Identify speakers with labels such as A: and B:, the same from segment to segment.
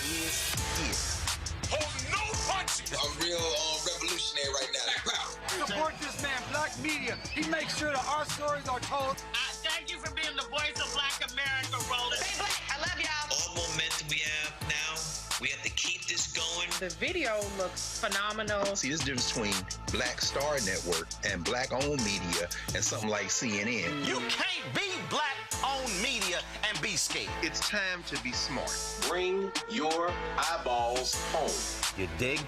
A: is.
B: Hold no punches!
C: I'm real revolutionary right now.
D: Support this man, Black Media. He makes sure that our stories are told.
E: Thank you for being the voice of Black America, Roland.
F: Stay black. I love y'all.
G: All momentum we have now, we have to keep this going.
H: The video looks phenomenal.
A: See, this difference between Black Star Network and Black-owned media and something like CNN.
B: You can't be Black-owned media and be scared.
I: It's time to be smart.
J: Bring your eyeballs home.
B: You dig?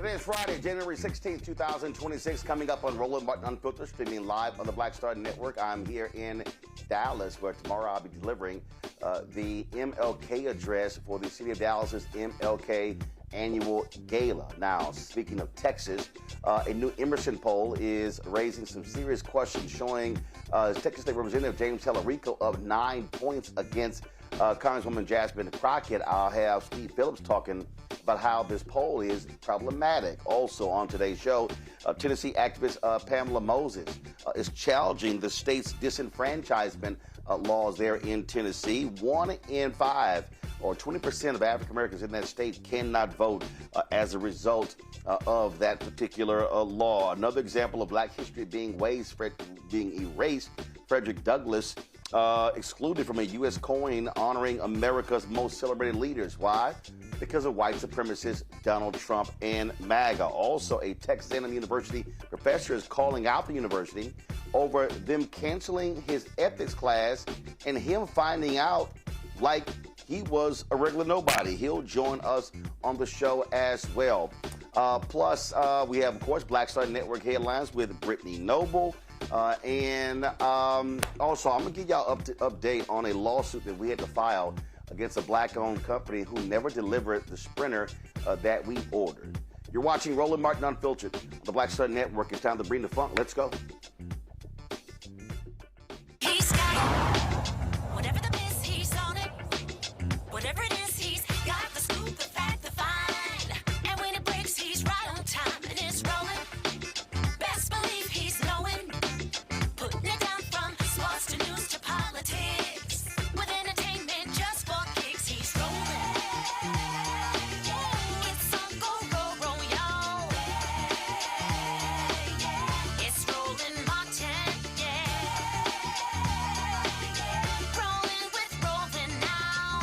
F: Today is Friday, January 16th, 2026. Coming up on Roland Martin Unfiltered, streaming live on the Black Star Network. I'm here in Dallas, where tomorrow I'll be delivering the MLK address for the City of Dallas's MLK Annual Gala. Now, speaking of Texas, a new Emerson poll is raising some serious questions, showing Texas State Representative James Tallarico up 9 points against Congresswoman Jasmine Crockett. I'll have Steve Phillips talking about how this poll is problematic. Also on today's show, Tennessee activist Pamela Moses is challenging the state's disenfranchisement laws there in Tennessee. 1 in 5, or 20% of African Americans in that state, cannot vote as a result of that particular law. Another example of Black history being erased, Frederick Douglass excluded from a U.S. coin honoring America's most celebrated leaders. Why? Because of white supremacists Donald Trump and MAGA. Also, a Texas A&M University professor is calling out the university over them canceling his ethics class and him finding out like he was a regular nobody. He'll join us on the show as well. Plus, we have, of course, Black Star Network headlines with Brittany Noble. And also, I'm going to give y'all an update on a lawsuit that we had to file against a Black-owned company who never delivered the Sprinter that we ordered. You're watching Roland Martin Unfiltered on the Black Star Network. It's time to bring the funk. Let's go.
I: He's got whatever the miss, he's on it. Whatever it is, he's got the scoop, the fact, the find. And when it breaks, he's right on time and it's rolling. Best believe he's knowing. Putting it down from sports to news to politics. With entertainment just for kicks, he's rolling. It's on go, y'all. It's Roland Martin, rolling with Roland now.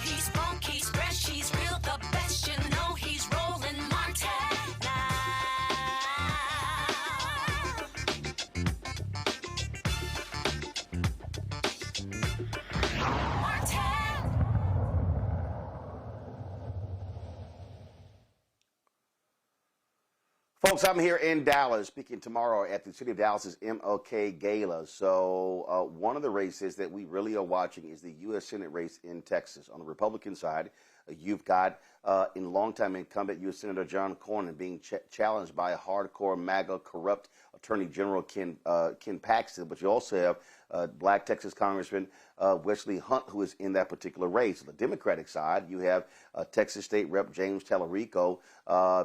I: He's funk, he's fresh, he's real, the best, you know he's Roland Martin now.
F: Folks, I'm here in Dallas, speaking tomorrow at the City of Dallas's MLK Gala. So one of the races that we really are watching is the U.S. Senate race in Texas. On the Republican side, you've got in longtime incumbent U.S. Senator John Cornyn being challenged by a hardcore MAGA corrupt Attorney General Ken Paxton. But you also have Black Texas Congressman Wesley Hunt, who is in that particular race. On the Democratic side, you have Texas State Rep James Tallarico.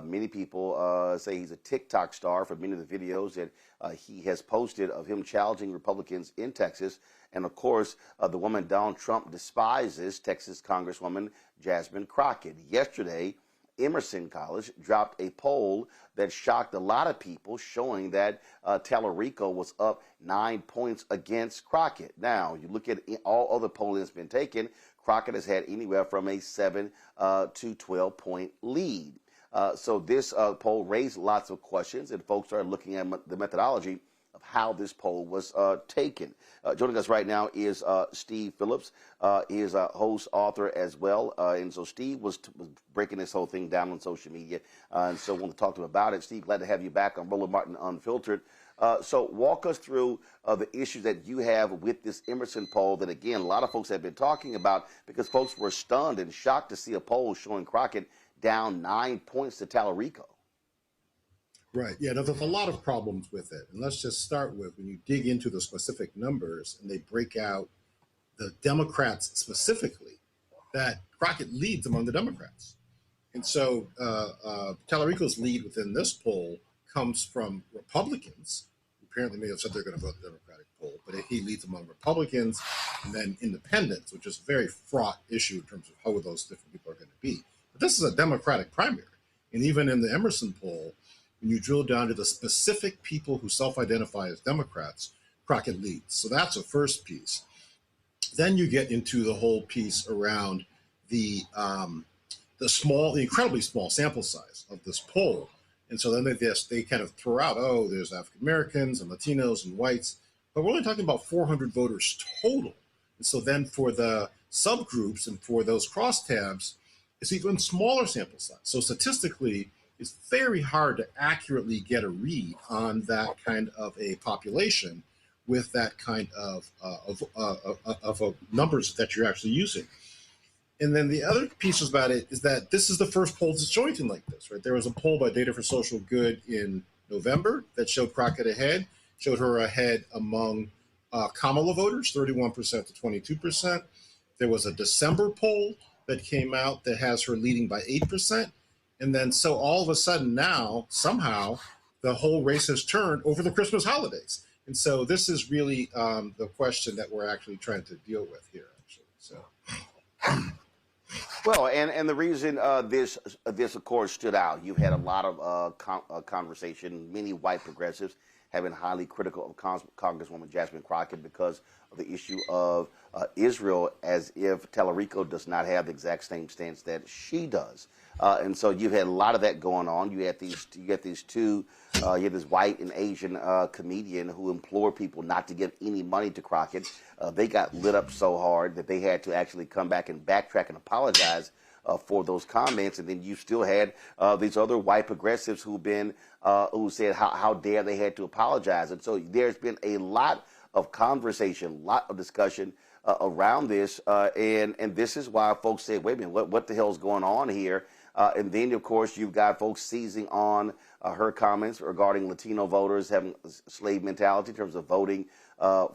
F: Many people say he's a TikTok star for many of the videos that he has posted of him challenging Republicans in Texas. And, of course, the woman Donald Trump despises, Texas Congresswoman Jasmine Crockett. Yesterday, Emerson College dropped a poll that shocked a lot of people, showing that Tallarico was up 9 points against Crockett. Now, you look at all other polling that's been taken, Crockett has had anywhere from a 7 to 12-point lead. So this poll raised lots of questions, and folks started looking at the methodology of how this poll was taken. Joining us right now is Steve Phillips. He is a host, author as well. And so Steve was breaking this whole thing down on social media. And so I want to talk to him about it. Steve, glad to have you back on Roland Martin Unfiltered. So walk us through the issues that you have with this Emerson poll that, again, a lot of folks have been talking about, because folks were stunned and shocked to see a poll showing Crockett down 9 points to Tallarico.
K: Right. Yeah, there's a lot of problems with it. And let's just start with, when you dig into the specific numbers and they break out the Democrats specifically, that Crockett leads among the Democrats. And so Tallarico's lead within this poll comes from Republicans. Apparently may have said they're going to vote the Democratic poll, but he leads among Republicans and then independents, which is a very fraught issue in terms of how those different people are going to be. But this is a Democratic primary. And even in the Emerson poll, when you drill down to the specific people who self-identify as Democrats, Crockett leads. So that's a first piece. Then you get into the whole piece around the incredibly small sample size of this poll. And so then they kind of throw out, oh, there's African Americans and Latinos and whites, but we're only talking about 400 voters total. And so then for the subgroups and for those crosstabs, it's even smaller sample size. So statistically, it's very hard to accurately get a read on that kind of a population with that kind of numbers that you're actually using. And then the other piece about it is that this is the first poll that's showing anything like this, right? There was a poll by Data for Social Good in November that showed Crockett ahead, showed her ahead among Kamala voters, 31% to 22%. There was a December poll that came out that has her leading by 8%. And then so all of a sudden now, somehow, the whole race has turned over the Christmas holidays. And so this is really the question that we're actually trying to deal with here, actually. So.
F: Well, and the reason this of course stood out, you've had a lot of conversation, many white progressives have been highly critical of Congresswoman Jasmine Crockett because of the issue of Israel, as if Tallarico does not have the exact same stance that she does. And so you've had a lot of that going on. You had this white and Asian comedian who implored people not to give any money to Crockett. They got lit up so hard that they had to actually come back and backtrack and apologize for those comments. And then you still had these other white progressives who said how dare they had to apologize. And so there's been a lot of conversation, a lot of discussion around this. And this is why folks say, wait a minute, what the hell's going on here? And then, of course, you've got folks seizing on her comments regarding Latino voters having a slave mentality in terms of voting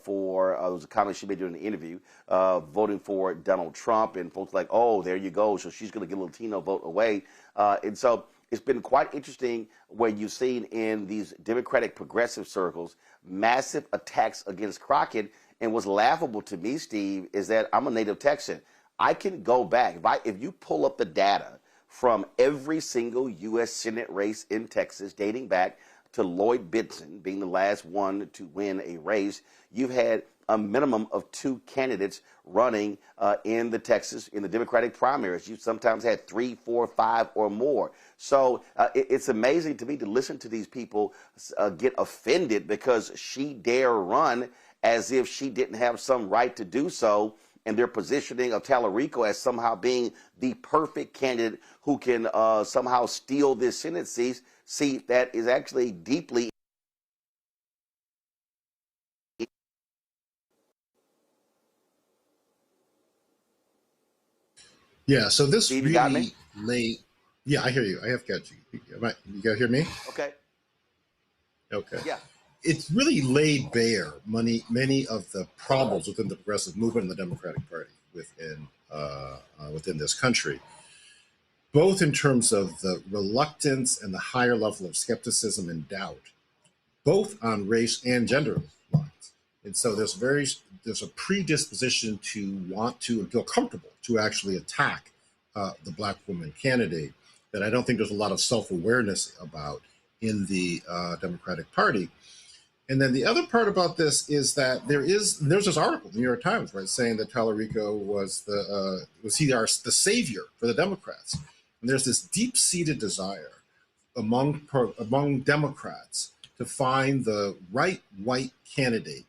F: for, it was a comment she made during the interview, voting for Donald Trump, and folks like, oh, there you go, so she's going to get a Latino vote away. And so it's been quite interesting where you've seen in these Democratic progressive circles massive attacks against Crockett. And what's laughable to me, Steve, is that I'm a native Texan. I can go back. If you pull up the data from every single U.S. Senate race in Texas, dating back to Lloyd Bentsen being the last one to win a race, you've had a minimum of 2 candidates running in the Democratic primaries. You sometimes had 3, 4, 5 or more. So it's amazing to me to listen to these people get offended because she dare run as if she didn't have some right to do so. And their positioning of Tallarico as somehow being the perfect candidate who can somehow steal this Senate seat that is actually deeply.
K: Yeah, so this
F: Steve,
K: really late. Yeah, I hear you. I have got you. You guys hear me?
F: Okay.
K: Okay.
F: Yeah.
K: It's really laid bare many of the problems within the progressive movement and the Democratic Party within this country, both in terms of the reluctance and the higher level of skepticism and doubt, both on race and gender lines. And so there's a predisposition to want to and feel comfortable to actually attack the Black woman candidate that I don't think there's a lot of self-awareness about in the Democratic Party. And then the other part about this is that there's this article in the New York Times, right, saying that Tallarico was the savior for the Democrats. And there's this deep-seated desire among Democrats to find the right white candidate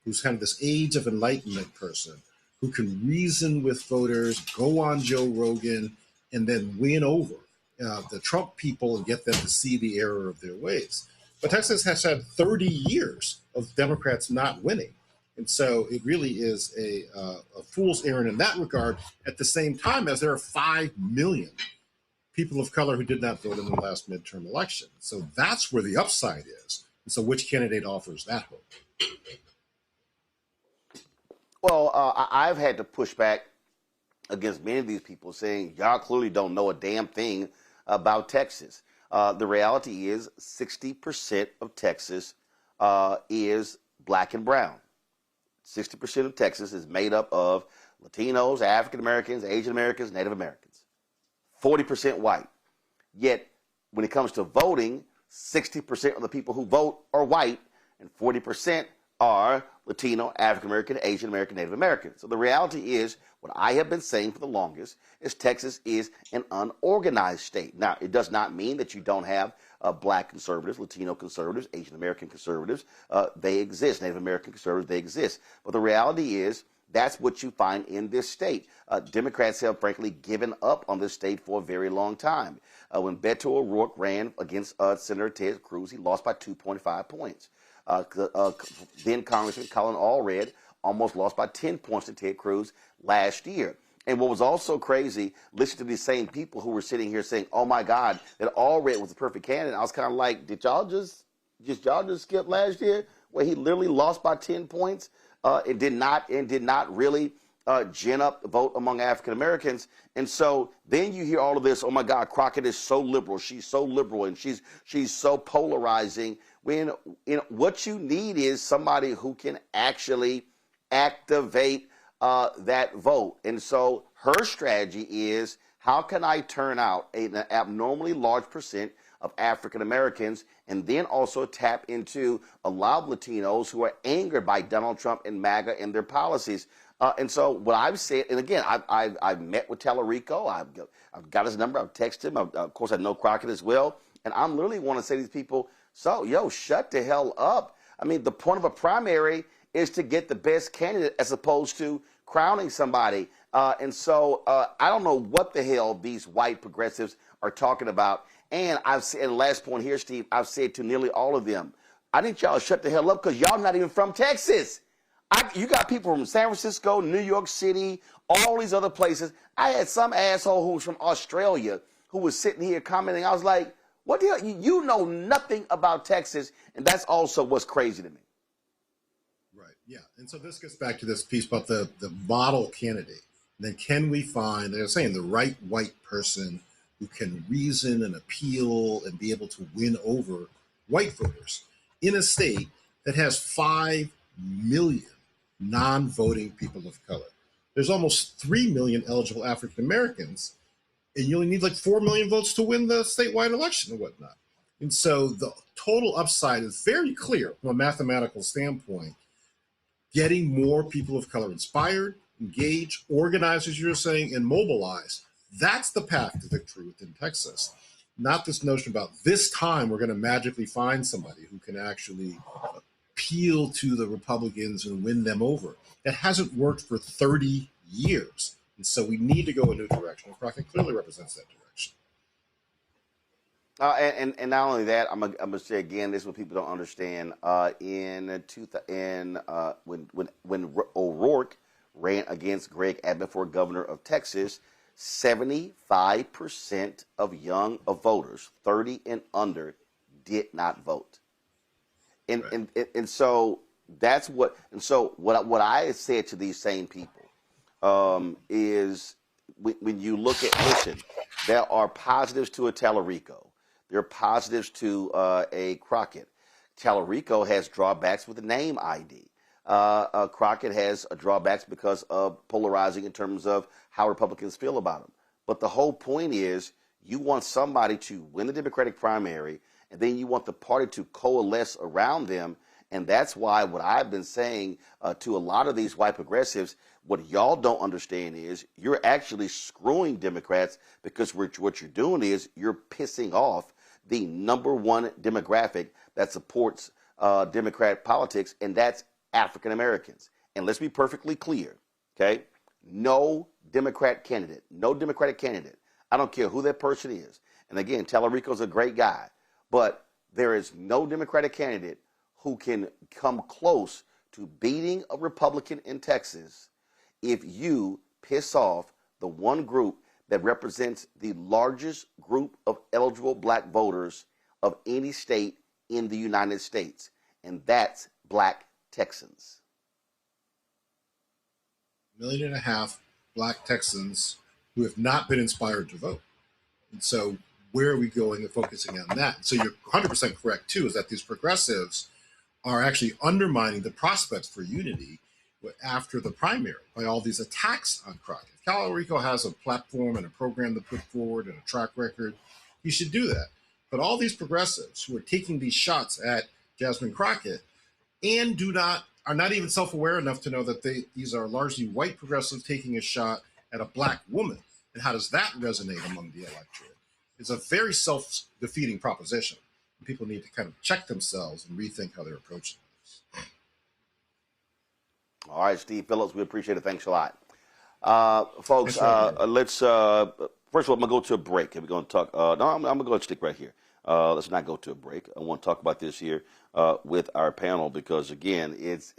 K: who's kind of this age of enlightenment person who can reason with voters, go on Joe Rogan, and then win over the Trump people and get them to see the error of their ways. But Texas has had 30 years of Democrats not winning. And so it really is a fool's errand in that regard, at the same time as there are 5 million people of color who did not vote in the last midterm election. So that's where the upside is. And so which candidate offers that hope?
F: Well, I've had to push back against many of these people saying, y'all clearly don't know a damn thing about Texas. The reality is 60% of Texas is Black and brown. 60% of Texas is made up of Latinos, African Americans, Asian Americans, Native Americans. 40% white. Yet, when it comes to voting, 60% of the people who vote are white, and 40% are Latino, African American, Asian American, Native American. So the reality is, what I have been saying for the longest is Texas is an unorganized state. Now, it does not mean that you don't have Black conservatives, Latino conservatives, Asian American conservatives. They exist. Native American conservatives, they exist. But the reality is that's what you find in this state. Democrats have, frankly, given up on this state for a very long time. When Beto O'Rourke ran against Senator Ted Cruz, he lost by 2.5 points. Then Congressman Colin Allred almost lost by 10 points to Ted Cruz last year. And what was also crazy, listen to these same people who were sitting here saying, oh my God, that Allred was the perfect candidate. I was kind of like, did y'all just skip last year where he literally lost by 10 points? It did not really gin up the vote among African Americans. And so then you hear all of this, oh my God, Crockett is so liberal, she's so liberal, and she's so polarizing, when what you need is somebody who can actually activate that vote. And so her strategy is, how can I turn out an abnormally large percent of African Americans, and then also tap into a lot of Latinos who are angered by Donald Trump and MAGA and their policies. And so what I've said, and again, I've met with Tallarico, I've got his number, I've texted him, of course I know Crockett as well, and I'm literally want to say to these people, so, yo, shut the hell up. I mean, the point of a primary is to get the best candidate as opposed to crowning somebody. And so I don't know what the hell these white progressives are talking about. And I've said, and last point here, Steve, I've said to nearly all of them, I think y'all shut the hell up because y'all not even from Texas. You got people from San Francisco, New York City, all these other places. I had some asshole who was from Australia who was sitting here commenting. I was like, what the hell? You know nothing about Texas, and that's also what's crazy to me.
K: Right, yeah. And so this gets back to this piece about the model candidate. And then can we find, they're saying, the right white person who can reason and appeal and be able to win over white voters in a state that has 5 million non-voting people of color. There's almost 3 million eligible African Americans, and you only need like 4 million votes to win the statewide election and whatnot. And so the total upside is very clear from a mathematical standpoint. Getting more people of color inspired, engaged, organized, as you're saying, and mobilized. That's the path to victory within Texas. Not this notion about this time we're going to magically find somebody who can actually appeal to the Republicans and win them over. That hasn't worked for 30 years. And so we need to go a new direction. And Crockett clearly represents that direction.
F: And not only that, I'm gonna say again, this is what people don't understand. When O'Rourke ran against Greg Abbott for governor of Texas, 75% of voters, 30 and under, did not vote. And right. and so that's what. And so what I said to these same people is, when you look at, listen, there are positives to a Tallarico. There are positives to a Crockett. Tallarico has drawbacks with the name ID. Crockett has drawbacks because of polarizing in terms of how Republicans feel about him. But the whole point is, you want somebody to win the Democratic primary, and then you want the party to coalesce around them. And that's why what I've been saying to a lot of these white progressives, what y'all don't understand is you're actually screwing Democrats, because what you're doing is you're pissing off the number one demographic that supports Democrat politics, and that's African Americans. And let's be perfectly clear, okay? No Democratic candidate, I don't care who that person is. And again, Tallarico's a great guy, but there is no Democratic candidate who can come close to beating a Republican in Texas if you piss off the one group that represents the largest group of eligible black voters of any state in the United States, and that's black Texans.
K: 1.5 million black Texans who have not been inspired to vote. And so where are we going and focusing on that? So you're 100% correct, too, is that these progressives are actually undermining the prospects for unity after the primary by all these attacks on Crockett. If Tallarico has a platform and a program to put forward and a track record, he should do that. But all these progressives who are taking these shots at Jasmine Crockett and are not even self-aware enough to know that these are largely white progressives taking a shot at a black woman. And how does that resonate among the electorate? It's a very self-defeating proposition. People need to kind of check themselves and rethink how they're approaching this.
F: All right, Steve Phillips, we appreciate it. Thanks a lot. Folks, let's, first of all, I'm going to go to a break. We're going to talk, no, I'm going to go and stick right here. Let's not go to a break. I want to talk about this here with our panel because, again, it's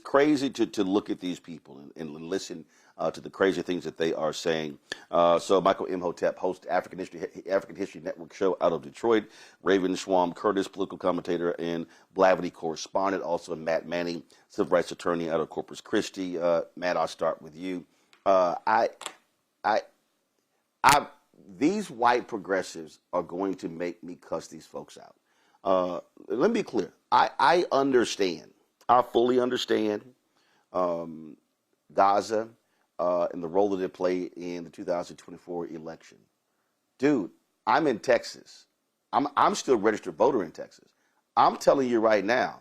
F: crazy to look at these people and listen to the crazy things that they are saying. So Michael Imhotep hosts African History Network show out of Detroit. Raven Schwam Curtis, political commentator and Blavity correspondent. Also Matt Manning, civil rights attorney out of Corpus Christi. Matt, I'll start with you. These white progressives are going to make me cuss these folks out. Let me be clear. I understand. I fully understand Gaza and the role that it played in the 2024 election. Dude, I'm in Texas. I'm still a registered voter in Texas. I'm telling you right now,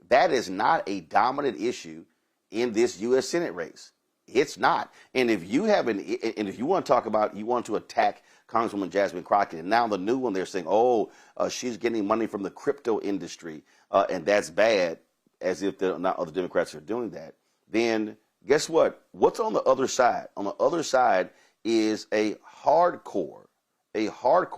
F: that is not a dominant issue in this U.S. Senate race. It's not. And if you have and if you want to talk about, you want to attack Congresswoman Jasmine Crockett, and now the new one, they're saying, oh, she's getting money from the crypto industry, and that's bad, as if not other Democrats are doing that, then guess what? What's on the other side? On the other side is a hardcore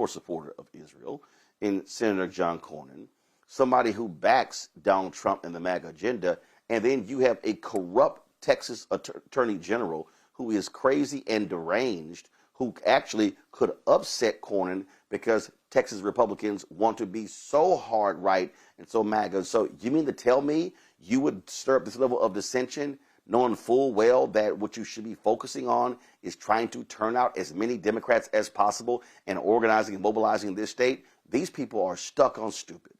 F: supporter of Israel in Senator John Cornyn, somebody who backs Donald Trump and the MAGA agenda, and then you have a corrupt Texas Attorney General who is crazy and deranged, who actually could upset Cornyn because Texas Republicans want to be so hard right and so MAGA. So you mean to tell me you would stir up this level of dissension, knowing full well that what you should be focusing on is trying to turn out as many Democrats as possible and organizing and mobilizing this state? These people are stuck on stupid.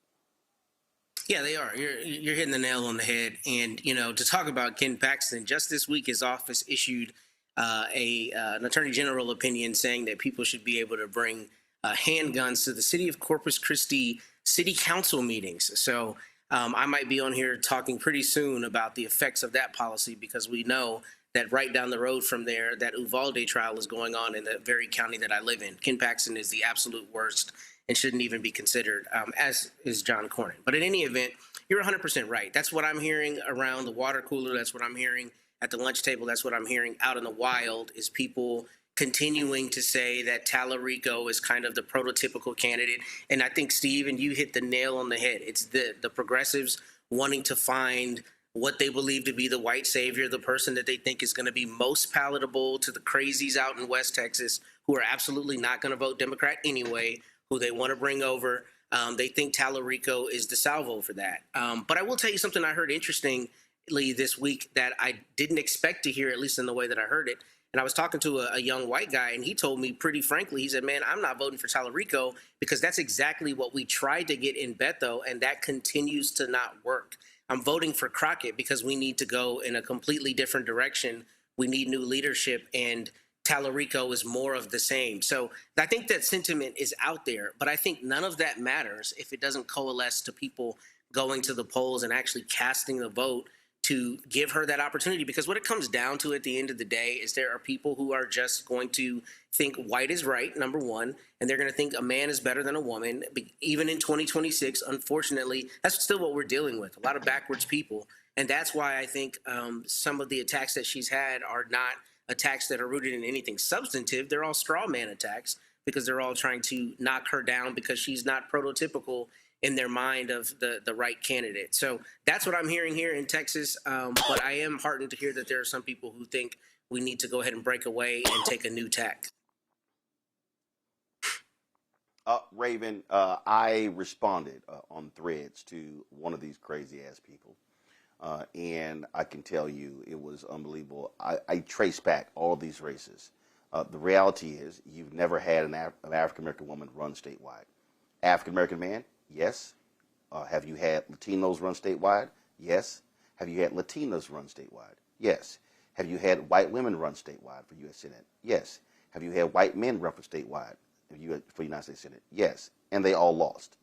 L: Yeah, they are. You're hitting the nail on the head. And, you know, to talk about Ken Paxton, just this week his office issued an attorney general opinion saying that people should be able to bring handguns to the city of Corpus Christi city council meetings. So I might be on here talking pretty soon about the effects of that policy, because we know that right down the road from there, that Uvalde trial is going on in the very county that I live in. Ken Paxton is the absolute worst and shouldn't even be considered, as is John Cornyn. But in any event, you're 100% right. That's what I'm hearing around the water cooler. That's what I'm hearing at the lunch table. That's what I'm hearing out in the wild, is people continuing to say that Tallarico is kind of the prototypical candidate. And I think, Steve, and you hit the nail on the head. It's the progressives wanting to find what they believe to be the white savior, the person that they think is going to be most palatable to the crazies out in West Texas who are absolutely not going to vote Democrat anyway, who they want to bring over. They think Tallarico is the salvo for that. But I will tell you something I heard interestingly this week that I didn't expect to hear, at least in the way that I heard it. And I was talking to a young white guy, and he told me pretty frankly, he said, man, I'm not voting for Tallarico because that's exactly what we tried to get in Bethel, and that continues to not work. I'm voting for Crockett because we need to go in a completely different direction. We need new leadership, and Tallarico is more of the same. So I think that sentiment is out there, but I think none of that matters if it doesn't coalesce to people going to the polls and actually casting the vote to give her that opportunity. Because what it comes down to at the end of the day is there are people who are just going to think white is right, number one, and they're going to think a man is better than a woman. Even in 2026, unfortunately, that's still what we're dealing with, a lot of backwards people. And that's why I think some of the attacks that she's had are not attacks that are rooted in anything substantive. They're all straw man attacks because they're all trying to knock her down because she's not prototypical in their mind of the right candidate. So that's what I'm hearing here in Texas. But I am heartened to hear that there are some people who think we need to go ahead and break away and take a new tack.
F: Raven, I responded on Threads to one of these crazy ass people. And I can tell you it was unbelievable. I traced back all of these races. The reality is you've never had an African-American woman run statewide. African-American man? Yes. Have you had Latinos run statewide? Yes. Have you had Latinas run statewide? Yes. Have you had white women run statewide for U.S. Senate? Yes. Have you had white men run for statewide for United States Senate? Yes. And they all lost.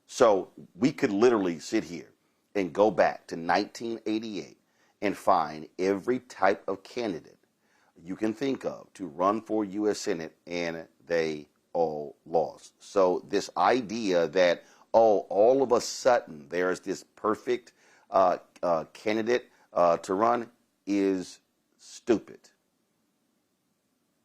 F: So we could literally sit here and go back to 1988 and find every type of candidate you can think of to run for U.S. Senate, and they all lost. So this idea that, oh, all of a sudden there's this perfect candidate to run is stupid.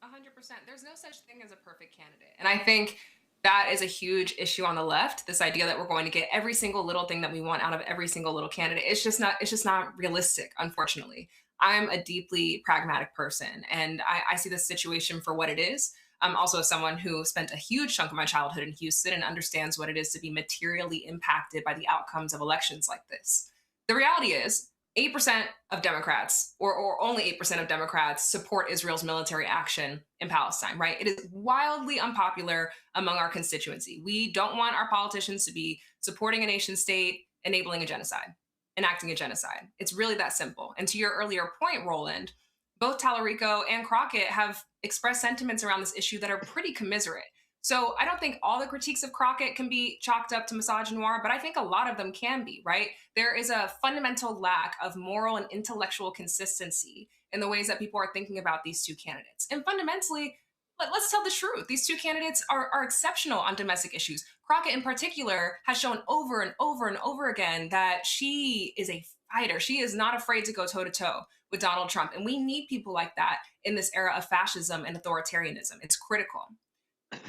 M: 100%. There's no such thing as a perfect candidate. And I think that is a huge issue on the left. This idea that we're going to get every single little thing that we want out of every single little candidate. It's just not realistic, unfortunately. I'm a deeply pragmatic person, and I see this situation for what it is. I'm also someone who spent a huge chunk of my childhood in Houston and understands what it is to be materially impacted by the outcomes of elections like this. The reality is 8% of Democrats, or only 8% of Democrats, support Israel's military action in Palestine, right? It is wildly unpopular among our constituency. We don't want our politicians to be supporting a nation state, enabling a genocide, enacting a genocide. It's really that simple. And to your earlier point, Roland, both Tallarico and Crockett have expressed sentiments around this issue that are pretty commiserate. So I don't think all the critiques of Crockett can be chalked up to misogynoir, but I think a lot of them can be, right? There is a fundamental lack of moral and intellectual consistency in the ways that people are thinking about these two candidates. And fundamentally, let's tell the truth. These two candidates are exceptional on domestic issues. Crockett in particular has shown over and over and over again that she is a fighter. She is not afraid to go toe-to-toe with Donald Trump. And we need people like that in this era of fascism and authoritarianism. It's critical.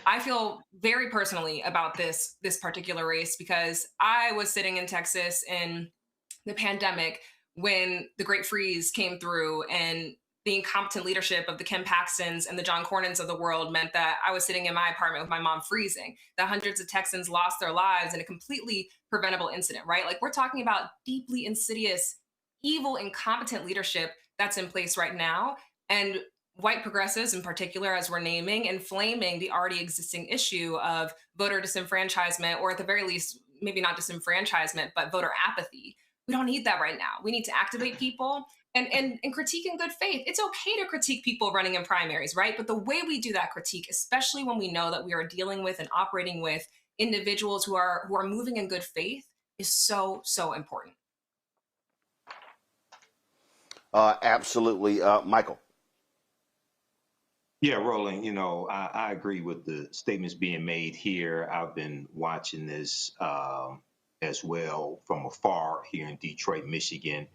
M: I feel very personally about this particular race because I was sitting in Texas in the pandemic when the Great Freeze came through, and the incompetent leadership of the Ken Paxtons and the John Cornyn's of the world meant that I was sitting in my apartment with my mom freezing, that hundreds of Texans lost their lives in a completely preventable incident, right? Like, we're talking about deeply insidious, evil, incompetent leadership that's in place right now. And white progressives in particular, as we're naming, inflaming the already existing issue of voter disenfranchisement, or at the very least, maybe not disenfranchisement, but voter apathy. We don't need that right now. We need to activate people and critique in good faith. It's okay to critique people running in primaries, right? But the way we do that critique, especially when we know that we are dealing with and operating with individuals who are moving in good faith, is so, so important.
F: Absolutely. Michael.
J: Yeah, Roland, I agree with the statements being made here. I've been watching this as well from afar here in Detroit, Michigan.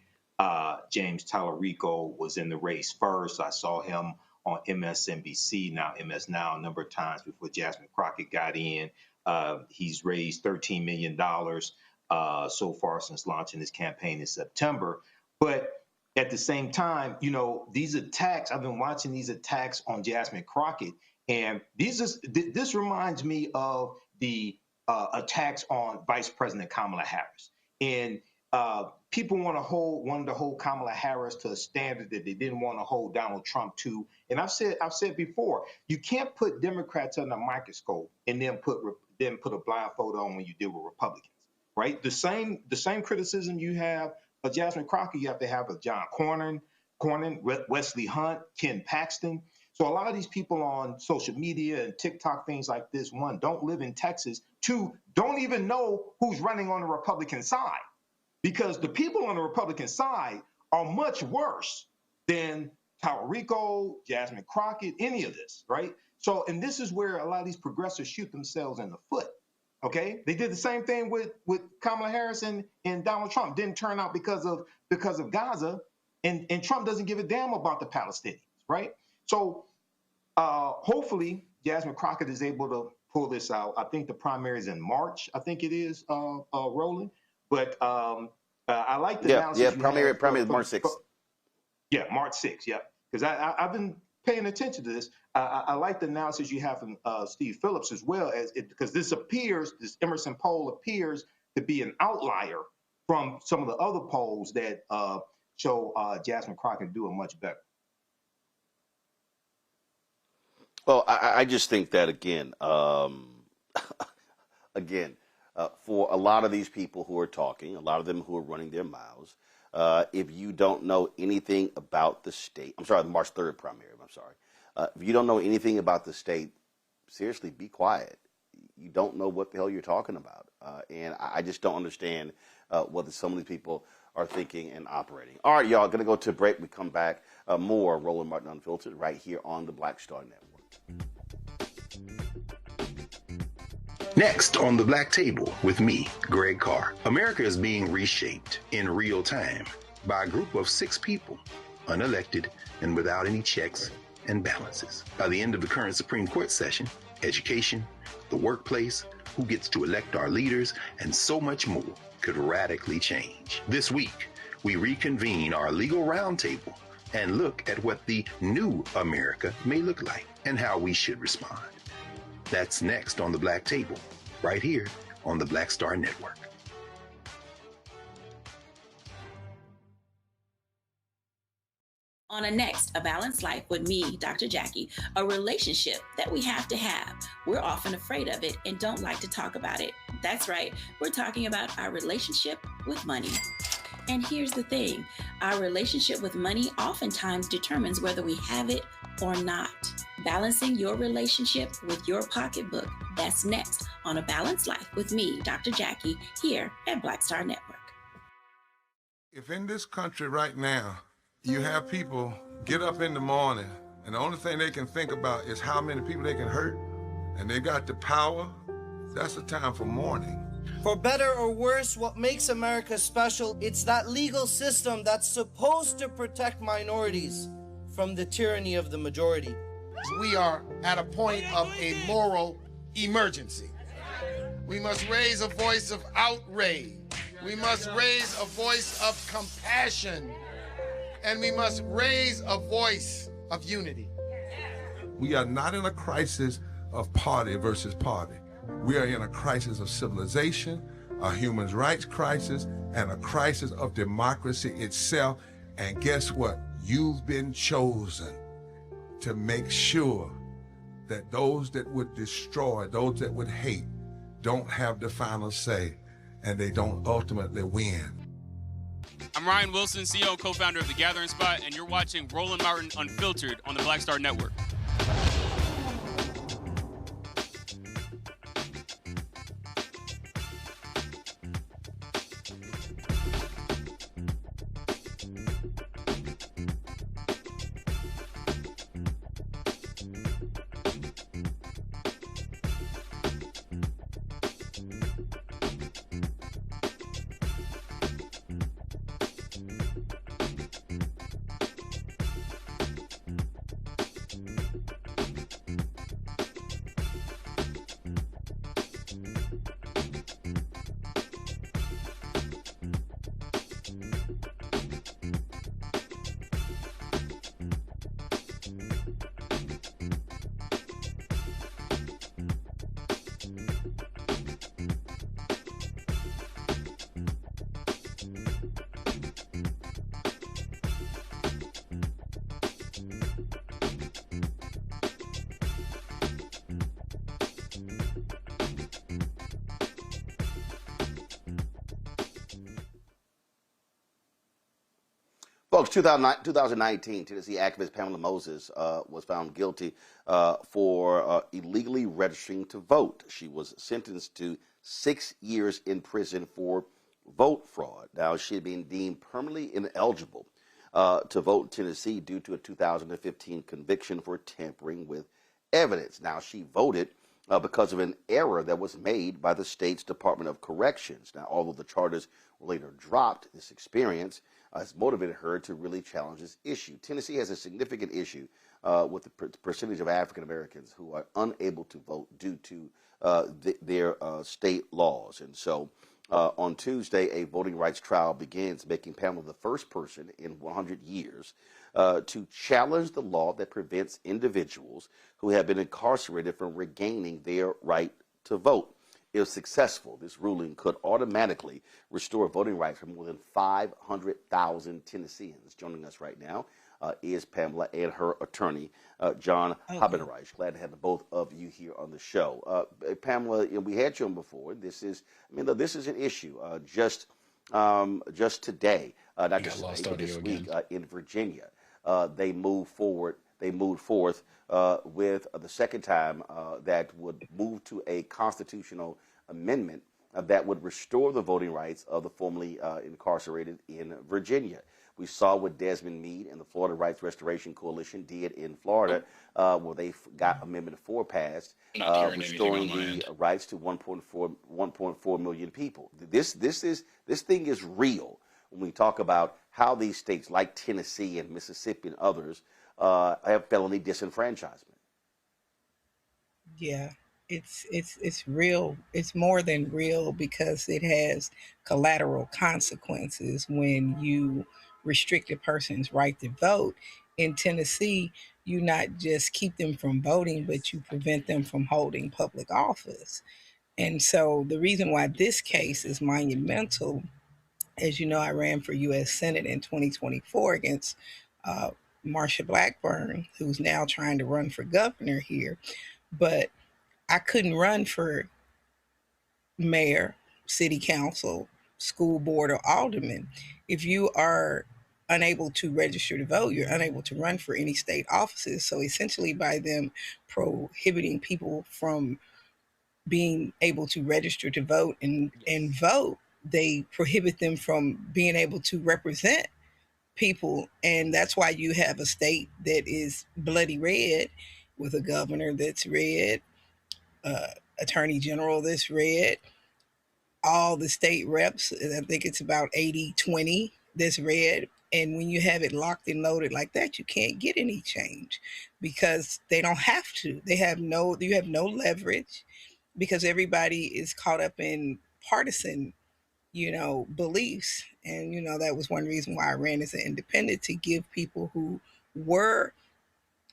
J: James Tallarico was in the race first. I saw him on MSNBC, now MS Now, a number of times before Jasmine Crockett got in. He's raised $13 million so far since launching his campaign in September. But at the same time, these attacks, I've been watching these attacks on Jasmine Crockett, and this reminds me of the attacks on Vice President Kamala Harris. And people wanted to hold Kamala Harris to a standard that they didn't want to hold Donald Trump to. And I've said before, you can't put Democrats under a microscope and then put a blindfold on when you deal with Republicans, right? The same criticism you have of Jasmine Crockett, you have to have of John Cornyn, Wesley Hunt, Ken Paxton. So a lot of these people on social media and TikTok, things like this, one, don't live in Texas. Two, don't even know who's running on the Republican side, because the people on the Republican side are much worse than Tallarico, Jasmine Crockett, any of this, right? So, and this is where a lot of these progressives shoot themselves in the foot. Okay, they did the same thing with Kamala Harris and Donald Trump. Didn't turn out because of Gaza, and Trump doesn't give a damn about the Palestinians, right? So hopefully Jasmine Crockett is able to pull this out. I think the primary is in March. I think it is Roland, but I like the analysis.
F: Yeah, primary is March 6th.
J: Yeah, March 6th. Yeah, because I've been paying attention to this. I like the analysis you have from Steve Phillips as well, because this Emerson poll appears to be an outlier from some of the other polls that show Jasmine Crockett doing much better.
F: Well, I just think that, again, for a lot of these people who are talking, a lot of them who are running their mouths, if you don't know anything about the state, the March 3rd primary, if you don't know anything about the state, seriously, be quiet. You don't know what the hell you're talking about. And I just don't understand what some of these people are thinking and operating. All right, y'all, going to go to a break. We come back, more Roland Martin Unfiltered right here on the Black Star Network.
A: Next on the Black Table with me, Greg Carr. America is being reshaped in real time by a group of 6 people, unelected and without any checks and balances. By the end of the current Supreme Court session, education, the workplace, who gets to elect our leaders, and so much more could radically change. This week, we reconvene our legal roundtable and look at what the new America may look like and how we should respond. That's next on the Black Table, right here on the Black Star Network.
N: On a next, A Balanced Life with me, Dr. Jackie, a relationship that we have to have. We're often afraid of it and don't like to talk about it. That's right, we're talking about our relationship with money. And here's the thing, our relationship with money oftentimes determines whether we have it or not. Balancing your relationship with your pocketbook, that's next on A Balanced Life with me, Dr. Jackie, here at Black Star Network.
O: If in this country right now, you have people get up in the morning and the only thing they can think about is how many people they can hurt, and they got the power, that's the time for mourning.
P: For better or worse, what makes America special, it's that legal system that's supposed to protect minorities from the tyranny of the majority.
Q: We are at a point of a moral emergency. We must raise a voice of outrage. We must raise a voice of compassion. And we must raise a voice of unity.
O: We are not in a crisis of party versus party. We are in a crisis of civilization, a human rights crisis, and a crisis of democracy itself. And guess what? You've been chosen to make sure that those that would destroy, those that would hate, don't have the final say, and they don't ultimately win.
R: I'm Ryan Wilson, CEO and co-founder of The Gathering Spot, and you're watching Roland Martin Unfiltered on the Black Star Network.
F: Folks, 2019, Tennessee activist Pamela Moses was found guilty for illegally registering to vote. She was sentenced to 6 years in prison for vote fraud. Now, she had been deemed permanently ineligible to vote in Tennessee due to a 2015 conviction for tampering with evidence. Now, she voted because of an error that was made by the state's Department of Corrections. Now, although the charges were later dropped, this experience has motivated her to really challenge this issue. Tennessee has a significant issue with the percentage of African Americans who are unable to vote due to their state laws. And so on Tuesday, a voting rights trial begins, making Pamela the first person in 100 years to challenge the law that prevents individuals who have been incarcerated from regaining their right to vote. If successful, this ruling could automatically restore voting rights for more than 500,000 Tennesseans. Joining us right now is Pamela and her attorney, John Habenreich. Glad to have the both of you here on the show. Pamela, we had you on before. This is an issue just today, not just today, but this week in Virginia. They moved forth with the second time that would move to a constitutional amendment that would restore the voting rights of the formerly incarcerated in Virginia. We saw what Desmond Meade and the Florida Rights Restoration Coalition did in Florida, where they got Amendment 4 passed, restoring the rights to 1.4 million people. This thing is real when we talk about how these states like Tennessee and Mississippi and others have felony disenfranchisement.
S: Yeah, it's real. It's more than real because it has collateral consequences when you restrict a person's right to vote. In Tennessee, you not just keep them from voting, but you prevent them from holding public office. And so the reason why this case is monumental, as you know, I ran for U.S. Senate in 2024 against Marsha Blackburn, who's now trying to run for governor here. But I couldn't run for mayor, city council, school board, or alderman. If you are unable to register to vote, you're unable to run for any state offices. So essentially, by them prohibiting people from being able to register to vote and vote, they prohibit them from being able to represent people. And that's why you have a state that is bloody red with a governor that's red, attorney general that's red, all the state reps, I think it's about 80-20 that's red. And when you have it locked and loaded like that, you can't get any change because they don't have to. You have no leverage because everybody is caught up in partisan, beliefs. And, that was one reason why I ran as an independent, to give people who were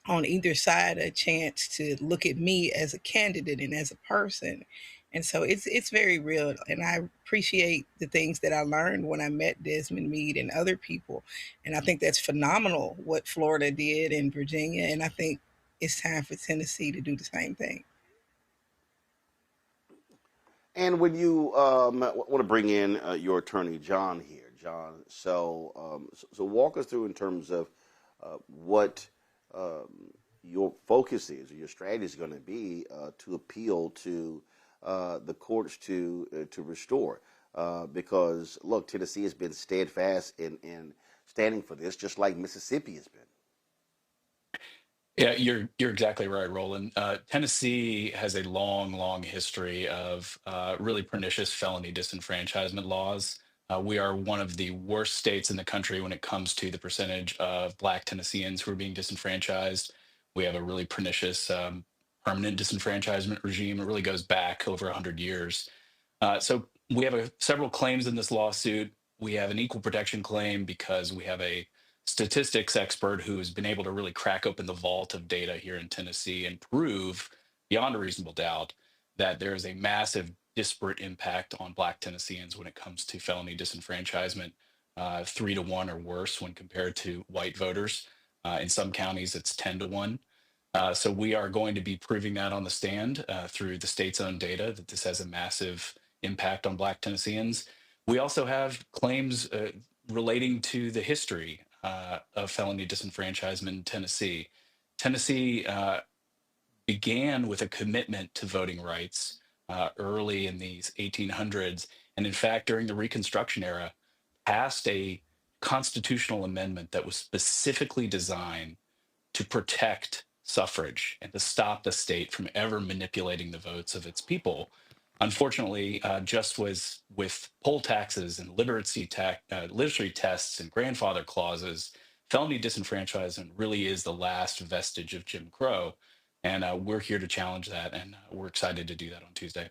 S: on either side a chance to look at me as a candidate and as a person. And so it's very real. And I appreciate the things that I learned when I met Desmond Meade and other people. And I think that's phenomenal what Florida did and Virginia. And I think it's time for Tennessee to do the same thing.
F: And when you want to bring in your attorney, John, here, John, so walk us through in terms of what your focus is, or your strategy is going to be to appeal to the courts to restore. Because, look, Tennessee has been steadfast in standing for this, just like Mississippi has been.
T: Yeah, you're exactly right, Roland. Tennessee has a long history of really pernicious felony disenfranchisement laws. We are one of the worst states in the country when it comes to the percentage of Black Tennesseans who are being disenfranchised. We have a really pernicious permanent disenfranchisement regime. It really goes back over 100 years. So we have several claims in this lawsuit. We have an equal protection claim because we have a statistics expert who has been able to really crack open the vault of data here in Tennessee and prove beyond a reasonable doubt that there is a massive disparate impact on Black Tennesseans when it comes to felony disenfranchisement, 3-to-1 or worse when compared to white voters. In some counties, it's 10-to-1. So we are going to be proving that on the stand through the state's own data, that this has a massive impact on Black Tennesseans. We also have claims relating to the history of felony disenfranchisement in Tennessee. Tennessee began with a commitment to voting rights early in these 1800s. And in fact, during the Reconstruction era, passed a constitutional amendment that was specifically designed to protect suffrage and to stop the state from ever manipulating the votes of its people. Unfortunately, just was with poll taxes and literacy tests and grandfather clauses, felony disenfranchisement really is the last vestige of Jim Crow. And we're here to challenge that, and we're excited to do that on Tuesday.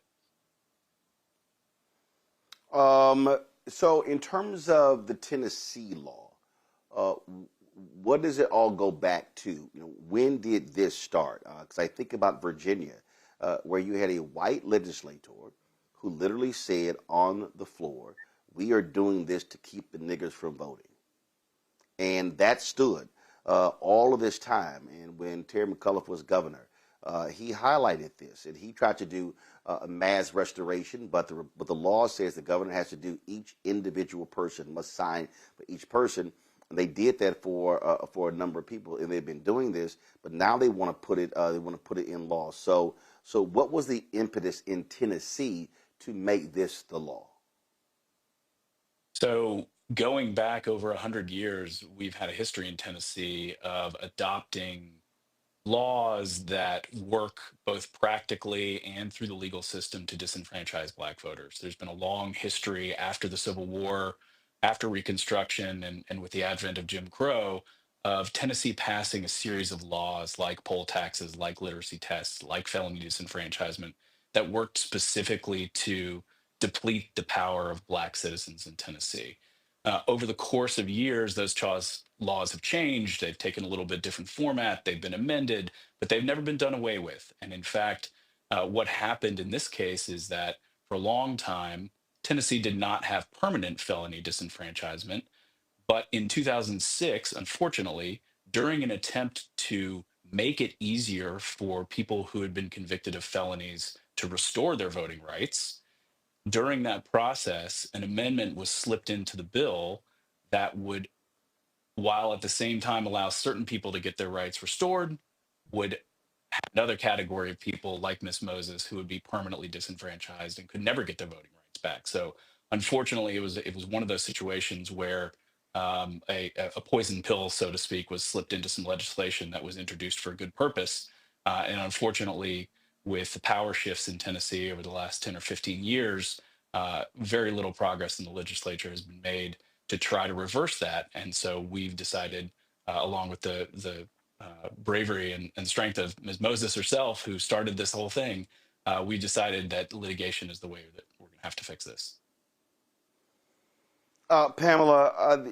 F: So in terms of the Tennessee law, what does it all go back to? When did this start? Because I think about Virginia, where you had a white legislator who literally said on the floor, "We are doing this to keep the niggers from voting." And that stood all of this time. And when Terry McAuliffe was governor, he highlighted this, and he tried to do a mass restoration, but the law says the governor has to do, each individual person must sign for each person. And they did that for a number of people, and they've been doing this. But now they want to put it in law. So what was the impetus in Tennessee to make this the law?
T: So going back over 100 years, we've had a history in Tennessee of adopting laws that work both practically and through the legal system to disenfranchise Black voters. There's been a long history after the Civil War, after Reconstruction, and with the advent of Jim Crow, of Tennessee passing a series of laws like poll taxes, like literacy tests, like felony disenfranchisement, that worked specifically to deplete the power of Black citizens in Tennessee. Over the course of years, those laws have changed. They've taken a little bit different format. They've been amended, but they've never been done away with. And in fact, what happened in this case is that for a long time, Tennessee did not have permanent felony disenfranchisement. But in 2006, unfortunately, during an attempt to make it easier for people who had been convicted of felonies to restore their voting rights, during that process, an amendment was slipped into the bill that would, while at the same time allow certain people to get their rights restored, would have another category of people like Miss Moses who would be permanently disenfranchised and could never get their voting rights back. So unfortunately, it was one of those situations where a poison pill, so to speak, was slipped into some legislation that was introduced for a good purpose. And unfortunately, with the power shifts in Tennessee over the last 10 or 15 years, very little progress in the legislature has been made to try to reverse that. And so we've decided, along with the bravery and strength of Ms. Moses herself, who started this whole thing, we decided that litigation is the way that we're going to have to fix this.
F: Pamela,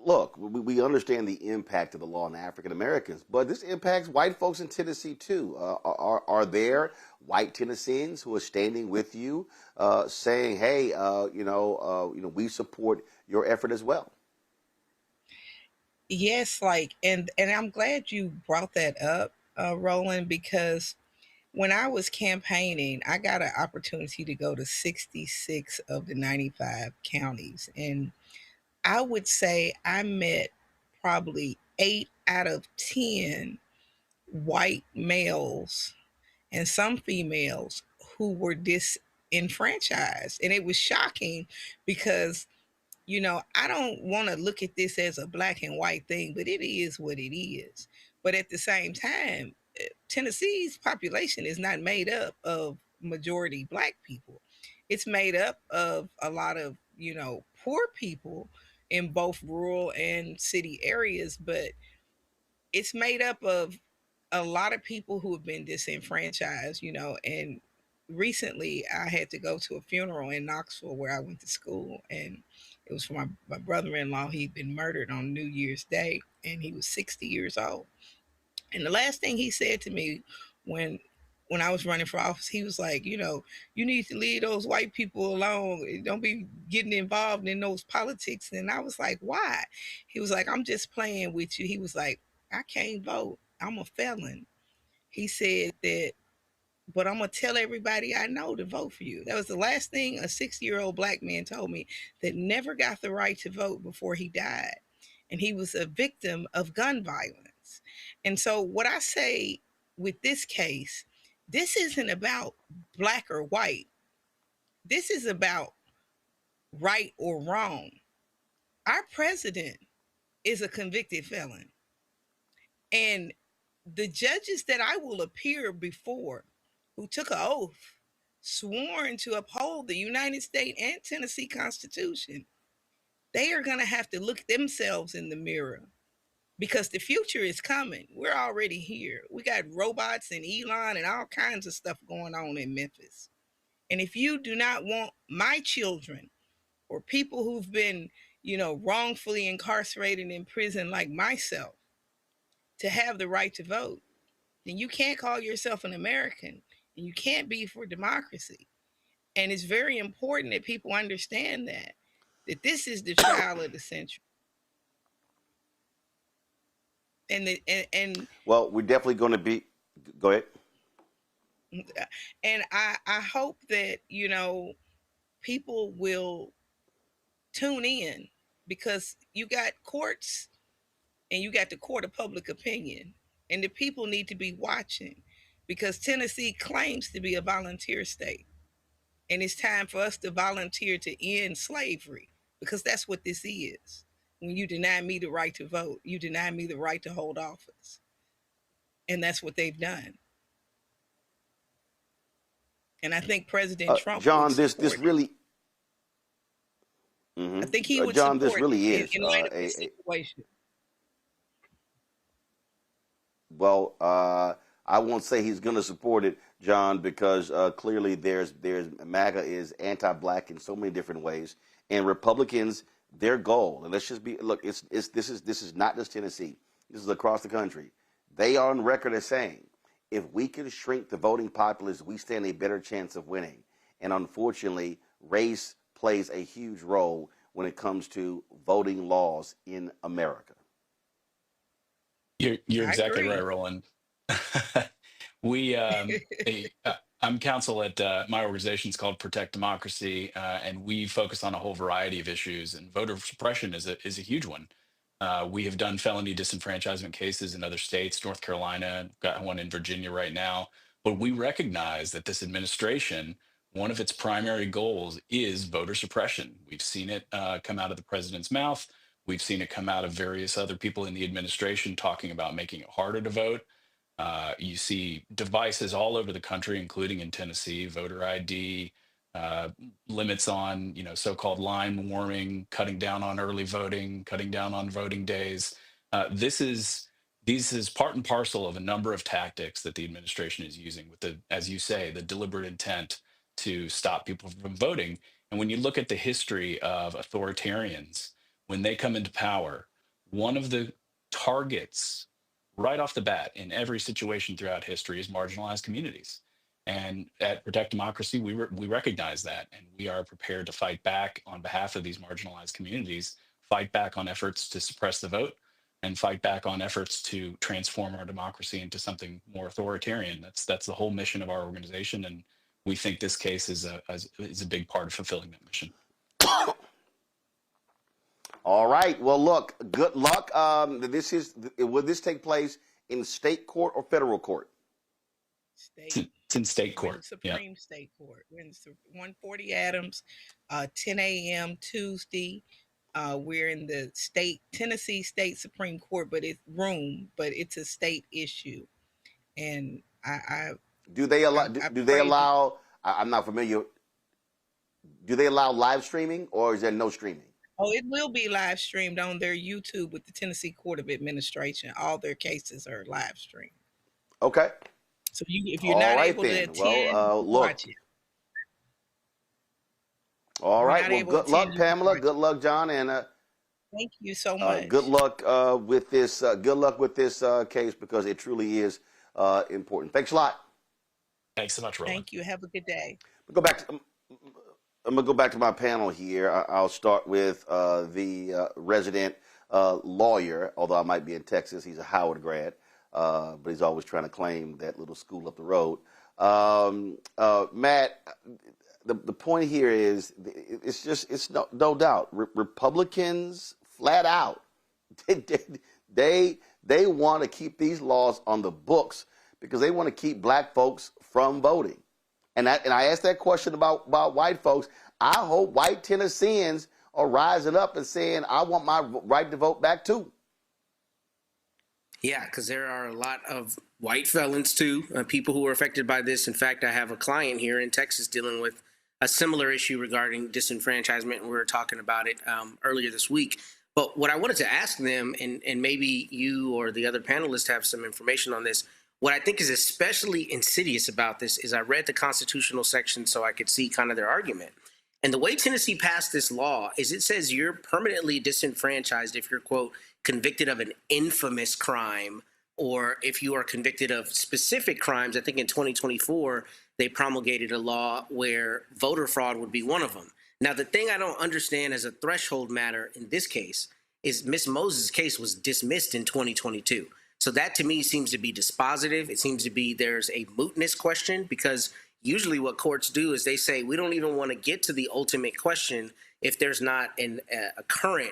F: look, we understand the impact of the law on African Americans, but this impacts white folks in Tennessee too. Are there white Tennesseans who are standing with you, saying, "Hey, we support your effort as well"?
S: Yes, and I'm glad you brought that up, Roland, because when I was campaigning, I got an opportunity to go to 66 of the 95 counties. And I would say I met probably 8 out of 10 white males and some females who were disenfranchised. And it was shocking because, I don't want to look at this as a black and white thing, but it is what it is. But at the same time, Tennessee's population is not made up of majority black people. It's made up of a lot of, poor people in both rural and city areas, but it's made up of a lot of people who have been disenfranchised, and recently I had to go to a funeral in Knoxville where I went to school, and it was for my brother-in-law. He'd been murdered on New Year's Day, and he was 60 years old. And the last thing he said to me when I was running for office, he was like, you need to leave those white people alone. Don't be getting involved in those politics. And I was like, why? He was like, I'm just playing with you. He was like, I can't vote. I'm a felon. He said that, but I'm going to tell everybody I know to vote for you. That was the last thing a 60-year-old black man told me that never got the right to vote before he died. And he was a victim of gun violence. And so what I say with this case, this isn't about black or white. This is about right or wrong. Our president is a convicted felon. And the judges that I will appear before, who took an oath, sworn to uphold the United States and Tennessee Constitution, they are going to have to look themselves in the mirror. Because the future is coming. We're already here. We got robots and Elon and all kinds of stuff going on in Memphis. And if you do not want my children or people who've been, wrongfully incarcerated in prison like myself to have the right to vote, then you can't call yourself an American and you can't be for democracy. And it's very important that people understand that this is the trial of the century. And
F: well, we're definitely going to be. Go ahead.
S: And I hope that people will tune in, because you got courts and you got the court of public opinion, and the people need to be watching, because Tennessee claims to be a volunteer state, and it's time for us to volunteer to end slavery because that's what this is. When you deny me the right to vote, you deny me the right to hold office. And that's what they've done. And I think President Trump,
F: John, this really,
S: I think he would
F: John,
S: support
F: this really
S: it
F: is
S: in light of this situation.
F: Well, I won't say he's going to support it, John, because clearly there's MAGA is anti-black in so many different ways, and Republicans, their goal, and let's just be this is not just Tennessee, this is across the country. They are on record as saying, if we can shrink the voting populace, we stand a better chance of winning. And unfortunately, race plays a huge role when it comes to voting laws in America.
T: You're exactly right, Roland. I'm counsel at my organization's called Protect Democracy, and we focus on a whole variety of issues. And voter suppression is a huge one. We have done felony disenfranchisement cases in other states, North Carolina, got one in Virginia right now. But we recognize that this administration, one of its primary goals is voter suppression. We've seen it come out of the president's mouth. We've seen it come out of various other people in the administration talking about making it harder to vote. You see devices all over the country, including in Tennessee, voter ID, limits on, so-called line warming, cutting down on early voting, cutting down on voting days. This is part and parcel of a number of tactics that the administration is using with as you say, the deliberate intent to stop people from voting. And when you look at the history of authoritarians, when they come into power, one of the targets right off the bat in every situation throughout history is marginalized communities. And at Protect Democracy, we recognize that, and we are prepared to fight back on behalf of these marginalized communities, fight back on efforts to suppress the vote, and fight back on efforts to transform our democracy into something more authoritarian. That's the whole mission of our organization, and we think this case is a big part of fulfilling that mission.
F: All right. Well, look, good luck. Will this take place in state court or federal court?
S: State.
T: It's in state court.
S: Supreme State Court. We're in 140 Adams, 10 a.m. Tuesday. We're in the Tennessee State Supreme Court, but it's a state issue. And
F: do they allow? I'm not familiar. Do they allow live streaming, or is there no streaming?
S: Oh, it will be live streamed on their YouTube with the Tennessee Court of Administration. All their cases are live streamed.
F: Okay.
S: So if you're not able to attend, watch it.
F: All right. Well, good luck, Pamela. Good luck, John, and
S: thank you so much.
F: Good luck with this. Good luck with this case, because it truly is important. Thanks a lot.
T: Thanks so much, Roland.
S: Thank you. Have a good day.
F: I'm gonna go back to my panel here. I'll start with the resident lawyer, although I might be in Texas. He's a Howard grad, but he's always trying to claim that little school up the road. Matt, the point here is it's no doubt Republicans flat out they want to keep these laws on the books because they want to keep black folks from voting. And I asked that question about white folks. I hope white Tennesseans are rising up and saying, I want my right to vote back too.
L: Yeah, because there are a lot of white felons too, people who are affected by this. In fact, I have a client here in Texas dealing with a similar issue regarding disenfranchisement, and we were talking about it earlier this week. But what I wanted to ask them, and maybe you or the other panelists have some information on this, what I think is especially insidious about this is I read the constitutional section so I could see kind of their argument. And the way Tennessee passed this law is it says you're permanently disenfranchised if you're, quote, convicted of an infamous crime, or if you are convicted of specific crimes. I think in 2024, they promulgated a law where voter fraud would be one of them. Now, the thing I don't understand as a threshold matter in this case is Ms. Moses' case was dismissed in 2022. So that to me seems to be dispositive. It seems to be there's a mootness question, because usually what courts do is they say we don't even want to get to the ultimate question if there's not a current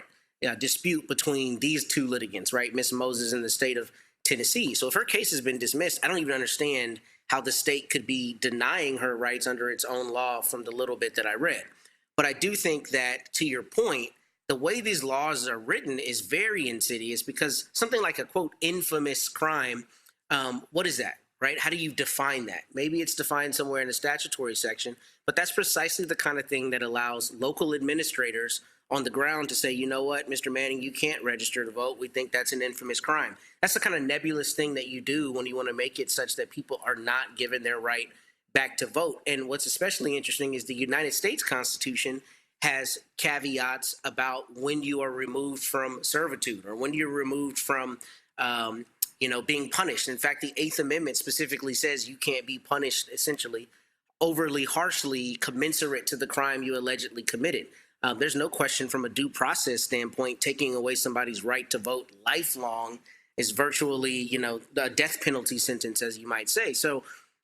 L: dispute between these two litigants, right? Ms. Moses in the state of Tennessee. So if her case has been dismissed, I don't even understand how the state could be denying her rights under its own law from the little bit that I read. But I do think that, to your point, the way these laws are written is very insidious, because something like a, quote, infamous crime, what is that, right? How do you define that? Maybe it's defined somewhere in the statutory section, but that's precisely the kind of thing that allows local administrators on the ground to say, you know what, Mr. Manning, you can't register to vote. We think that's an infamous crime. That's the kind of nebulous thing that you do when you want to make it such that people are not given their right back to vote. And what's especially interesting is the United States Constitution has caveats about when you are removed from servitude, or when you're removed from, being punished. In fact, the Eighth Amendment specifically says you can't be punished, essentially, overly harshly commensurate to the crime you allegedly committed. There's no question from a due process standpoint, taking away somebody's right to vote lifelong is virtually, a death penalty sentence, as you might say. So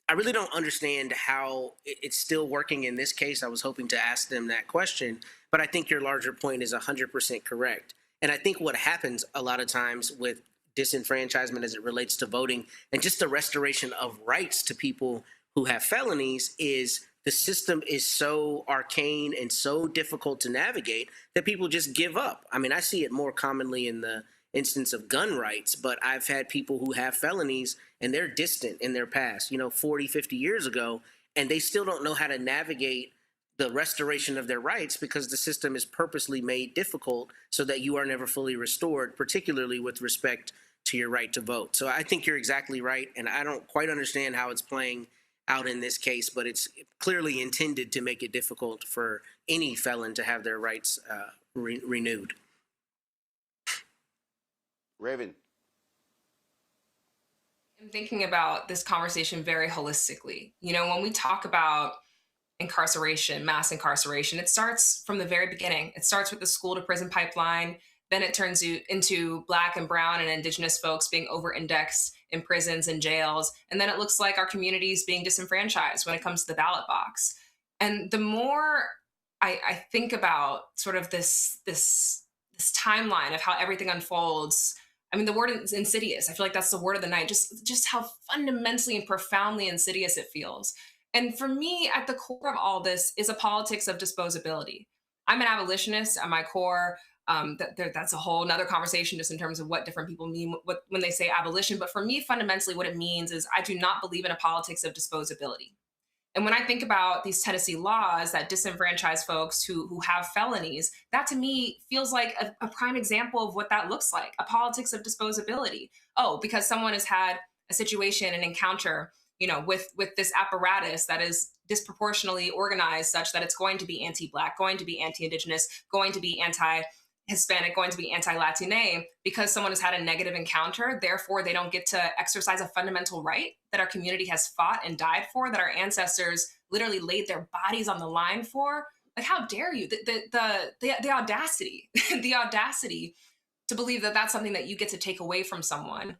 L: I really don't understand how it's still working in this case. I was hoping to ask them that question, but I think your larger point is 100% correct. And I think what happens a lot of times with disenfranchisement as it relates to voting and just the restoration of rights to people who have felonies is the system is so arcane and so difficult to navigate that people just give up. I mean, I see it more commonly in the instance of gun rights, but I've had people who have felonies and they're distant in their past, 40, 50 years ago, and they still don't know how to navigate the restoration of their rights because the system is purposely made difficult so that you are never fully restored, particularly with respect to your right to vote. So I think you're exactly right, and I don't quite understand how it's playing out in this case, but it's clearly intended to make it difficult for any felon to have their rights renewed.
F: Raven.
M: I'm thinking about this conversation very holistically. When we talk about incarceration, mass incarceration, it starts from the very beginning. It starts with the school to prison pipeline. Then it turns into Black and Brown and Indigenous folks being over-indexed in prisons and jails. And then it looks like our communities being disenfranchised when it comes to the ballot box. And the more I think about sort of this timeline of how everything unfolds, I mean, the word is insidious. I feel like that's the word of the night, just how fundamentally and profoundly insidious it feels. And for me, at the core of all this is a politics of disposability. I'm an abolitionist at my core. That's a whole nother conversation just in terms of what different people mean when they say abolition. But for me, fundamentally, what it means is I do not believe in a politics of disposability. And when I think about these Tennessee laws that disenfranchise folks who have felonies, that to me feels like a prime example of what that looks like, a politics of disposability. Oh, because someone has had a situation, an encounter, with this apparatus that is disproportionately organized such that it's going to be anti-Black, going to be anti-Indigenous, going to be anti-Hispanic, going to be anti-Latine, because someone has had a negative encounter. Therefore, they don't get to exercise a fundamental right that our community has fought and died for, that our ancestors literally laid their bodies on the line for. Like, how dare you? The audacity, the audacity to believe that that's something that you get to take away from someone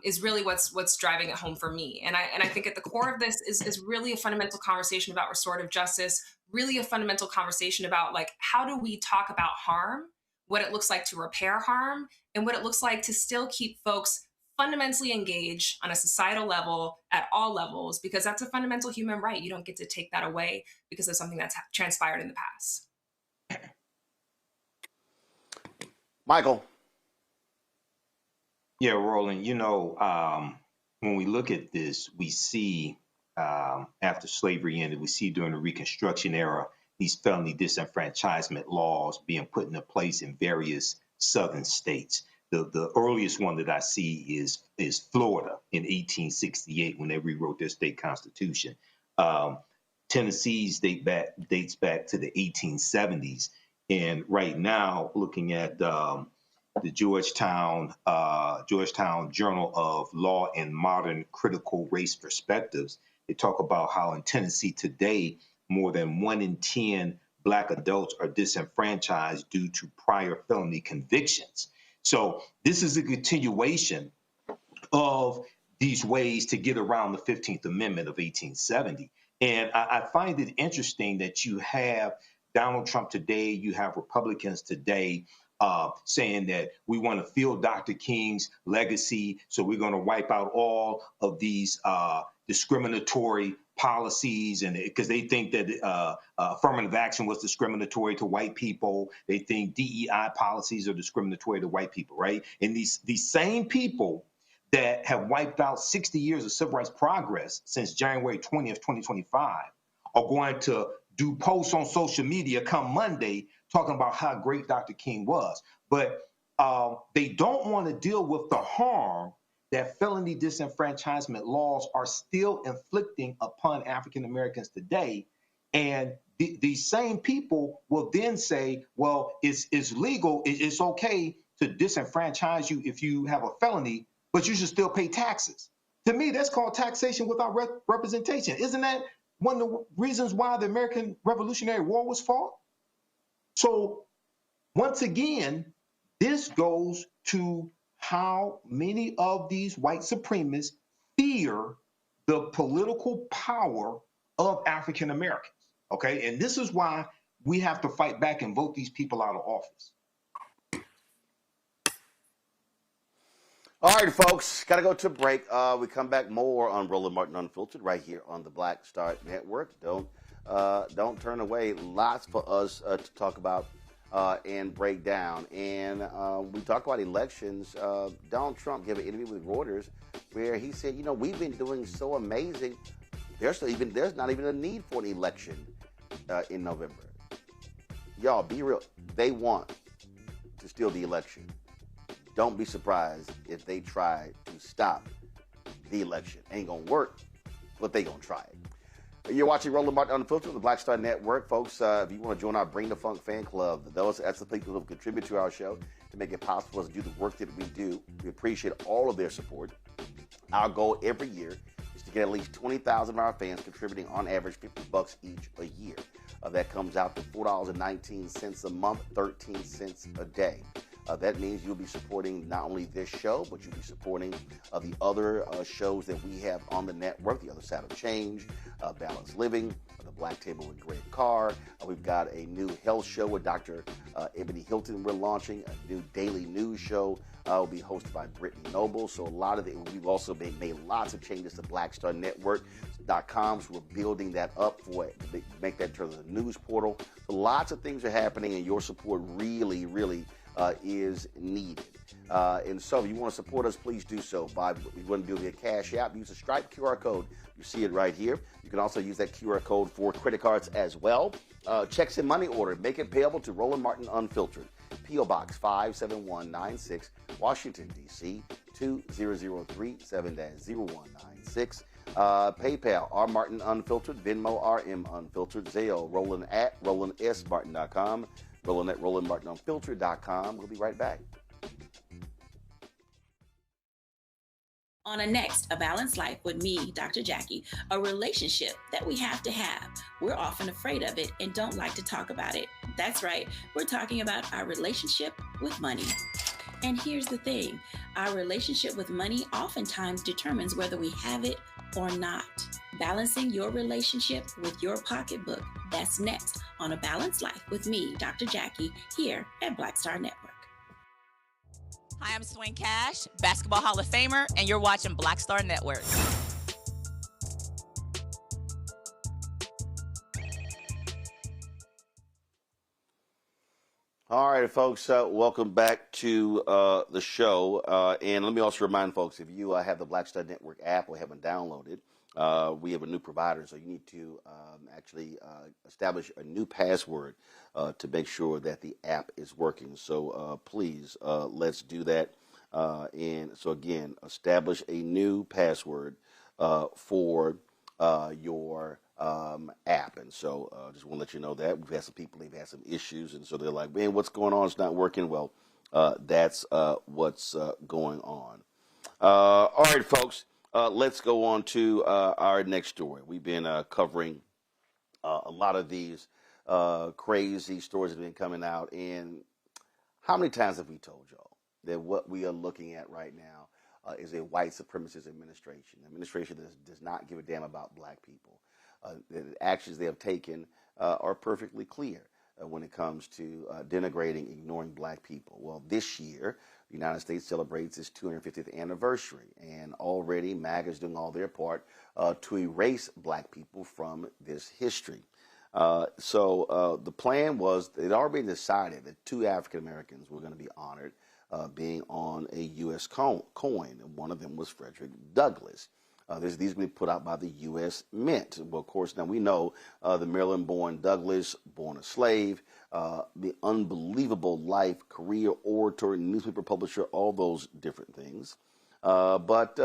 M: is really what's driving it home for me. And I think at the core of this is really a fundamental conversation about restorative justice, really a fundamental conversation about, like, how do we talk about harm, what it looks like to repair harm, and what it looks like to still keep folks fundamentally engaged on a societal level at all levels, because that's a fundamental human right. You don't get to take that away because of something that's transpired in the past.
F: Michael.
J: Yeah, Roland, when we look at this, we see after slavery ended, we see during the Reconstruction era, these felony disenfranchisement laws being put into place in various southern states. The earliest one that I see is Florida in 1868 when they rewrote their state constitution. Tennessee's dates back to the 1870s. And right now, looking at the Georgetown Journal of Law and Modern Critical Race Perspectives, they talk about how in Tennessee today, more than 1 in 10 Black adults are disenfranchised due to prior felony convictions. So this is a continuation of these ways to get around the 15th Amendment of 1870. And I find it interesting that you have Donald Trump today, you have Republicans today saying that we want to fill Dr. King's legacy, so we're going to wipe out all of these discriminatory policies, and because they think that affirmative action was discriminatory to white people. They think DEI policies are discriminatory to white people, right? And these same people that have wiped out 60 years of civil rights progress since January 20th, 2025, are going to do posts on social media come Monday talking about how great Dr. King was. But they don't want to deal with the harm that felony disenfranchisement laws are still inflicting upon African Americans today. And these same people will then say, well, it's legal, it's okay to disenfranchise you if you have a felony, but you should still pay taxes. To me, that's called taxation without representation. Isn't that one of the reasons why the American Revolutionary War was fought? So once again, this goes to how many of these white supremacists fear the political power of African Americans, okay? And this is why we have to fight back and vote these people out of office.
F: All right, folks, got to go to a break. We come back more on Roland Martin Unfiltered right here on the Black Star Network. Don't turn away. Lots for us to talk about and break down. And we talk about elections. Donald Trump gave an interview with Reuters where he said, you know, we've been doing so amazing. There's not even a need for an election in November. Y'all, be real. They want to steal the election. Don't be surprised if they try to stop the election. Ain't gonna work, but they gonna try it. You're watching Roland Martin Unfiltered on the Black Star Network. Folks, if you want to join our Bring the Funk fan club, that's the people who contribute to our show to make it possible for us to do the work that we do. We appreciate all of their support. Our goal every year is to get at least 20,000 of our fans contributing on average $50 each a year. That comes out to $4.19 a month, 13 cents a day. That means you'll be supporting not only this show, but you'll be supporting the other shows that we have on the network, The Other Side of Change, Balanced Living, The Black Table with Greg Carr. We've got a new health show with Dr. Ebony Hilton we're launching, a new daily news show will be hosted by Brittany Noble. So a lot of we've also made lots of changes to BlackStarNetwork.com. So we're building that up for it, to make that turn into the news portal. So lots of things are happening, and your support really, really is needed. And so if you want to support us, please do so by, if you want to do it via Cash App, use the Stripe QR code. You see it right here. You can also use that QR code for credit cards as well. Checks and money order, make it payable to Roland Martin Unfiltered. P.O. Box 57196, Washington, D.C. 20037 7-0196. PayPal, R. Martin Unfiltered. Venmo, RM Unfiltered. Zelle, Roland at RolandSMartin.com. Roland at RolandMartinUnfiltered.com. We'll be right back.
N: On a next, A Balanced Life with me, Dr. Jackie, a relationship that we have to have. We're often afraid of it and don't like to talk about it. That's right, we're talking about our relationship with money. And here's the thing, our relationship with money oftentimes determines whether we have it or not. Balancing your relationship with your pocketbook. That's next on A Balanced Life with me, Dr. Jackie, here at Black Star Network.
U: Hi, I'm Swing Cash, Basketball Hall of Famer, and you're watching Black Star Network.
F: All right, folks, welcome back to the show. And let me also remind folks, if you have the Black Star Network app or haven't downloaded, we have a new provider, so you need to actually establish a new password to make sure that the app is working. So please, let's do that. And so again, establish a new password for your app. And so just want to let you know that we've had some people, they've had some issues, and so they're like, man, what's going on? It's not working. Well, that's what's going on. All right, folks. Let's go on to our next story. We've been covering a lot of these crazy stories that have been coming out. And how many times have we told y'all that what we are looking at right now is a white supremacist administration, an administration that does not give a damn about black people. The actions they have taken are perfectly clear. when it comes to denigrating, ignoring black people. Well, this year, the United States celebrates its 250th anniversary, and already MAGA is doing all their part to erase black people from this history. So the plan was, it had already been decided that 2 African Americans were going to be honored being on a U.S. coin, and one of them was Frederick Douglass. These will be put out by the U.S. Mint. Well, of course, now we know the Maryland-born Douglass, born a slave, the unbelievable life, career, orator, newspaper publisher, all those different things. But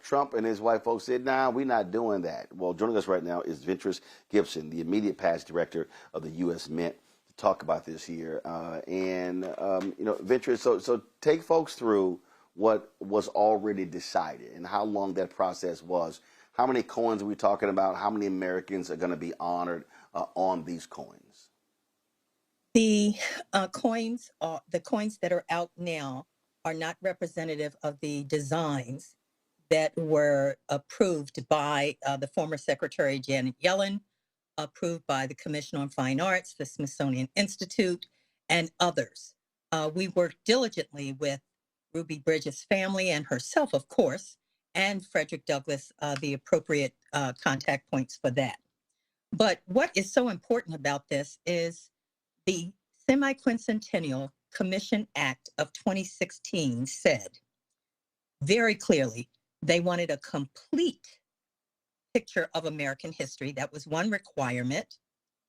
F: Trump and his white folks said, nah, we're not doing that. Well, joining us right now is Ventris Gibson, the immediate past director of the U.S. Mint, to talk about this here. Ventris, so take folks through what was already decided and how long that process was. How many coins are we talking about? How many Americans are going to be honored on these coins?
C: The coins that are out now are not representative of the designs that were approved by the former Secretary Janet Yellen, approved by the Commission on Fine Arts, the Smithsonian Institute, and others. We worked diligently with Ruby Bridges' family and herself, of course, and Frederick Douglass, the appropriate contact points for that. But what is so important about this is the Semi-Quincentennial Commission Act of 2016 said very clearly they wanted a complete picture of American history. That was one requirement.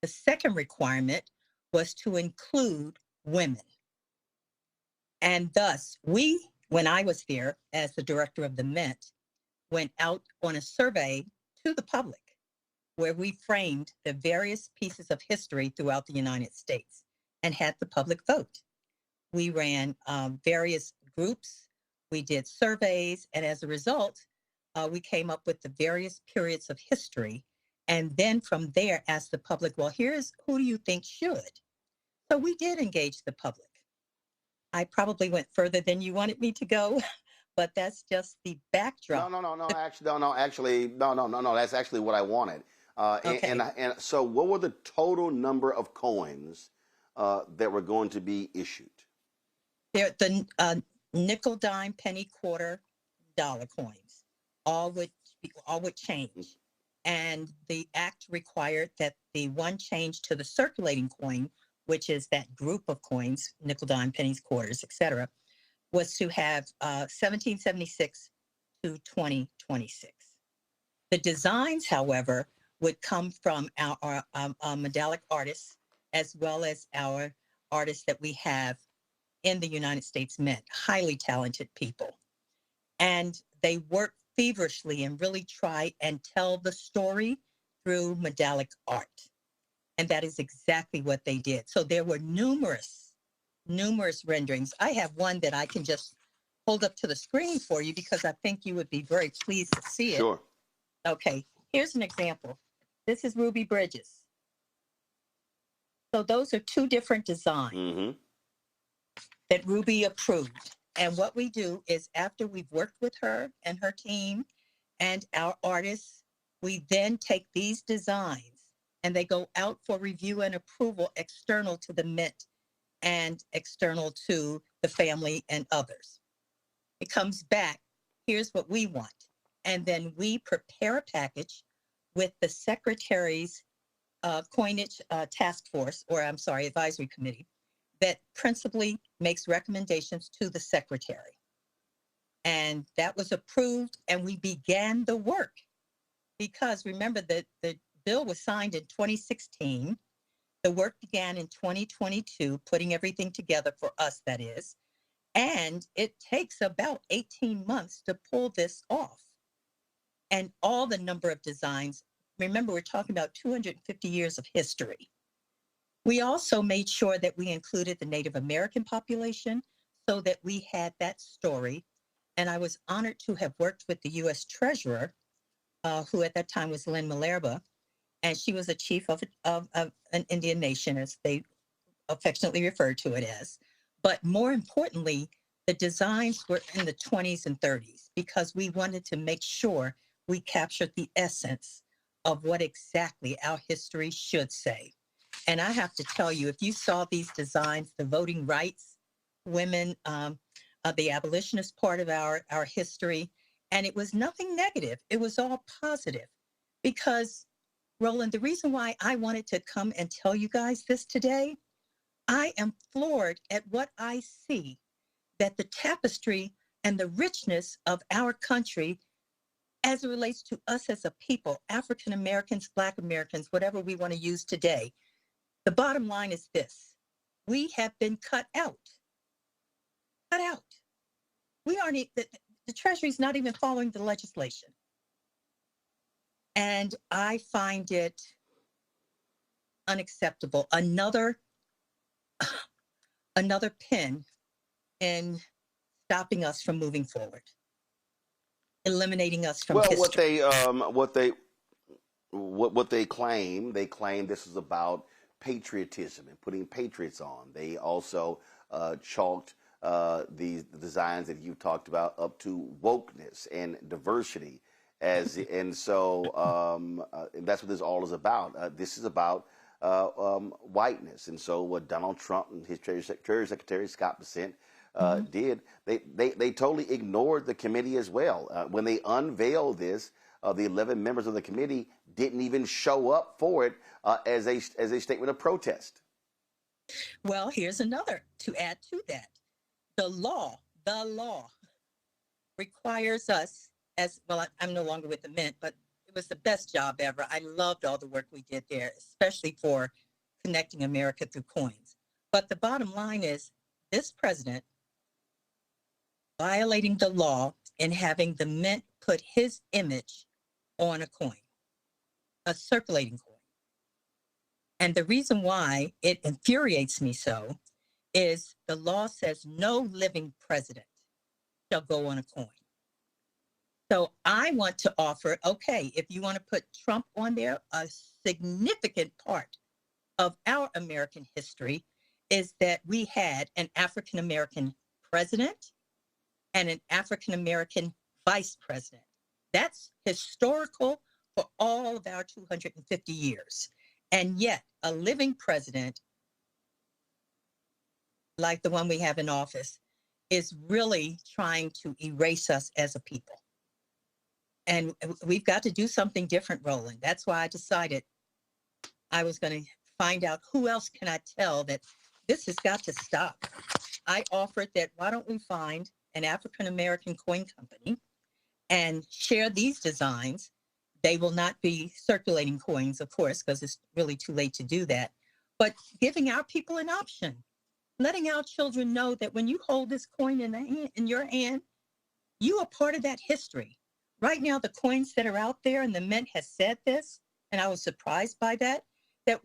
C: The second requirement was to include women. And thus, when I was there as the director of the Mint, went out on a survey to the public where we framed the various pieces of history throughout the United States and had the public vote. We ran various groups, we did surveys, and as a result, we came up with the various periods of history. And then from there, asked the public, well, here's who do you think should? So we did engage the public. I probably went further than you wanted me to go, but that's just the backdrop.
F: No. That's actually what I wanted.
C: Okay.
F: And so, what were the total number of coins that were going to be issued?
C: They're the nickel, dime, penny, quarter, dollar coins. All would change, and the act required that the one change to the circulating coin, which is that group of coins, nickel, dime, pennies, quarters, etc., was to have 1776 to 2026. The designs, however, would come from our medallic artists, as well as our artists that we have in the United States Mint, highly talented people. And they work feverishly and really try and tell the story through medallic art. And that is exactly what they did. So there were numerous renderings. I have one that I can just hold up to the screen for you because I think you would be very pleased to see it.
F: Sure.
C: Okay, here's an example. This is Ruby Bridges. So those are 2 different designs that Ruby approved. And what we do is after we've worked with her and her team and our artists, we then take these designs and they go out for review and approval external to the Mint and external to the family and others. It comes back, here's what we want. And then we prepare a package with the Secretary's coinage task force, advisory committee, that principally makes recommendations to the Secretary. And that was approved, and we began the work. Because remember that the bill was signed in 2016. The work began in 2022, putting everything together for us, that is. And it takes about 18 months to pull this off. And all the number of designs, remember, we're talking about 250 years of history. We also made sure that we included the Native American population so that we had that story. And I was honored to have worked with the U.S. Treasurer, who at that time was Lynn Malerba, and she was a chief of an Indian nation, as they affectionately refer to it as. But more importantly, the designs were in the 20s and 30s because we wanted to make sure we captured the essence of what exactly our history should say. And I have to tell you, if you saw these designs, the voting rights, women, the abolitionist part of our history, and it was nothing negative. It was all positive. Because, Roland, the reason why I wanted to come and tell you guys this today, I am floored at what I see, that the tapestry and the richness of our country as it relates to us as a people, African Americans, Black Americans, whatever we want to use today. The bottom line is this: we have been cut out. Cut out. We aren't, the Treasury's not even following the legislation. And I find it unacceptable. Another pin in stopping us from moving forward, eliminating us from history.
F: What they claim this is about patriotism and putting patriots on. They also chalked these designs that you talked about up to wokeness and diversity, and so that's what this all is about. This is about whiteness, and so what Donald Trump and his Treasury Secretary Scott Bessent did, they totally ignored the committee as well. When they unveiled this, the 11 members of the committee didn't even show up for it as a statement of protest.
C: Well, here's another to add to that. The law requires us, as well, I'm no longer with the Mint, but it was the best job ever. I loved all the work we did there, especially for connecting America through coins. But the bottom line is this president violating the law and having the Mint put his image on a coin, a circulating coin. And the reason why it infuriates me so is the law says no living president shall go on a coin. So I want to offer, okay, if you want to put Trump on there, a significant part of our American history is that we had an African-American president and an African-American vice president. That's historical for all of our 250 years. And yet a living president like the one we have in office is really trying to erase us as a people. And we've got to do something different, Roland. That's why I decided I was going to find out who else can I tell that this has got to stop. I offered that, why don't we find an African-American coin company and share these designs. They will not be circulating coins, of course, because it's really too late to do that. But giving our people an option, letting our children know that when you hold this coin in your hand, you are part of that history. Right now, the coins that are out there, and the Mint has said this, and I was surprised by that, that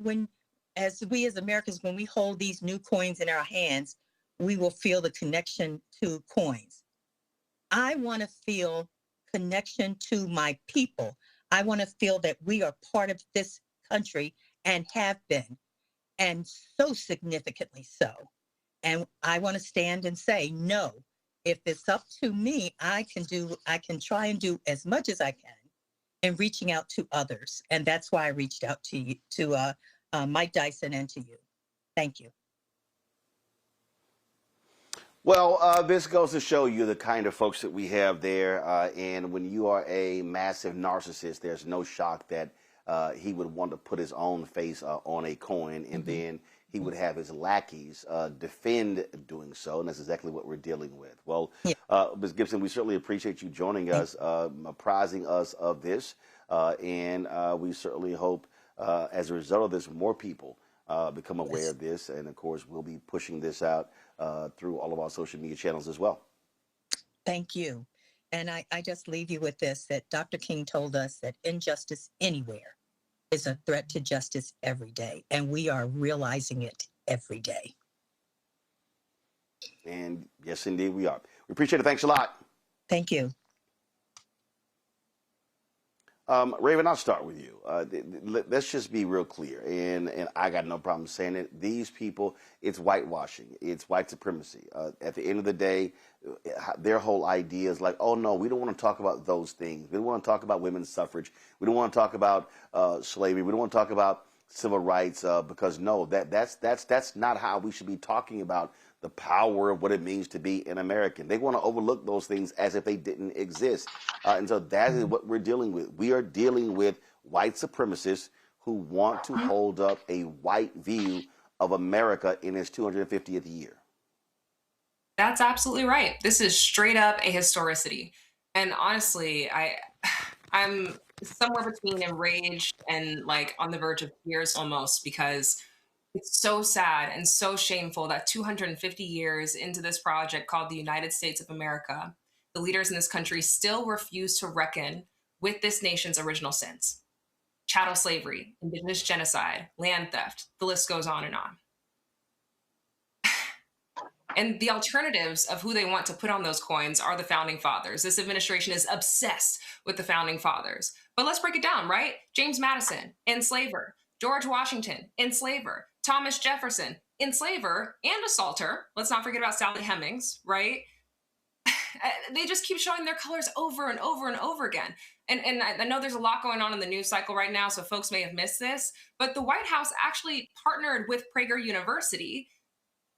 C: as Americans, when we hold these new coins in our hands, we will feel the connection to coins. I want to feel connection to my people. I want to feel that we are part of this country and have been, and so significantly so. And I want to stand and say, no, if it's up to me, I can try and do as much as I can in reaching out to others. And that's why I reached out to you, to Mike Dyson, and to you. Thank you.
F: Well, this goes to show you the kind of folks that we have there. And when you are a massive narcissist, there's no shock that he would want to put his own face on a coin, and then he would have his lackeys defend doing so. And that's exactly what we're dealing with. Well, Ms. Gibson, we certainly appreciate you joining us, apprising us of this. And we certainly hope, as a result of this, more people become aware of this. And, of course, we'll be pushing this out through all of our social media channels as well.
C: Thank you. And I just leave you with this, that Dr. King told us that injustice anywhere is a threat to justice every day. And we are realizing it every day.
F: And yes, indeed, we are. We appreciate it. Thanks a lot.
C: Thank you.
F: Raven, I'll start with you. Let's just be real clear, and I got no problem saying it. These people, it's whitewashing. It's white supremacy. At the end of the day, their whole idea is like, oh, no, we don't want to talk about those things. We don't want to talk about women's suffrage. We don't want to talk about slavery. We don't want to talk about civil rights, because no, that's not how we should be talking about the power of what it means to be an American. They want to overlook those things as if they didn't exist. And so that is what we're dealing with. We are dealing with white supremacists who want to hold up a white view of America in its 250th year.
M: That's absolutely right. This is straight up a historicity. And honestly, I'm somewhere between enraged and like on the verge of tears almost, because it's so sad and so shameful that 250 years into this project called the United States of America, the leaders in this country still refuse to reckon with this nation's original sins. Chattel slavery, indigenous genocide, land theft, the list goes on and on. And the alternatives of who they want to put on those coins are the founding fathers. This administration is obsessed with the founding fathers. But let's break it down, right? James Madison, enslaver. George Washington, enslaver. Thomas Jefferson, enslaver and assaulter. Let's not forget about Sally Hemings, right? They just keep showing their colors over and over and over again. And I know there's a lot going on in the news cycle right now, so folks may have missed this, but the White House actually partnered with Prager University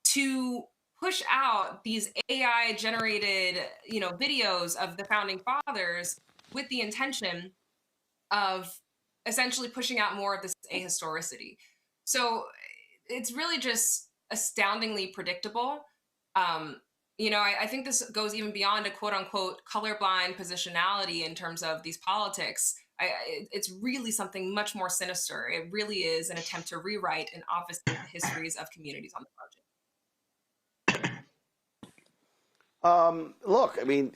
M: to push out these AI-generated, videos of the founding fathers with the intention of essentially pushing out more of this ahistoricity. So it's really just astoundingly predictable. I think this goes even beyond a quote unquote colorblind positionality in terms of these politics. It's really something much more sinister. It really is an attempt to rewrite and obfuscate the histories of communities on the project.
F: Look, I mean,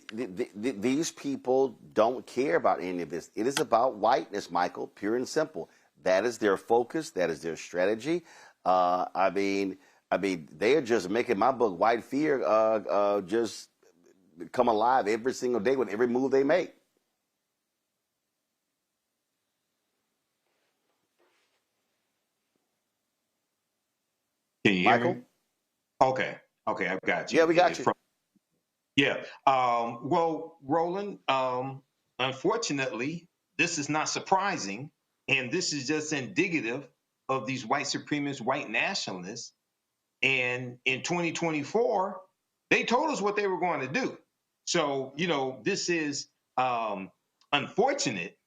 F: these people don't care about any of this. It is about whiteness, Michael, pure and simple. That is their focus. That is their strategy. I mean, they are just making my book, White Fear, just come alive every single day with every move they make.
J: Can you
F: Michael?
J: hear me? Okay, I've got you.
F: Yeah, we got you.
J: Yeah. Well, Roland, unfortunately, this is not surprising, and this is just indicative of these white supremacist, white nationalists. And in 2024, they told us what they were going to do. So, this is unfortunate,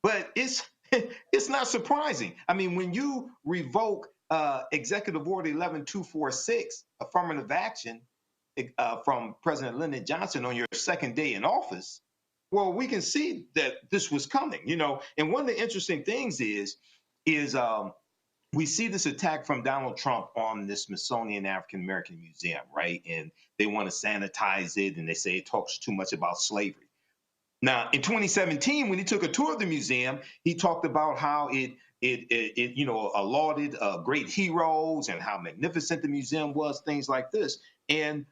J: but it's not surprising. I mean, when you revoke Executive Order 11246, affirmative action, from President Lyndon Johnson on your second day in office, well, we can see that this was coming, And one of the interesting things is we see this attack from Donald Trump on the Smithsonian African American Museum, right? And they want to sanitize it, and they say it talks too much about slavery. Now, in 2017, when he took a tour of the museum, he talked about how it lauded great heroes and how magnificent the museum was, things like this. And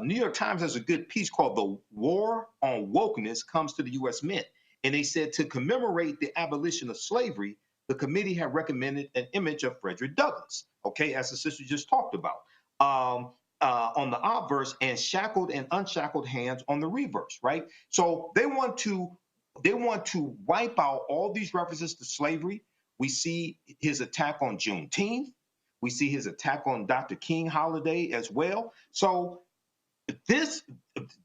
J: New York Times has a good piece called "The War on Wokeness Comes to the U.S. Mint," and they said to commemorate the abolition of slavery, the committee had recommended an image of Frederick Douglass, okay, as the sister just talked about, on the obverse, and shackled and unshackled hands on the reverse, right? So they want to wipe out all these references to slavery. We see his attack on Juneteenth. We see his attack on Dr. King holiday as well. So this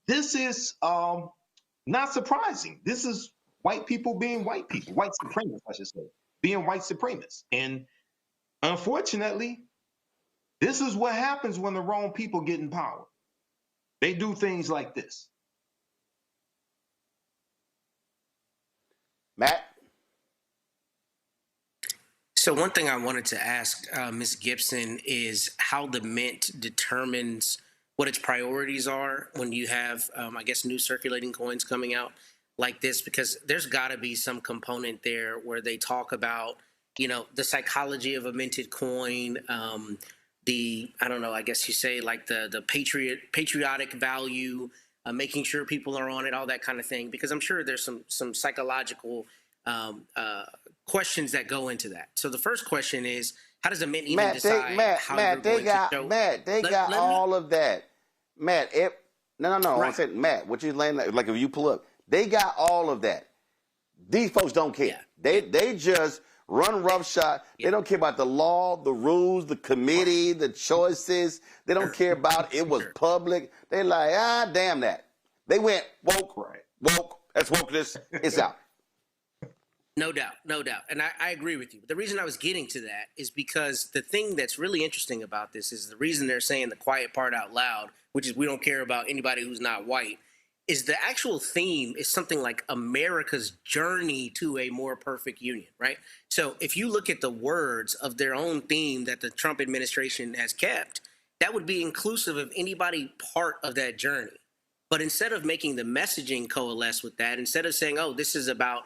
J: is not surprising. This is white people being white people, white supremacists, I should say, being white supremacists. And unfortunately, this is what happens when the wrong people get in power. They do things like this.
F: Matt?
L: So one thing I wanted to ask Ms. Gibson is how the Mint determines what its priorities are when you have, new circulating coins coming out like this, because there's got to be some component there where they talk about, the psychology of a minted coin, the patriotic value, making sure people are on it, all that kind of thing, because I'm sure there's some psychological questions that go into that. So the first question is, how does the Mint even decide how you're going to show?
F: Matt, they got all of that. Matt, no. Right. I said, Matt, what you laying like if you pull up, they got all of that. These folks don't care. Yeah. They just run roughshod. They don't care about the law, the rules, the committee, the choices. They don't care about it was public. They like, damn that. They went woke, woke. That's wokeness. It's out.
L: No doubt, no doubt. And I agree with you. But the reason I was getting to that is because the thing that's really interesting about this is the reason they're saying the quiet part out loud, which is we don't care about anybody who's not white, is the actual theme is something like America's journey to a more perfect union, right? So if you look at the words of their own theme that the Trump administration has kept, that would be inclusive of anybody part of that journey. But instead of making the messaging coalesce with that, instead of saying, oh, this is about,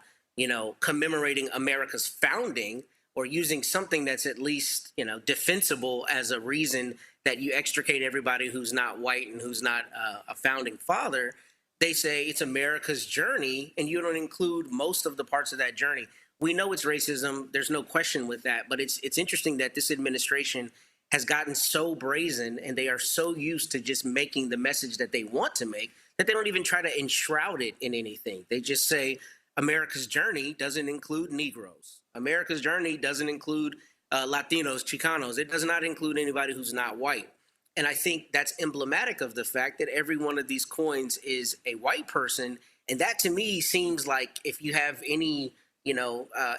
L: commemorating America's founding or using something that's at least, defensible as a reason that you extricate everybody who's not white and who's not a founding father, they say it's America's journey and you don't include most of the parts of that journey. We know it's racism. There's no question with that. But it's interesting that this administration has gotten so brazen and they are so used to just making the message that they want to make that they don't even try to enshroud it in anything. They just say, America's journey doesn't include Negroes. America's journey doesn't include Latinos, Chicanos. It does not include anybody who's not white. And I think that's emblematic of the fact that every one of these coins is a white person. And that to me seems like if you have any,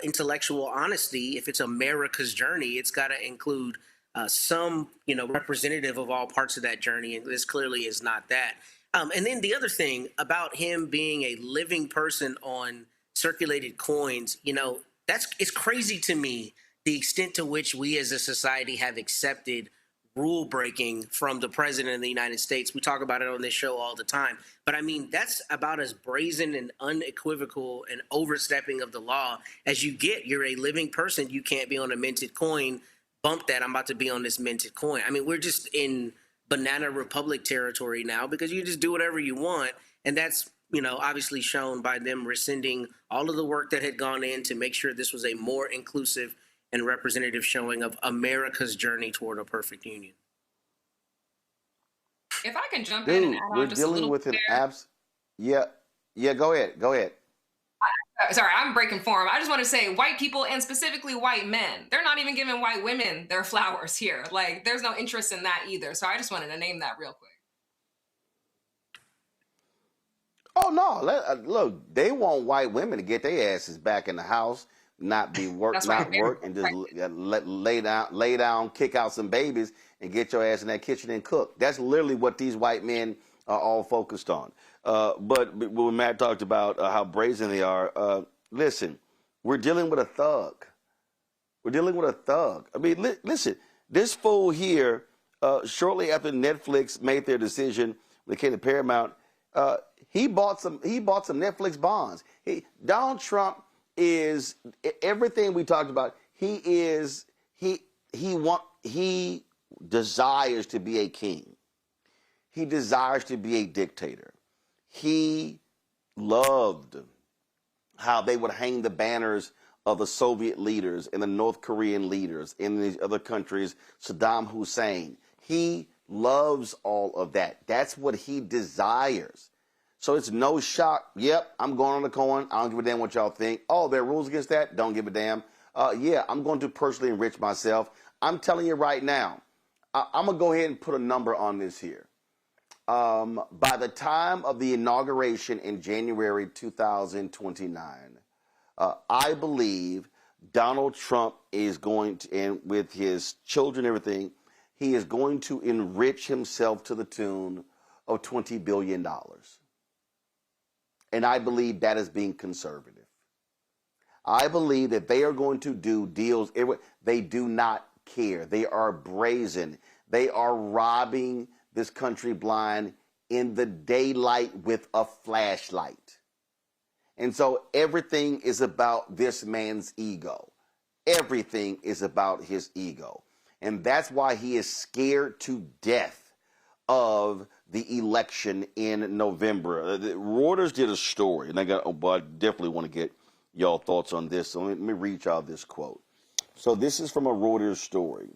L: intellectual honesty, if it's America's journey, it's got to include some, representative of all parts of that journey. And this clearly is not that. And then the other thing about him being a living person on circulated coins, it's crazy to me the extent to which we as a society have accepted rule breaking from the president of the United States. We talk about it on this show all the time. But I mean, that's about as brazen and unequivocal and overstepping of the law as you get. You're a living person. You can't be on a minted coin. Bump that. I'm about to be on this minted coin. I mean, we're just in Banana Republic territory now because you just do whatever you want. And that's, obviously shown by them rescinding all of the work that had gone in to make sure this was a more inclusive and representative showing of America's journey toward a perfect union.
M: If I can jump in and add on just a little bit there.
F: Yeah, go ahead.
M: Sorry, I'm breaking form. I just want to say white people and specifically white men, they're not even giving white women their flowers here. Like, there's no interest in that either. So I just wanted to name that real quick.
F: Oh, no. Look, they want white women to get their asses back in the house, not be work, and just lay down, kick out some babies, and get your ass in that kitchen and cook. That's literally what these white men are all focused on. But when Matt talked about how brazen they are, listen, we're dealing with a thug. I mean, listen, this fool here, shortly after Netflix made their decision when it came to Paramount, he bought some Netflix bonds. Donald Trump is everything we talked about. He desires to be a king. He desires to be a dictator. He loved how they would hang the banners of the Soviet leaders and the North Korean leaders in these other countries, Saddam Hussein. He loves all of that. That's what he desires. So it's no shock. Yep, I'm going on the coin. I don't give a damn what y'all think. Oh, there are rules against that? Don't give a damn. Yeah, I'm going to personally enrich myself. I'm telling you right now, I'm going to go ahead and put a number on this here. By the time of the inauguration in January 2029, I believe Donald Trump is going to, and with his children and everything, he is going to enrich himself to the tune of $20 billion. And I believe that is being conservative. I believe that they are going to do deals. They do not care. They are brazen. They are robbing this country blind in the daylight with a flashlight. And so everything is about this man's ego. Everything is about his ego. And that's why he is scared to death of the election in November. Reuters did a story, and I definitely want to get y'all thoughts on this. So let me read y'all this quote. So this is from a Reuters story.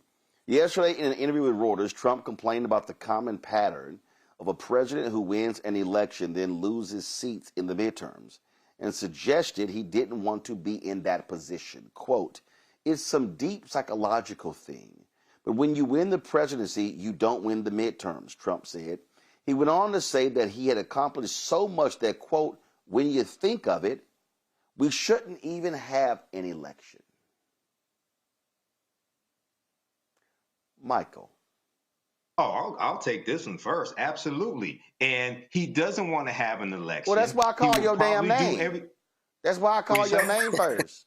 F: Yesterday, in an interview with Reuters, Trump complained about the common pattern of a president who wins an election then loses seats in the midterms and suggested he didn't want to be in that position. Quote, It's some deep psychological thing. But when you win the presidency, you don't win the midterms, Trump said. He went on to say that he had accomplished so much that, quote, when you think of it, we shouldn't even have an election. Michael.
J: Oh, I'll take this one first. Absolutely. And he doesn't want to have an election.
F: Well, that's why I call your damn name. That's why I call your name first.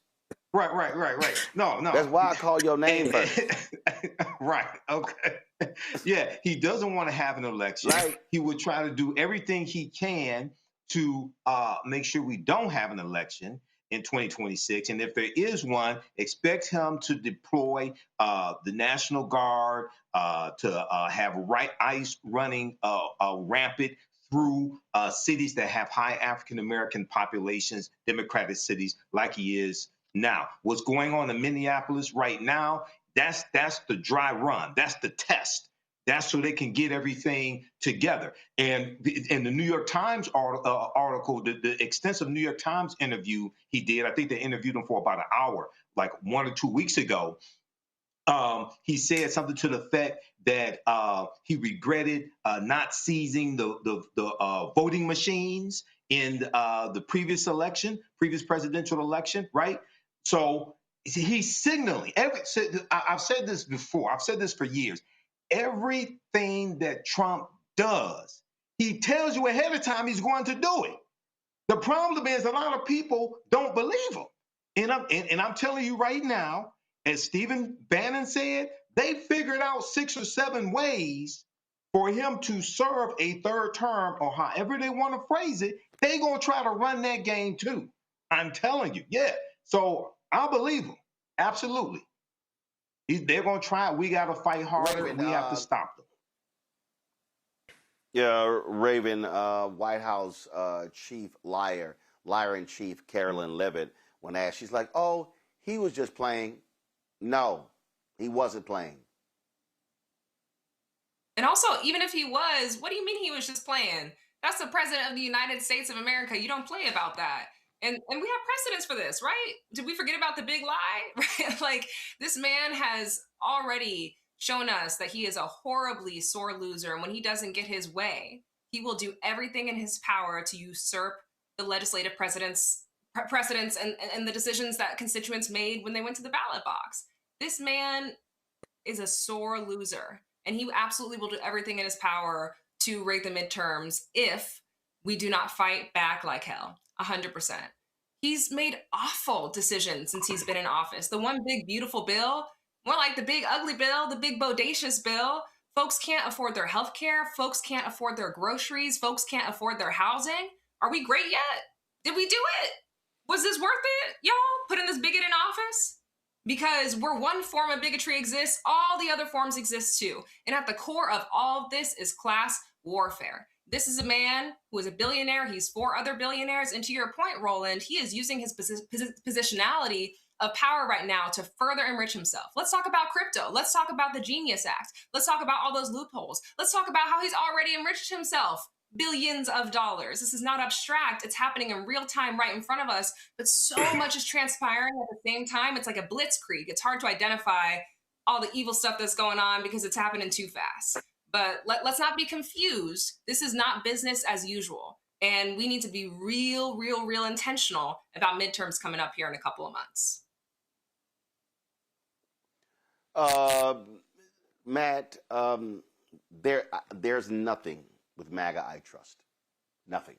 J: Right. No.
F: That's why I call your name first.
J: Right. Okay. Yeah, he doesn't want to have an election.
F: Right.
J: He would try to do everything he can to make sure we don't have an election in 2026. And if there is one, expect him to deploy the National Guard, to have ICE running rampant through cities that have high African-American populations, Democratic cities like he is now. What's going on in Minneapolis right now, that's the dry run. That's the test. That's so they can get everything together. And in the New York Times article, the extensive New York Times interview he did, I think they interviewed him for about an hour, like 1 or 2 weeks ago. He said something to the effect that he regretted not seizing the voting machines in the previous presidential election, right? So he's signaling. I've said this before. I've said this for years. Everything that Trump does, he tells you ahead of time he's going to do it. The problem is a lot of people don't believe him. And I'm telling you right now, as Stephen Bannon said, they figured out 6 or 7 ways for him to serve a third term, or however they want to phrase it. They're going to try to run that game too. I'm telling you. Yeah. So I believe him. Absolutely. They're going to try. We got to fight harder, and we have to stop them.
F: Yeah, Raven, White House chief liar-in-chief Carolyn Levitt, when asked, she's like, oh, he was just playing. No, he wasn't playing.
M: And also, even if he was, what do you mean he was just playing? That's the president of the United States of America. You don't play about that. And we have precedents for this, right? Did we forget about the big lie? Right? Like, this man has already shown us that he is a horribly sore loser. And when he doesn't get his way, he will do everything in his power to usurp the legislative precedents and the decisions that constituents made when they went to the ballot box. This man is a sore loser, and he absolutely will do everything in his power to rig the midterms if we do not fight back like hell. 100%. He's made awful decisions since he's been in office. The one big beautiful bill, more like the big ugly bill, the big bodacious bill. Folks can't afford their health care. Folks can't afford their groceries. Folks can't afford their housing. Are we great yet? Did we do it? Was this worth it, y'all, putting this bigot in office? Because where one form of bigotry exists, all the other forms exist too. And at the core of all of this is class warfare. This is a man who is a billionaire. He's 4 other billionaires. And to your point, Roland, he is using his positionality of power right now to further enrich himself. Let's talk about crypto. Let's talk about the Genius Act. Let's talk about all those loopholes. Let's talk about how he's already enriched himself. Billions of dollars. This is not abstract. It's happening in real time right in front of us. But so much is transpiring at the same time. It's like a blitzkrieg. It's hard to identify all the evil stuff that's going on because it's happening too fast. But let's not be confused. This is not business as usual. And we need to be real intentional about midterms coming up here in a couple of months.
F: Matt, there's nothing with MAGA I trust. Nothing.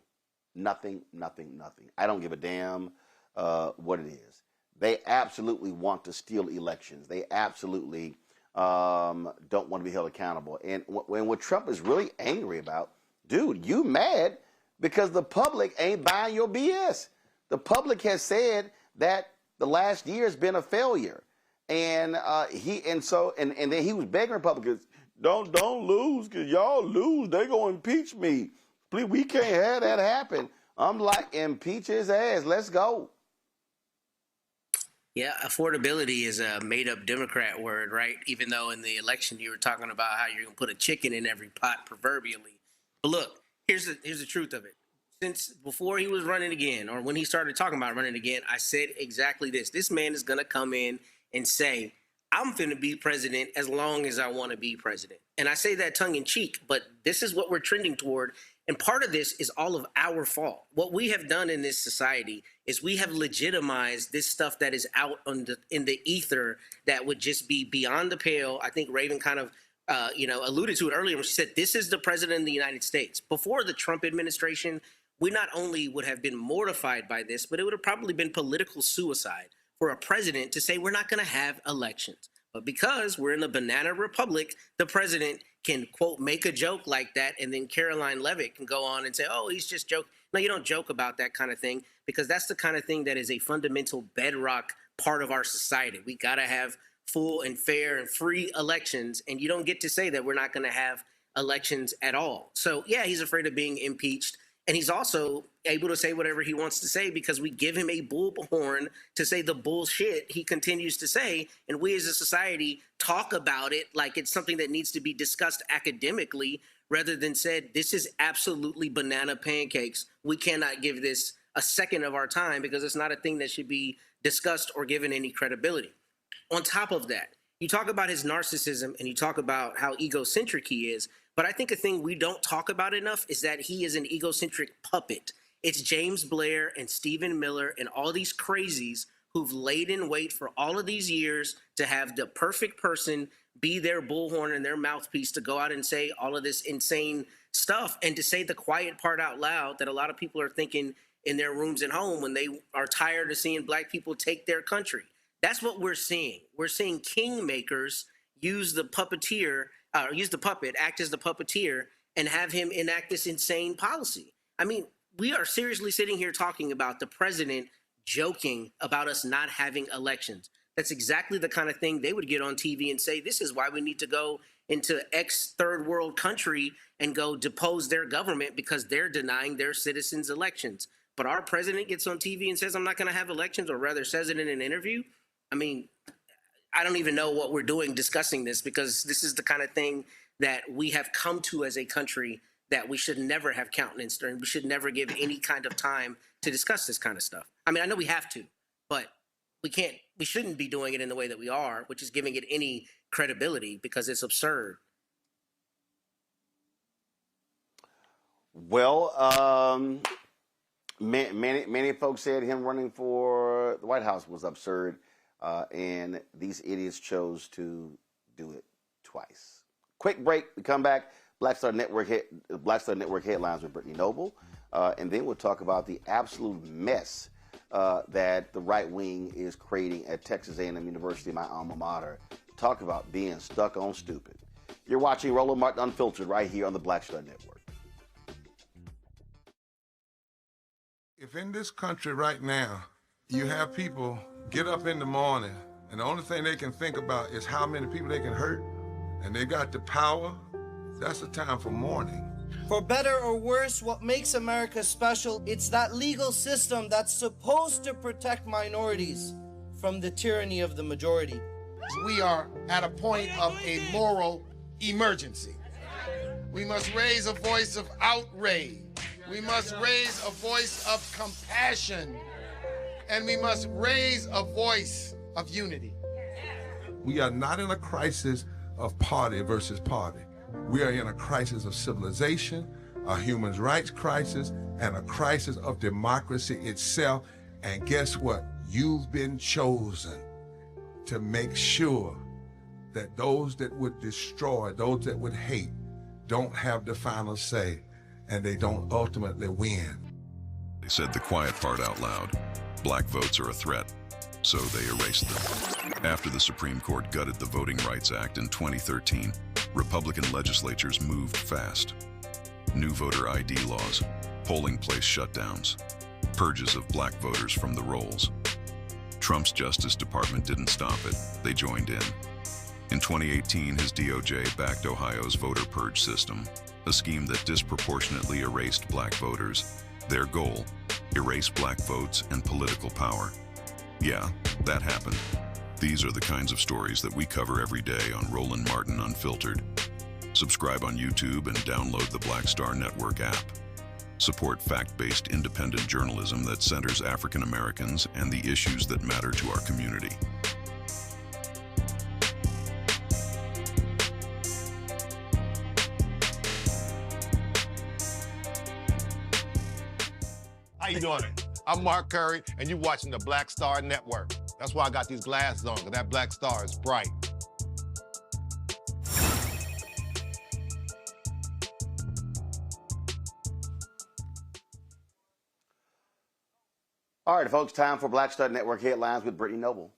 F: I don't give a damn what it is. They absolutely want to steal elections. They absolutely don't want to be held accountable. And what Trump is really angry about, dude, you mad because the public ain't buying your BS. The public has said that the last year has been a failure. And then he was begging Republicans, don't lose, because y'all lose, they gonna impeach me. Please, we can't have that happen. I'm like, impeach his ass. Let's go.
L: Yeah, affordability is a made-up Democrat word, right? Even though in the election you were talking about how you're going to put a chicken in every pot, proverbially. But look, here's the truth of it. Since before he was running again, or when he started talking about running again, I said exactly this. This man is going to come in and say, I'm finna be president as long as I want to be president. And I say that tongue in cheek, but this is what we're trending toward. And part of this is all of our fault. What we have done in this society is we have legitimized this stuff that is out in the ether that would just be beyond the pale. I think Raven kind of alluded to it earlier when she said, this is the president of the United States. Before the Trump administration, we not only would have been mortified by this, but it would have probably been political suicide for a president to say we're not going to have elections. But because we're in a banana republic, the president can, quote, make a joke like that, and then Caroline Levitt can go on and say, oh, he's just joking. No, you don't joke about that kind of thing, because that's the kind of thing that is a fundamental bedrock part of our society. We got to have full and fair and free elections, and you don't get to say that we're not going to have elections at all. So, yeah, he's afraid of being impeached. And he's also able to say whatever he wants to say because we give him a bullhorn to say the bullshit he continues to say. And we as a society talk about it like it's something that needs to be discussed academically rather than said, this is absolutely banana pancakes. We cannot give this a second of our time because it's not a thing that should be discussed or given any credibility. On top of that, you talk about his narcissism and you talk about how egocentric he is. But I think a thing we don't talk about enough is that he is an egocentric puppet. It's James Blair and Stephen Miller and all these crazies who've laid in wait for all of these years to have the perfect person be their bullhorn and their mouthpiece to go out and say all of this insane stuff and to say the quiet part out loud that a lot of people are thinking in their rooms at home when they are tired of seeing black people take their country. That's what we're seeing. We're seeing kingmakers use the puppeteer, use the puppet, act as the puppeteer, and have him enact this insane policy. I mean, we are seriously sitting here talking about the president joking about us not having elections. That's exactly the kind of thing they would get on TV and say, this is why we need to go into X third world country and go depose their government because they're denying their citizens elections. But our president gets on TV and says, I'm not going to have elections, or rather says it in an interview. I mean, I don't even know what we're doing discussing this because this is the kind of thing that we have come to as a country that we should never have countenanced, and we should never give any kind of time to discuss this kind of stuff. I mean, I know we have to, but we shouldn't be doing it in the way that we are, which is giving it any credibility because it's absurd.
F: Well, many folks said him running for the White House was absurd. And these idiots chose to do it twice. Quick break. We come back. Black Star Network headlines with Brittany Noble. And then we'll talk about the absolute mess that the right wing is creating at Texas A&M University, my alma mater. Talk about being stuck on stupid. You're watching Roland Martin Unfiltered right here on the Black Star Network.
O: If in this country right now, you have people get up in the morning, and the only thing they can think about is how many people they can hurt, and they got the power, that's the time for mourning.
P: For better or worse, what makes America special, it's that legal system that's supposed to protect minorities from the tyranny of the majority.
Q: We are at a point of a moral emergency. We must raise a voice of outrage. We must raise a voice of compassion. And we must raise a voice of unity.
O: We are not in a crisis of party versus party. We are in a crisis of civilization, a human rights crisis, and a crisis of democracy itself. And guess what? You've been chosen to make sure that those that would destroy, those that would hate, don't have the final say, and they don't ultimately win.
D: They said the quiet part out loud. Black votes are a threat, so they erased them. After the Supreme Court gutted the Voting Rights Act in 2013, Republican legislatures moved fast. New voter ID laws, polling place shutdowns, purges of black voters from the rolls. Trump's Justice Department didn't stop it, they joined in. In 2018, his DOJ backed Ohio's voter purge system, a scheme that disproportionately erased black voters. Their goal, erase black votes and political power. Yeah, that happened. These are the kinds of stories that we cover every day on Roland Martin Unfiltered. Subscribe on YouTube and download the Black Star Network app. Support fact-based independent journalism that centers African Americans and the issues that matter to our community.
E: How you doing? I'm Mark Curry, and you're watching the Black Star Network. That's why I got these glasses on, because that black star is bright.
F: All right, folks, time for Black Star Network headlines with Brittany Noble.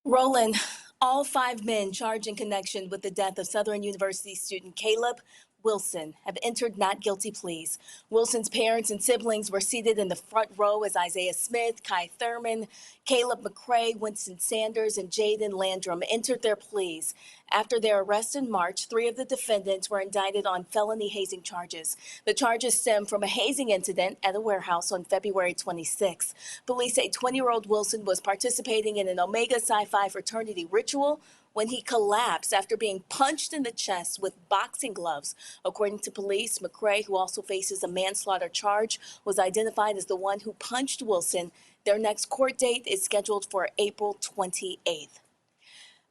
V: Roland, all 5 men charged in connection with the death of Southern University student Caleb Wilson have entered not guilty pleas. Wilson's parents and siblings were seated in the front row as Isaiah Smith, Kai Thurman, Caleb McCrae, Winston Sanders, and Jaden Landrum entered their pleas. After their arrest in March, 3 of the defendants were indicted on felony hazing charges. The charges stem from a hazing incident at a warehouse on February 26. Police say 20-year-old Wilson was participating in an Omega Psi Phi fraternity ritual when he collapsed after being punched in the chest with boxing gloves. According to police, McCrae, who also faces a manslaughter charge, was identified as the one who punched Wilson. Their next court date is scheduled for April 28th.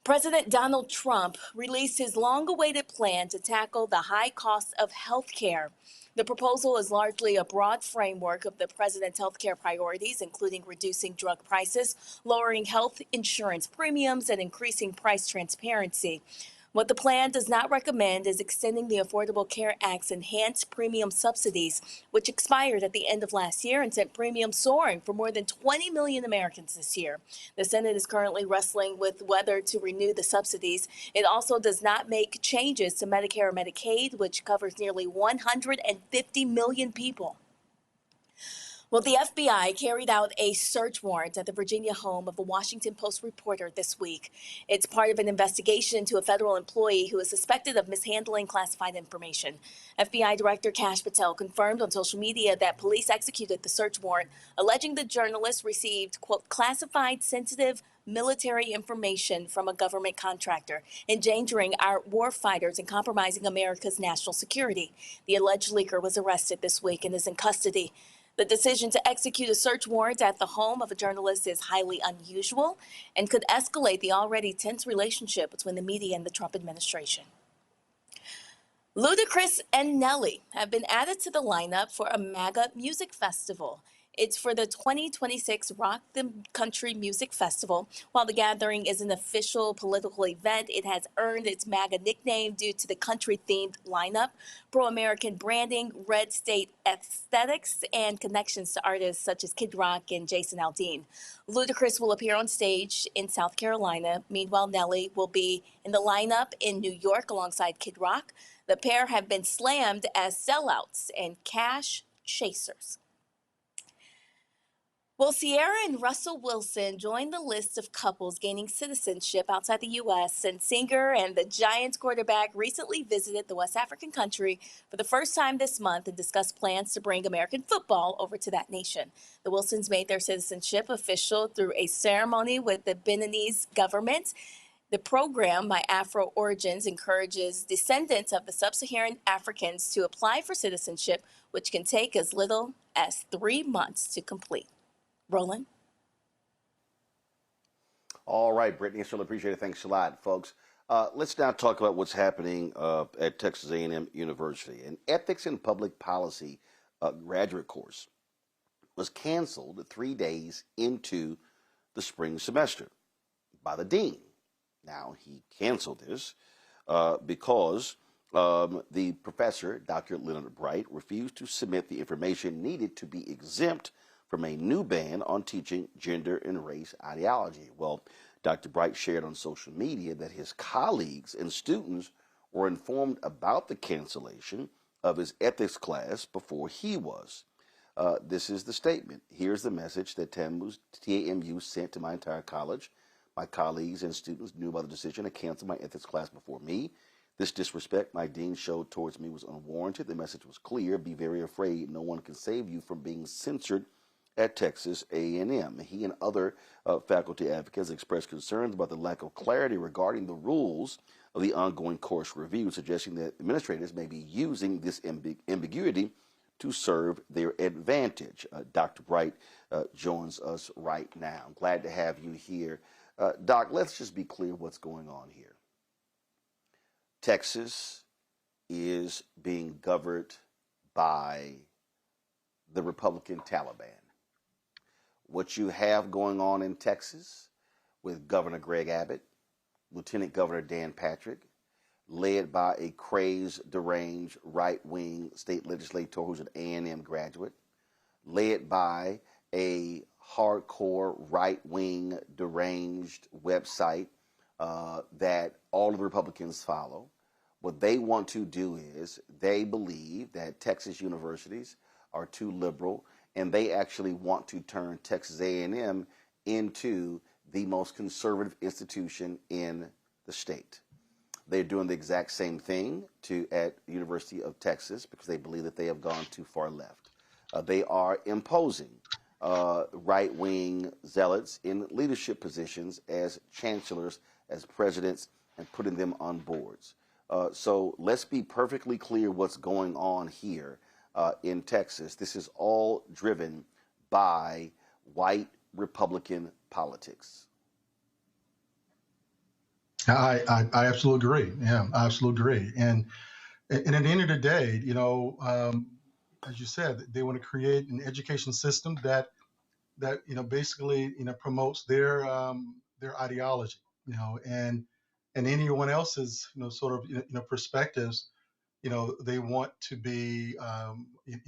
V: President Donald Trump released his long-awaited plan to tackle the high cost of health care. The proposal is largely a broad framework of the president's health care priorities, including reducing drug prices, lowering health insurance premiums, and increasing price transparency. What the plan does not recommend is extending the Affordable Care Act's enhanced premium subsidies, which expired at the end of last year and sent premiums soaring for more than 20 million Americans this year. The Senate is currently wrestling with whether to renew the subsidies. It also does not make changes to Medicare or Medicaid, which covers nearly 150 million people. Well, the FBI carried out a search warrant at the Virginia home of a Washington Post reporter this week. It's part of an investigation into a federal employee who is suspected of mishandling classified information. FBI Director Kash Patel confirmed on social media that police executed the search warrant, alleging the journalist received, quote, classified sensitive military information from a government contractor, endangering our war fighters and compromising America's national security. The alleged leaker was arrested this week and is in custody. The decision to execute a search warrant at the home of a journalist is highly unusual and could escalate the already tense relationship between the media and the Trump administration. Ludacris and Nelly have been added to the lineup for a MAGA music festival. It's for the 2026 Rock the Country Music Festival. While the gathering is an official political event, it has earned its MAGA nickname due to the country-themed lineup, pro-American branding, red state aesthetics, and connections to artists such as Kid Rock and Jason Aldean. Ludacris will appear on stage in South Carolina. Meanwhile, Nelly will be in the lineup in New York alongside Kid Rock. The pair have been slammed as sellouts and cash chasers. Well, Sierra and Russell Wilson joined the list of couples gaining citizenship outside the U.S., and singer and the Giants quarterback recently visited the West African country for the first time this month and discussed plans to bring American football over to that nation. The Wilsons made their citizenship official through a ceremony with the Beninese government. The program, My Afro Origins, encourages descendants of the sub-Saharan Africans to apply for citizenship, which can take as little as 3 months to complete. Roland.
F: All right, Brittany, I certainly appreciate it. Thanks a lot, folks. Let's now talk about what's happening at Texas A&M University. An ethics and public policy graduate course was canceled 3 days into the spring semester by the dean. Now, he canceled this because the professor, Dr. Leonard Bright, refused to submit the information needed to be exempt from a new ban on teaching gender and race ideology. Well, Dr. Bright shared on social media that his colleagues and students were informed about the cancellation of his ethics class before he was. This is the statement. Here's the message that TAMU sent to my entire college. My colleagues and students knew about the decision to cancel my ethics class before me. This disrespect my dean showed towards me was unwarranted. The message was clear. Be very afraid. No one can save you from being censored at Texas A&M. He and other faculty advocates expressed concerns about the lack of clarity regarding the rules of the ongoing course review, suggesting that administrators may be using this ambiguity to serve their advantage. Dr. Bright joins us right now. I'm glad to have you here. Doc, let's just be clear what's going on here. Texas is being governed by the Republican Taliban. What you have going on in Texas with Governor Greg Abbott, Lieutenant Governor Dan Patrick, led by a crazed, deranged, right-wing state legislator who's an A&M graduate, led by a hardcore, right-wing, deranged website that all of the Republicans follow. What they want to do is they believe that Texas universities are too liberal, and they actually want to turn Texas A&M into the most conservative institution in the state. They're doing the exact same thing at University of Texas because they believe that they have gone too far left. They are imposing right-wing zealots in leadership positions as chancellors, as presidents, and putting them on boards. So let's be perfectly clear what's going on here in Texas. This is all driven by white Republican politics.
G: I absolutely agree. Yeah, I absolutely agree. And at the end of the day, as you said, they want to create an education system that basically promotes their ideology, and anyone else's sort of perspectives, they want to be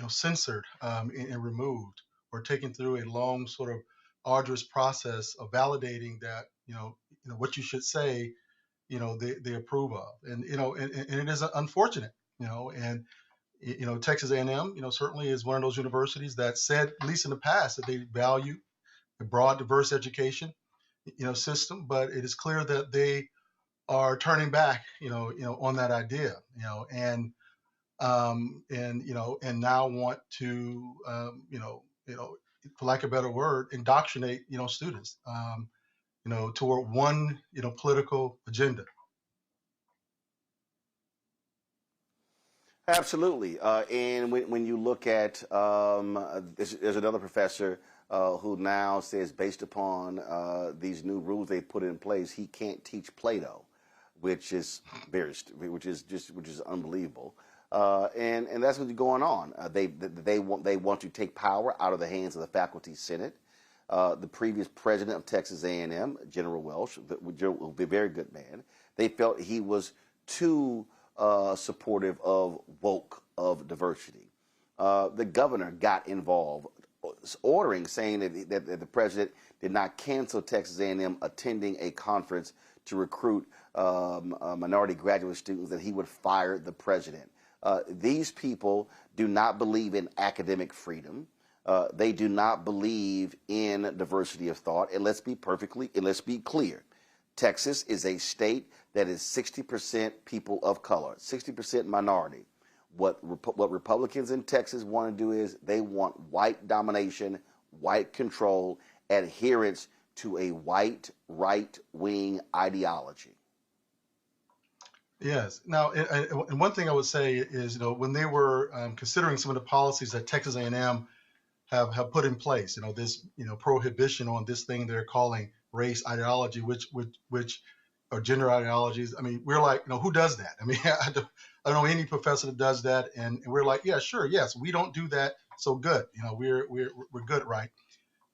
G: censored and removed, or taken through a long sort of arduous process of validating that what you should say they approve of, and it is unfortunate, and Texas A&M certainly is one of those universities that said, at least in the past, that they value a broad, diverse education system, but it is clear that they are turning back on that idea, and now want to for lack of a better word, indoctrinate students toward one political agenda.
F: Absolutely. And when you look at, there's another professor who now says, based upon these new rules they put in place, he can't teach Plato, which is unbelievable. And that's what's going on. They want to take power out of the hands of the faculty senate. The previous president of Texas A&M, General Welsh, will be a very good man. They felt he was too supportive of woke, of diversity. The governor got involved, saying that the president did not cancel Texas A&M attending a conference to recruit minority graduate students, that he would fire the president. These people do not believe in academic freedom. They do not believe in diversity of thought. And let's be clear. Texas is a state that is 60% people of color, 60% minority. What Republicans in Texas want to do is they want white domination, white control, adherence to a white right-wing ideology.
G: Yes. Now, and one thing I would say is, when they were considering some of the policies that Texas A&M have put in place, this prohibition on this thing they're calling race ideology, which or gender ideologies. I mean, we're like, who does that? I mean, I don't know any professor that does that, and we're like, yeah, sure, yes, we don't do that, so good. We're good, right?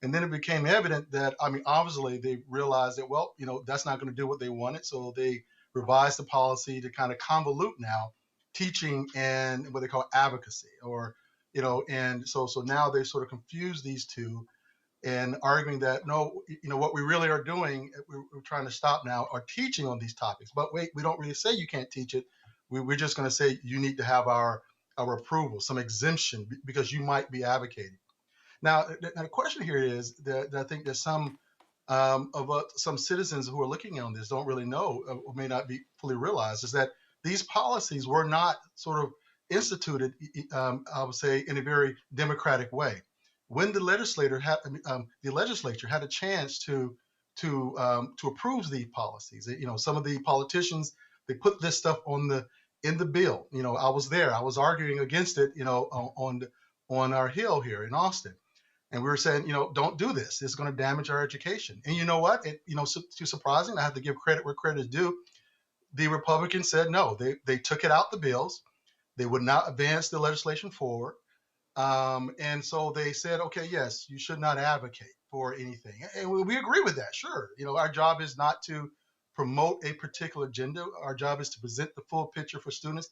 G: And then it became evident that, obviously they realized that, well, that's not going to do what they wanted, so they revised the policy to kind of convolute now teaching and what they call advocacy, or and so now they sort of confuse these two, and arguing that no, what we really are doing, we're trying to stop now, are teaching on these topics. But wait, we don't really say you can't teach it. We're just going to say you need to have our approval, some exemption, because you might be advocating. Now, the question here is that I think that some citizens who are looking on this don't really know, or may not be fully realized, is that these policies were not sort of instituted, I would say, in a very democratic way. When the legislature had a chance to approve these policies, some of the politicians, they put this stuff in the bill. I was there. I was arguing against it. On our Hill here in Austin. And we were saying, don't do this. It's going to damage our education. And you know what? Too surprising. I have to give credit where credit is due. The Republicans said no. They took it out the bills. They would not advance the legislation forward. And so they said, okay, yes, you should not advocate for anything. And we agree with that, sure. Our job is not to promote a particular agenda. Our job is to present the full picture for students,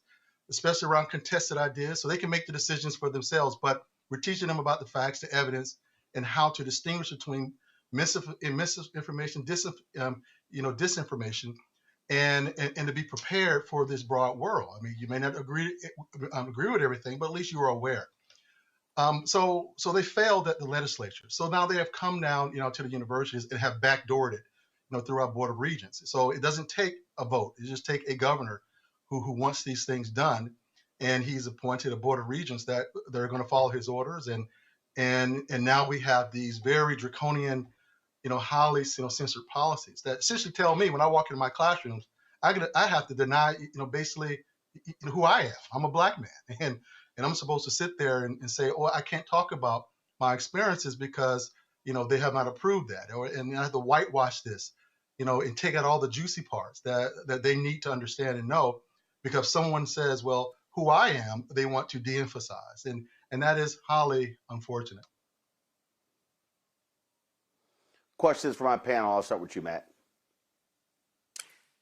G: especially around contested ideas, so they can make the decisions for themselves. But we're teaching them about the facts, the evidence, and how to distinguish between misinformation, disinformation, and to be prepared for this broad world. I mean, you may not agree with everything, but at least you are aware. So they failed at the legislature. So now they have come down, to the universities and have backdoored it, through our Board of Regents. So it doesn't take a vote. It just take a governor who wants these things done, and he's appointed a Board of Regents that they're going to follow his orders. And now we have these very draconian, highly censored policies that essentially tell me when I walk into my classrooms, I have to deny, basically who I am. I'm a Black man, and I'm supposed to sit there and say, oh, I can't talk about my experiences because, they have not approved that. And I have to whitewash this, and take out all the juicy parts that they need to understand and know, because someone says, well, who I am, they want to de-emphasize. And that is highly unfortunate.
F: Questions for my panel. I'll start with you, Matt.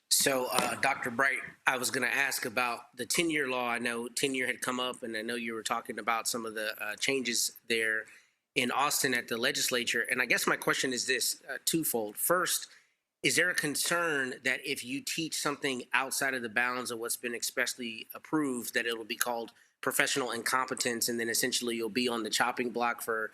L: So, Dr. Bright, I was going to ask about the tenure law. I know tenure had come up, and I know you were talking about some of the changes there in Austin at the legislature. And I guess my question is this, twofold. First, is there a concern that if you teach something outside of the bounds of what's been expressly approved, that it'll be called professional incompetence, and then essentially you'll be on the chopping block for,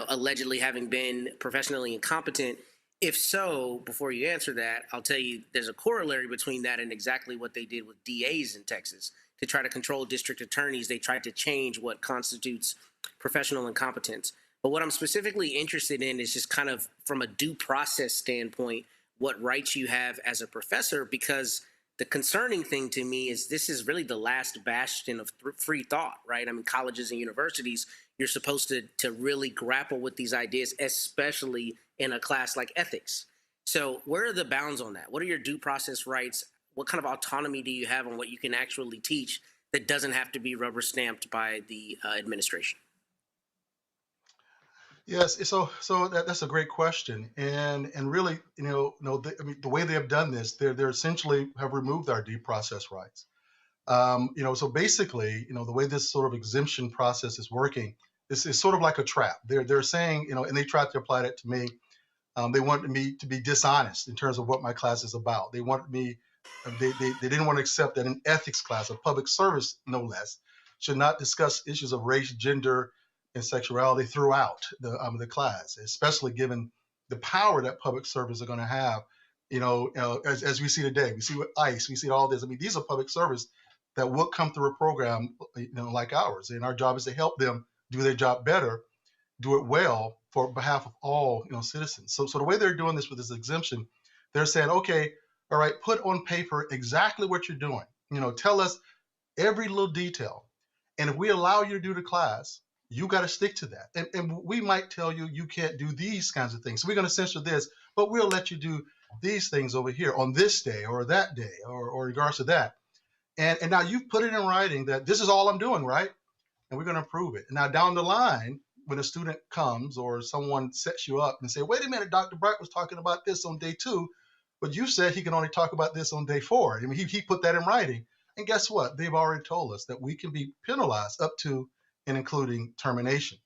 L: allegedly having been professionally incompetent? If so, before you answer that, I'll tell you there's a corollary between that and exactly what they did with DAs in Texas. To try to control district attorneys, they tried to change what constitutes professional incompetence. But what I'm specifically interested in is just kind of from a due process standpoint, what rights you have as a professor, because the concerning thing to me is this is really the last bastion of free thought, right? I mean, colleges and universities, you're supposed to really grapple with these ideas, especially in a class like ethics. So where are the bounds on that? What are your due process rights? What kind of autonomy do you have on what you can actually teach that doesn't have to be rubber stamped by the administration?
G: Yes, so that's a great question, and really, the way they have done this, they're essentially have removed our due process rights. So basically, the way this sort of exemption process is working, this is sort of like a trap. They're saying, and they tried to apply that to me. They wanted me to be dishonest in terms of what my class is about. They wanted me, they didn't want to accept that an ethics class, a public service no less, should not discuss issues of race, gender, and sexuality throughout the class, especially given the power that public servants are going to have. As we see today, we see with ICE, we see all this. I mean, these are public service that will come through a program, like ours, and our job is to help them do their job better, do it well for behalf of all citizens. So the way they're doing this with this exemption, they're saying, okay, all right, put on paper exactly what you're doing. Tell us every little detail, and if we allow you to do the class, you got to stick to that. And we might tell you you can't do these kinds of things. So we're going to censor this, but we'll let you do these things over here on this day or that day or regards to that. And now you've put it in writing that this is all I'm doing, right? And we're going to approve it. And now down the line, when a student comes or someone sets you up and say, wait a minute, Dr. Bright was talking about this on day 2, but you said he can only talk about this on day 4. I mean, he put that in writing. And guess what? They've already told us that we can be penalized up to and including termination.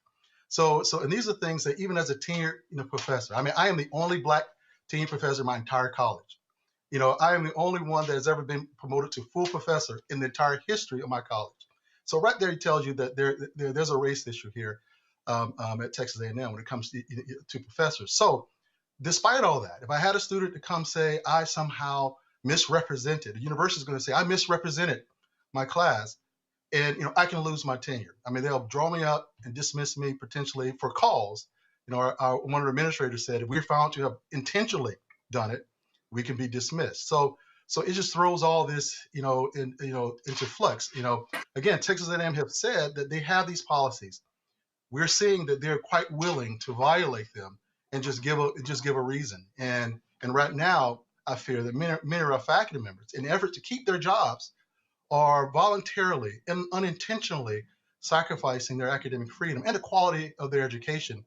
G: So and these are things that even as a tenured professor, I mean, I am the only Black tenured professor in my entire college. I am the only one that has ever been promoted to full professor in the entire history of my college. So right there, it tells you that there's a race issue here at Texas A&M when it comes to professors. So despite all that, if I had a student to come say, I somehow misrepresented, the university is going to say, I misrepresented my class, and I can lose my tenure. I mean, they'll draw me up and dismiss me potentially for cause. One of the administrators said, if we're found to have intentionally done it, we can be dismissed. So it just throws all this, into flux. Again, Texas A&M have said that they have these policies. We're seeing that they're quite willing to violate them and just give a reason. And right now, I fear that many of our faculty members, in an effort to keep their jobs, are voluntarily and unintentionally sacrificing their academic freedom and the quality of their education,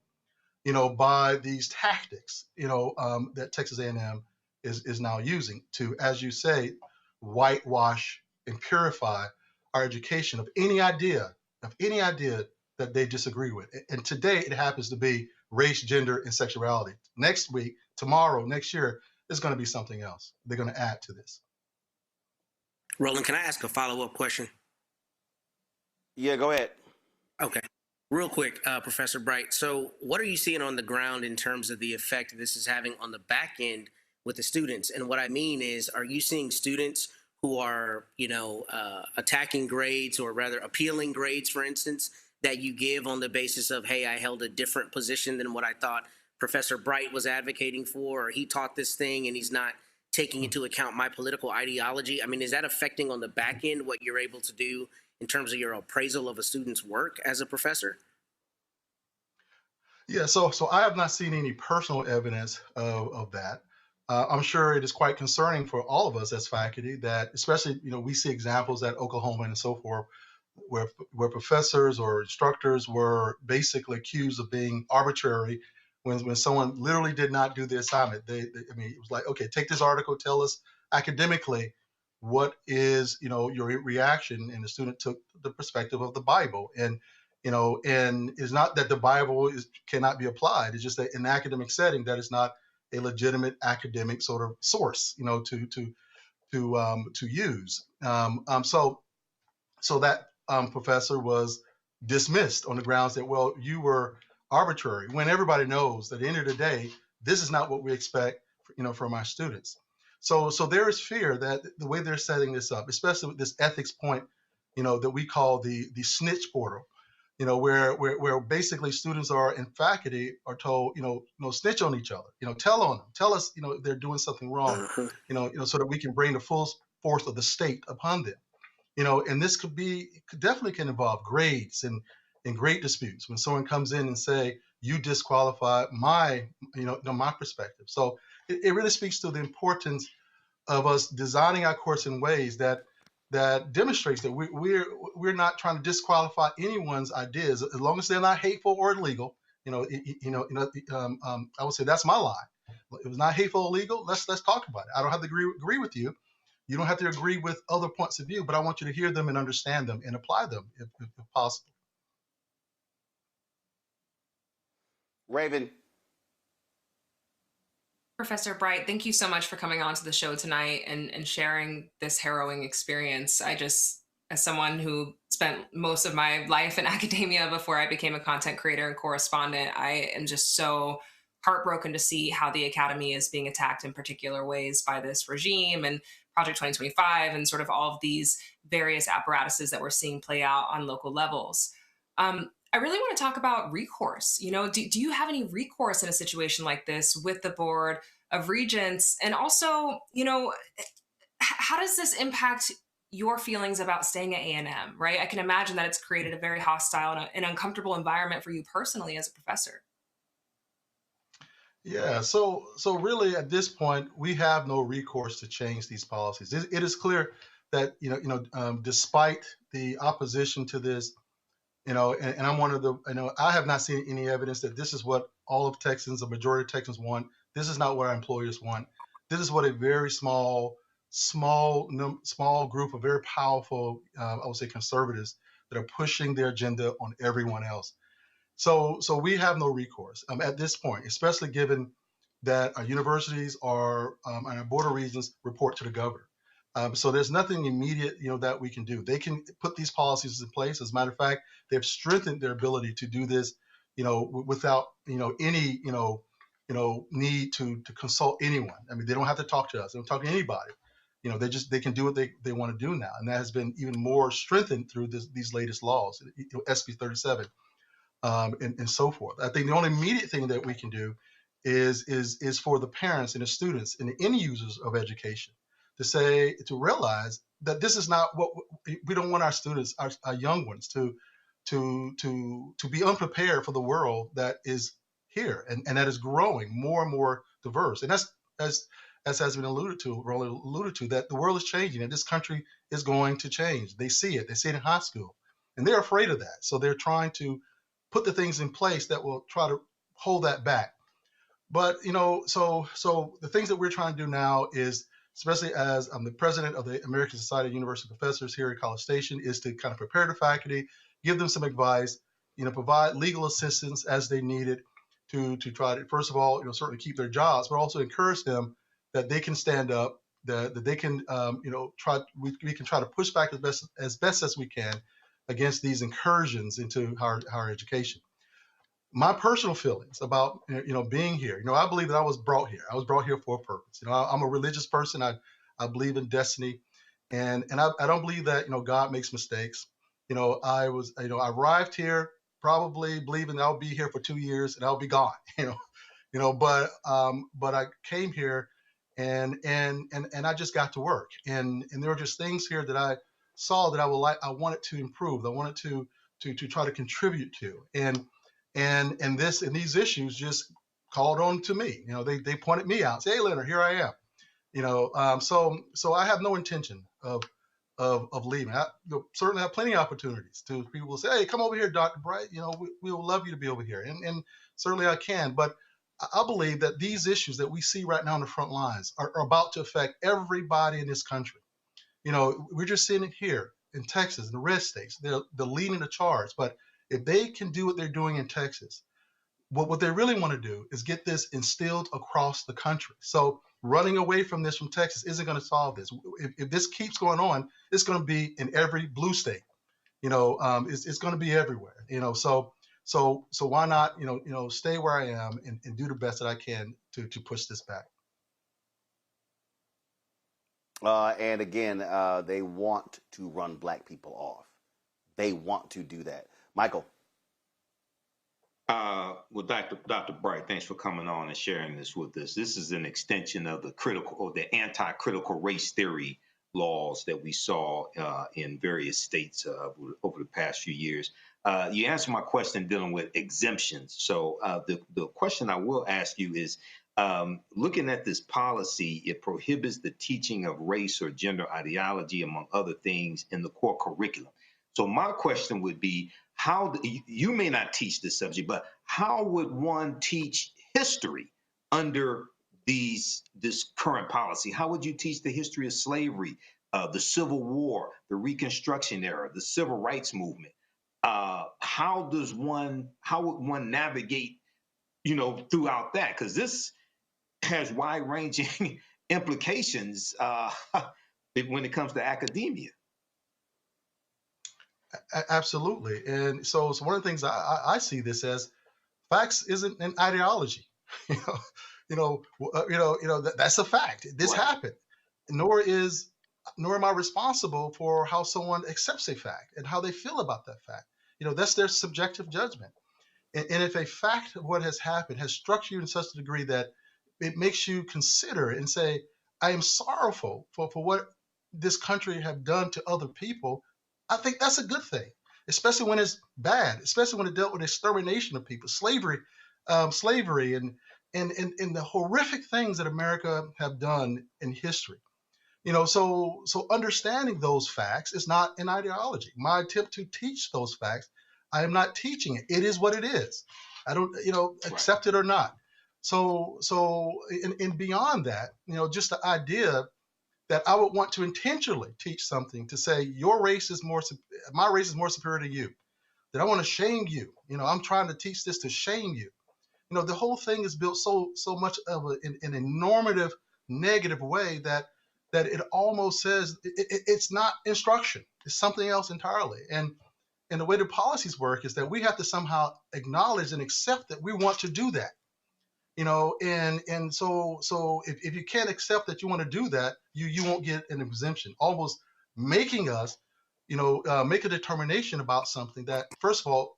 G: by these tactics, that Texas A&M is now using to, as you say, whitewash and purify our education of any idea that they disagree with. And today it happens to be race, gender, and sexuality. Next week, tomorrow, next year, is going to be something else. They're going to add to this.
L: Roland, can I ask a follow-up question?
F: Yeah, go ahead.
L: Okay. Real quick, Professor Bright. So what are you seeing on the ground in terms of the effect this is having on the back end with the students? And what I mean is, are you seeing students who are, attacking grades, or rather appealing grades, for instance, that you give on the basis of, hey, I held a different position than what I thought Professor Bright was advocating for, or he taught this thing and he's not taking into account my political ideology? I mean, is that affecting on the back end what you're able to do in terms of your appraisal of a student's work as a professor?
G: Yeah, so I have not seen any personal evidence of that. I'm sure it is quite concerning for all of us as faculty that, especially, we see examples at Oklahoma and so forth, where professors or instructors were basically accused of being arbitrary when someone literally did not do the assignment. It was like, okay, take this article, tell us academically what is, your reaction, and the student took the perspective of the Bible. And it's not that the Bible cannot be applied. It's just that in an academic setting, that is not a legitimate academic sort of source, to use. So that professor was dismissed on the grounds that, well, you were arbitrary, when everybody knows that at the end of the day, this is not what we expect, from our students. So there is fear that the way they're setting this up, especially with this ethics point, that we call the snitch portal, where basically students and faculty are told, snitch on each other, tell on them, tell us, if they're doing something wrong, so that we can bring the full force of the state upon them. And this could definitely can involve grades and grade disputes when someone comes in and say, you disqualify my perspective. So it really speaks to the importance of us designing our course in ways that demonstrates that we're not trying to disqualify anyone's ideas, as long as they're not hateful or illegal. I would say that's my line. If it's not hateful or illegal, let's talk about it. I don't have to agree with you. You don't have to agree with other points of view, but I want you to hear them and understand them and apply them if possible.
F: Raven.
M: Professor Bright, thank you so much for coming on to the show tonight and sharing this harrowing experience. As someone who spent most of my life in academia before I became a content creator and correspondent, I am just so heartbroken to see how the academy is being attacked in particular ways by this regime and Project 2025 and sort of all of these various apparatuses that we're seeing play out on local levels. I really want to talk about recourse. Do you have any recourse in a situation like this with the Board of Regents? And also, how does this impact your feelings about staying at A&M, right? I can imagine that it's created a very hostile and uncomfortable environment for you personally as a professor.
G: Yeah, so really at this point, we have no recourse to change these policies. It is clear that, despite the opposition to this, and I'm one of the, I have not seen any evidence that this is what all of Texans, the majority of Texans want. This is not what our employers want. This is what a very small group of very powerful, I would say, conservatives that are pushing their agenda on everyone else. So we have no recourse at this point, especially given that our universities and our Board of Regents report to the governor. So there's nothing immediate, that we can do. They can put these policies in place. As a matter of fact, they've strengthened their ability to do this, without, any, need to consult anyone. I mean, they don't have to talk to us. They don't talk to anybody. They can do what they want to do now, and that has been even more strengthened through these latest laws, SB 37, and so forth. I think the only immediate thing that we can do is for the parents and the students and the end users of education to realize that this is not what we don't want our students, our young ones, to be unprepared for the world that is here and that is growing more and more diverse. And that's as has been alluded to, that the world is changing and this country is going to change. They see it in high school. and they're afraid of that. So they're trying to put the things in place that will try to hold that back. But so the things that we're trying to do now is, especially as I'm the president of the American Society of University Professors here at College Station, is to kind of prepare the faculty, give them some advice, provide legal assistance as they need it to try to, first of all, certainly keep their jobs, but also encourage them that they can stand up, that they can, we can try to push back as best as we can against these incursions into higher education. My personal feelings about being here, I believe that I was brought here. I was brought here for a purpose. I'm a religious person. I believe in destiny, and I don't believe that God makes mistakes. I arrived here probably believing that I'll be here for 2 years and I'll be gone. But I came here and I just got to work, and there were just things here that I saw that I wanted to improve. I wanted to try to contribute to, and these issues just called on to me. They pointed me out, say, "Hey, Leonard, here I am." So I have no intention of leaving. I certainly have plenty of opportunities to people will say, "Hey, come over here, Dr. Bright. We would love you to be over here," and certainly I can. But I believe that these issues that we see right now on the front lines are about to affect everybody in this country. We're just seeing it here in Texas, in the red states. They're leading the charge, but if they can do what they're doing in Texas, what they really want to do is get this instilled across the country. So running away from this from Texas isn't going to solve this. If this keeps going on, it's going to be in every blue state. It's going to be everywhere. So why not stay where I am and do the best that I can to push this back.
F: And again, they want to run black people off. They want to do that. Michael.
J: Well, Dr. Bright, thanks for coming on and sharing this with us. This is an extension of the anti-critical race theory laws that we saw in various states over the past few years. You answered my question dealing with exemptions. So the question I will ask you is, looking at this policy, it prohibits the teaching of race or gender ideology, among other things, in the core curriculum. So my question would be, you may not teach this subject, but how would one teach history under this current policy? How would you teach the history of slavery, the Civil War, the Reconstruction era, the Civil Rights Movement? How would one navigate, throughout that? Because this has wide-ranging implications when it comes to academia.
G: Absolutely. And so one of the things I see this as, facts isn't an ideology. That's a fact. This happened. Nor am I responsible for how someone accepts a fact and how they feel about that fact. That's their subjective judgment. And if a fact of what has happened has struck you in such a degree that it makes you consider and say, I am sorrowful for what this country have done to other people, I think that's a good thing, especially when it's bad, especially when it dealt with extermination of people, slavery, and the horrific things that America have done in history. So understanding those facts is not an ideology. My attempt to teach those facts, I am not teaching it. It is what it is. I don't, accept it or not. So beyond that, just the idea that I would want to intentionally teach something to say my race is more superior to you, that I want to shame you. I'm trying to teach this to shame you. The whole thing is built so much of in a normative, negative way that it almost says it's not instruction. It's something else entirely. And the way the policies work is that we have to somehow acknowledge and accept that we want to do that. So if you can't accept that you want to do that, you won't get an exemption, almost making us, make a determination about something that, first of all,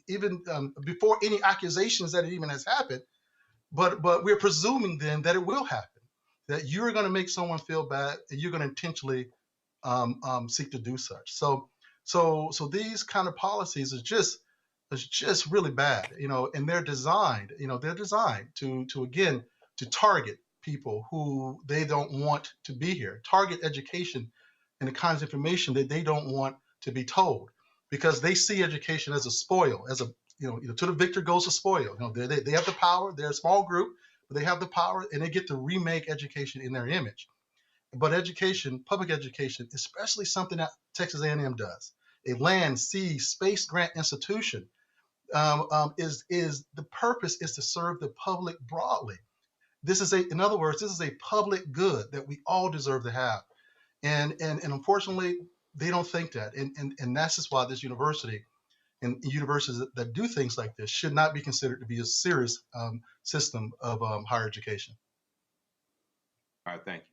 G: even before any accusations that it even has happened, but we're presuming then that it will happen, that you're going to make someone feel bad and you're going to intentionally seek to do such. So these kind of policies are just really bad, and they're designed, to target people who they don't want to be here, target education and the kinds of information that they don't want to be told. because they see education as a spoil, as a, to the victor goes the spoil. They have the power. They're a small group, but they have the power, and they get to remake education in their image. But education, public education, especially something that Texas A&M does, a land, sea, space grant institution, is the purpose is to serve the public broadly. In other words, this is a public good that we all deserve to have. And unfortunately, they don't think that. And that's just why this university and universities that do things like this should not be considered to be a serious system of higher education.
J: All right, thank you.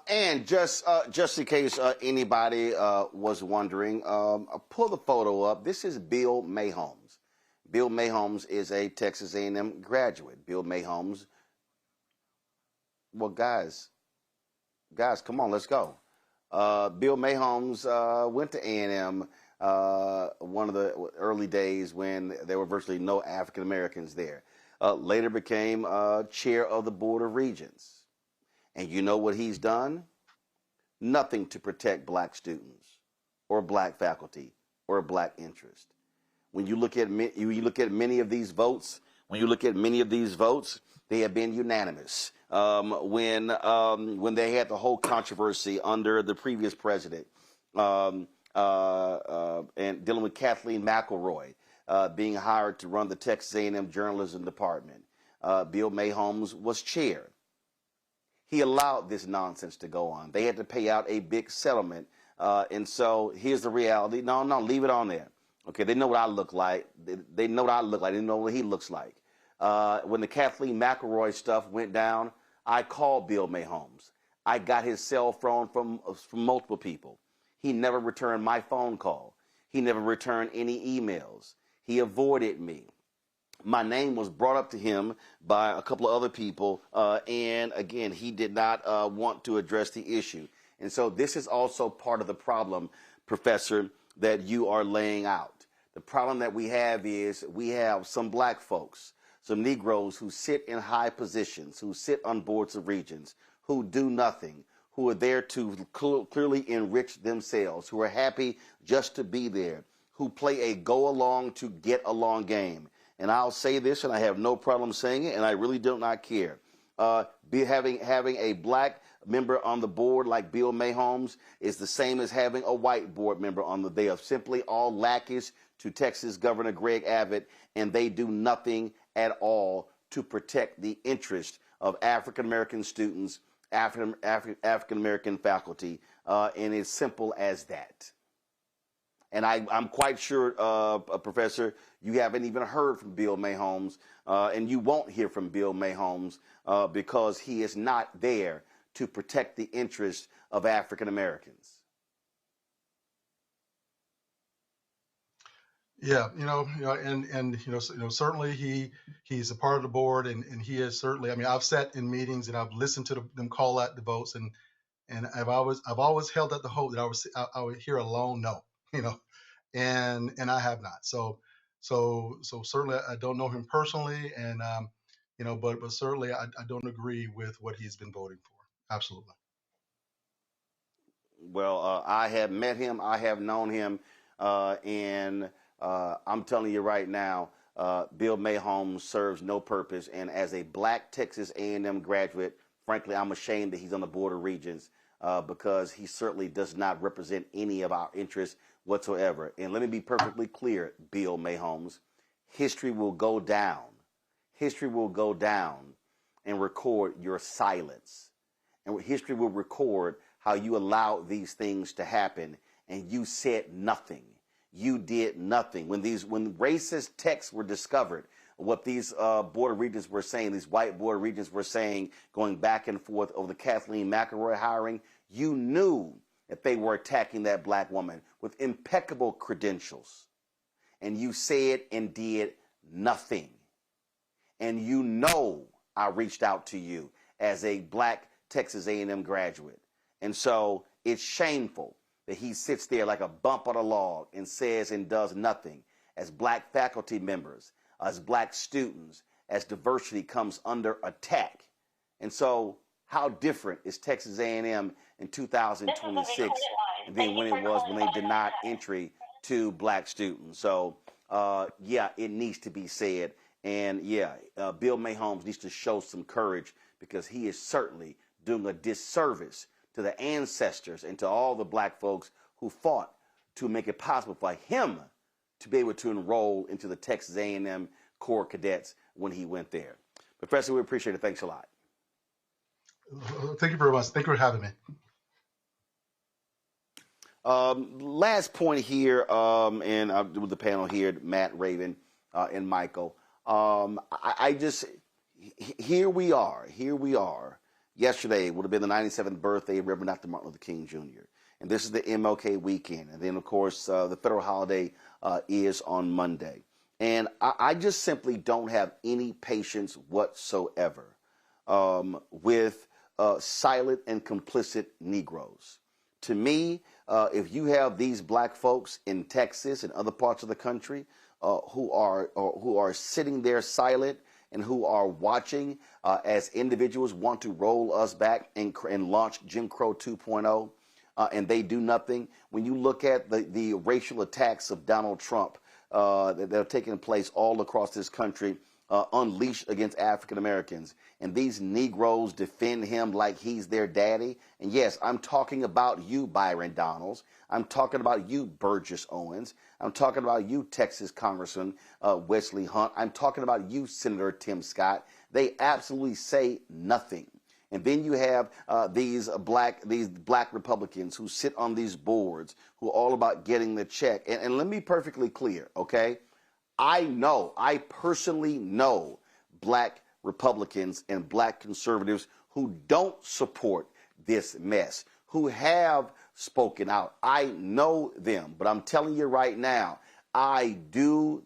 F: And just in case anybody was wondering, pull the photo up. This is Bill Mayholmes. Bill Mayholmes is a Texas A&M graduate. Bill Mayholmes. Well, guys, come on, let's go. Bill Mayholmes went to A&M one of the early days when there were virtually no African Americans there. Later became chair of the Board of Regents. And you know what he's done? Nothing to protect black students or black faculty or black interest. When you look at many of these votes, they have been unanimous. When they had the whole controversy under the previous president, and dealing with Kathleen McElroy being hired to run the Texas A&M journalism department, Bill Mayholmes was chair. He allowed this nonsense to go on. They had to pay out a big settlement. And so here's the reality. No, leave it on there. Okay, they know what I look like. They know what I look like. They know what he looks like. When the Kathleen McElroy stuff went down, I called Bill Mayholmes. I got his cell phone from multiple people. He never returned my phone call. He never returned any emails. He avoided me. My name was brought up to him by a couple of other people, and again, he did not want to address the issue. And so this is also part of the problem, Professor, that you are laying out. The problem that we have is we have some black folks, some Negroes who sit in high positions, who sit on boards of regents, who do nothing, who are there to clearly enrich themselves, who are happy just to be there, who play a go-along to get along game. And I'll say this, and I have no problem saying it, and I really do not care. Having a black member on the board like Bill Mayholmes is the same as having a white board member on the. They are simply all lackeys to Texas Governor Greg Abbott, and they do nothing at all to protect the interest of African American students, African American faculty, and it's simple as that. And I'm quite sure, Professor, you haven't even heard from Bill Mayholmes, and you won't hear from Bill Mayholmes because he is not there to protect the interests of African Americans.
G: Yeah, certainly he's a part of the board, and he is certainly. I mean, I've sat in meetings and I've listened to them call out the votes, and I've always held out the hope that I would hear a lone no, and I have not. So certainly I don't know him personally, and but certainly I don't agree with what he's been voting for. Absolutely.
F: Well, I have met him. I have known him, and I'm telling you right now, Bill Mayholmes serves no purpose. And as a black Texas A&M graduate, frankly, I'm ashamed that he's on the Board of Regents because he certainly does not represent any of our interests whatsoever. And let me be perfectly clear, Bill Mayholmes, history will go down. History will go down and record your silence. And history will record how you allowed these things to happen and you said nothing. You did nothing. When racist texts were discovered, what these Board of Regents were saying, these white Board of Regents were saying, going back and forth over the Kathleen McElroy hiring, you knew that they were attacking that black woman with impeccable credentials. And you said and did nothing. And you know I reached out to you as a black Texas A&M graduate. And so it's shameful that he sits there like a bump on a log and says and does nothing as black faculty members, as black students, as diversity comes under attack. And so how different is Texas A&M in 2026 than when it was when they denied entry to black students. So, yeah, it needs to be said. And yeah, Bill May Holmes needs to show some courage because he is certainly doing a disservice to the ancestors and to all the black folks who fought to make it possible for him to be able to enroll into the Texas A&M Corps Cadets when he went there. Professor, we appreciate it. Thanks a lot.
G: Thank you very much. Thank you for having me.
F: Last point here, and I'll do with the panel here, Matt, Raven, and Michael. Here we are. Yesterday would have been the 97th birthday of Reverend Dr. Martin Luther King Jr. And this is the MLK weekend. And then, of course, the federal holiday is on Monday. And I just simply don't have any patience whatsoever with silent and complicit Negroes. To me, if you have these black folks in Texas and other parts of the country who are sitting there silent and who are watching as individuals want to roll us back and launch Jim Crow 2.0, and they do nothing. When you look at the racial attacks of Donald Trump that are taking place all across this country, unleashed against African Americans, and these Negroes defend him like he's their daddy. And yes, I'm talking about you, Byron Donalds. I'm talking about you, Burgess Owens. I'm talking about you, Texas Congressman Wesley Hunt. I'm talking about you, Senator Tim Scott. They absolutely say nothing. And then you have these black Republicans who sit on these boards who are all about getting the check. And let me be perfectly clear, okay? I personally know black Republicans and black conservatives who don't support this mess, who have spoken out. I know them, but I'm telling you right now, I will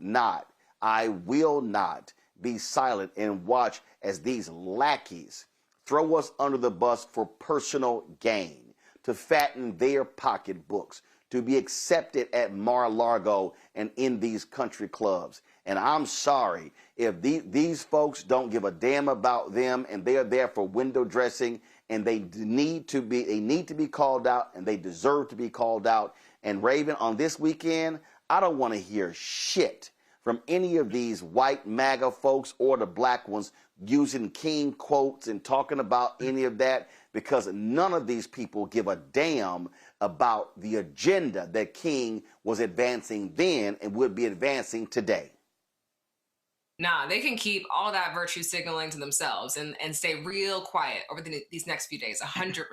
F: not be silent and watch as these lackeys throw us under the bus for personal gain, to fatten their pocketbooks, to be accepted at Mar-a-Lago and in these country clubs. And I'm sorry, if these folks don't give a damn about them and they are there for window dressing, and they need to be called out, and they deserve to be called out. And Raven, on this weekend, I don't want to hear shit from any of these white MAGA folks or the black ones using King quotes and talking about any of that, because none of these people give a damn about the agenda that King was advancing then and would be advancing today.
M: Nah, they can keep all that virtue signaling to themselves and stay real quiet over these next few days, 100%.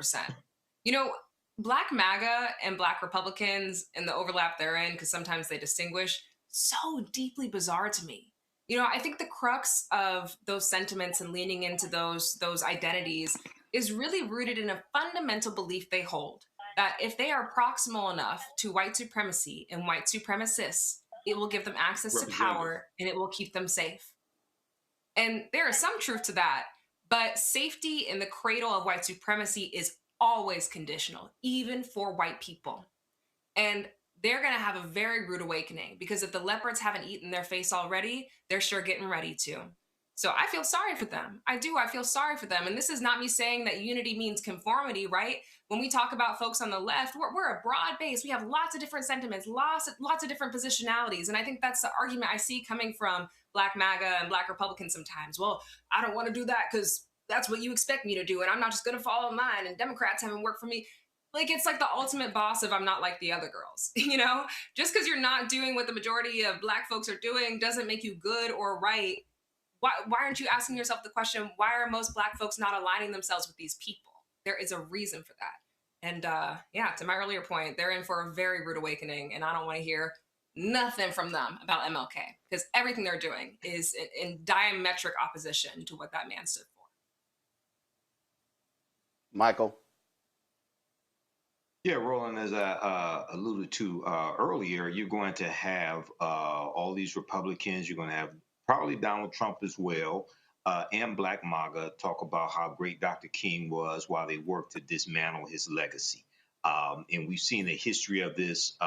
M: You know, Black MAGA and Black Republicans and the overlap therein, because sometimes they distinguish, so deeply bizarre to me. You know, I think the crux of those sentiments and leaning into those identities is really rooted in a fundamental belief they hold, that if they are proximal enough to white supremacy and white supremacists, it will give them access to power and it will keep them safe. And there is some truth to that, but safety in the cradle of white supremacy is always conditional, even for white people. And they're going to have a very rude awakening, because if the leopards haven't eaten their face already, they're sure getting ready to. So I feel sorry for them. I do. I feel sorry for them. And this is not me saying that unity means conformity, right? When we talk about folks on the left, we're a broad base. We have lots of different sentiments, lots of different positionalities. And I think that's the argument I see coming from Black MAGA and Black Republicans sometimes. Well, I don't want to do that because that's what you expect me to do, and I'm not just going to follow in line, and Democrats haven't worked for me. Like, it's like the ultimate boss of I'm not like the other girls, you know? Just because you're not doing what the majority of Black folks are doing doesn't make you good or right. Why aren't you asking yourself the question, why are most Black folks not aligning themselves with these people? There is a reason for that. And yeah, to my earlier point, they're in for a very rude awakening, and I don't want to hear nothing from them about MLK, because everything they're doing is in diametric opposition to what that man stood for.
F: Michael?
J: Yeah, Roland, as I alluded to earlier, you're going to have all these Republicans. You're going to have probably Donald Trump as well, and Black MAGA talk about how great Dr. King was while they worked to dismantle his legacy. And we've seen a history of this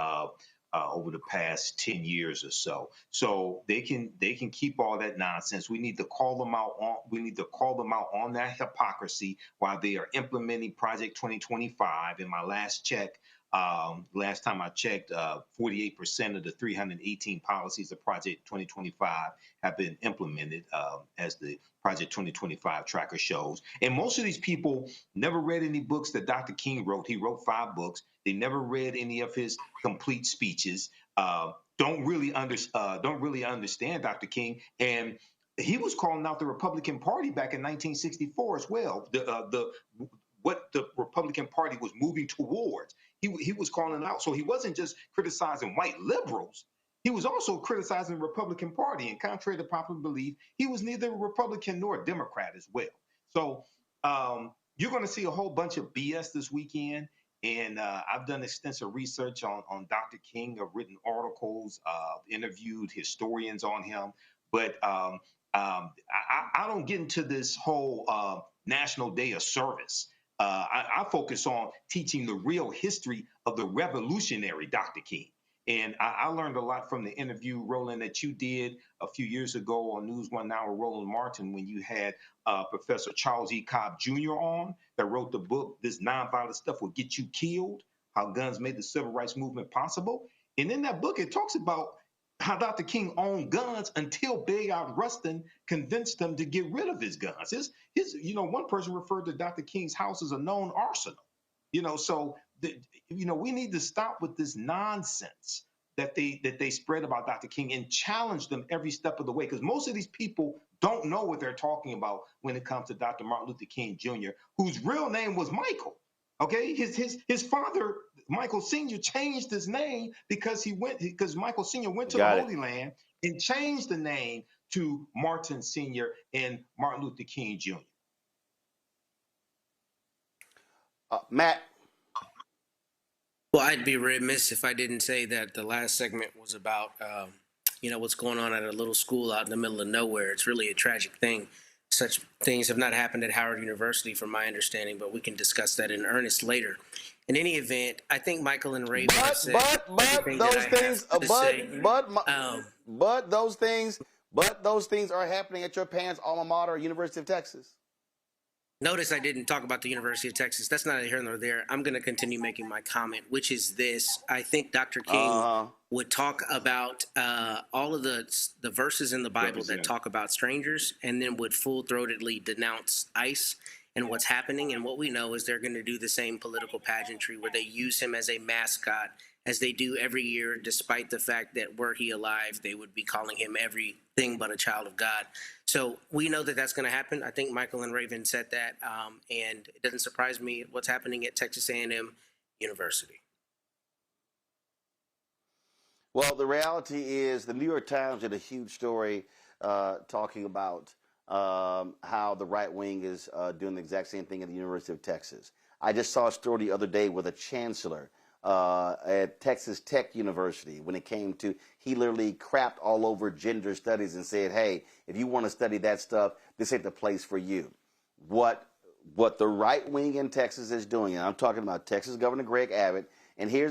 J: over the past 10 years or so. So they can keep all that nonsense. We need to call them out on that hypocrisy while they are implementing Project 2025. In my last check, Last time I checked, 48% of the 318 policies of Project 2025 have been implemented, as the Project 2025 tracker shows. And most of these people never read any books that Dr. King wrote. He wrote 5 books. They never read any of his complete speeches. Don't really understand Dr. King. And he was calling out the Republican Party back in 1964 as well. What the Republican Party was moving towards. He was calling out. So he wasn't just criticizing white liberals. He was also criticizing the Republican Party. And contrary to popular belief, he was neither Republican nor Democrat as well. So you're going to see a whole bunch of BS this weekend. And I've done extensive research on Dr. King. I've written articles, interviewed historians on him. But I don't get into this whole National Day of Service. I focus on teaching the real history of the revolutionary Dr. King. And I learned a lot from the interview, Roland, that you did a few years ago on News One Now with Roland Martin, when you had Professor Charles E. Cobb Jr. on, that wrote the book, This Nonviolent Stuff Will Get You Killed, How Guns Made the Civil Rights Movement Possible. And in that book, it talks about how Dr. King owned guns until Bayard Rustin convinced him to get rid of his guns. One person referred to Dr. King's house as a known arsenal. So we need to stop with this nonsense that they spread about Dr. King and challenge them every step of the way, because most of these people don't know what they're talking about when it comes to Dr. Martin Luther King Jr., whose real name was Michael. Okay, his father, Michael Sr., changed his name because Michael Sr. went to the Holy Land and changed the name to Martin Sr. and Martin Luther King Jr.
F: Matt.
L: Well, I'd be remiss if I didn't say that the last segment was about, what's going on at a little school out in the middle of nowhere. It's really a tragic thing. Such things have not happened at Howard University, from my understanding, but we can discuss that in earnest later. In any event, I think Michael and Raven have said
F: those things are happening at your parents' alma mater, University of Texas.
L: Notice I didn't talk about the University of Texas. That's neither here nor there. I'm going to continue making my comment, which is this. I think Dr. King would talk about all of the verses in the Bible that talk about strangers, and then would full-throatedly denounce ICE and what's happening. And what we know is they're going to do the same political pageantry where they use him as a mascot, as they do every year, despite the fact that were he alive, they would be calling him everything but a child of God. So we know that that's going to happen. I think Michael and Raven said that, and it doesn't surprise me what's happening at Texas A&M University.
F: Well, the reality is the New York Times did a huge story talking about how the right wing is doing the exact same thing at the University of Texas. I just saw a story the other day with a chancellor at Texas Tech University when it came to, he literally crapped all over gender studies and said, hey, if you want to study that stuff, this ain't the place for you. What the right wing in Texas is doing, and I'm talking about Texas Governor Greg Abbott, and see,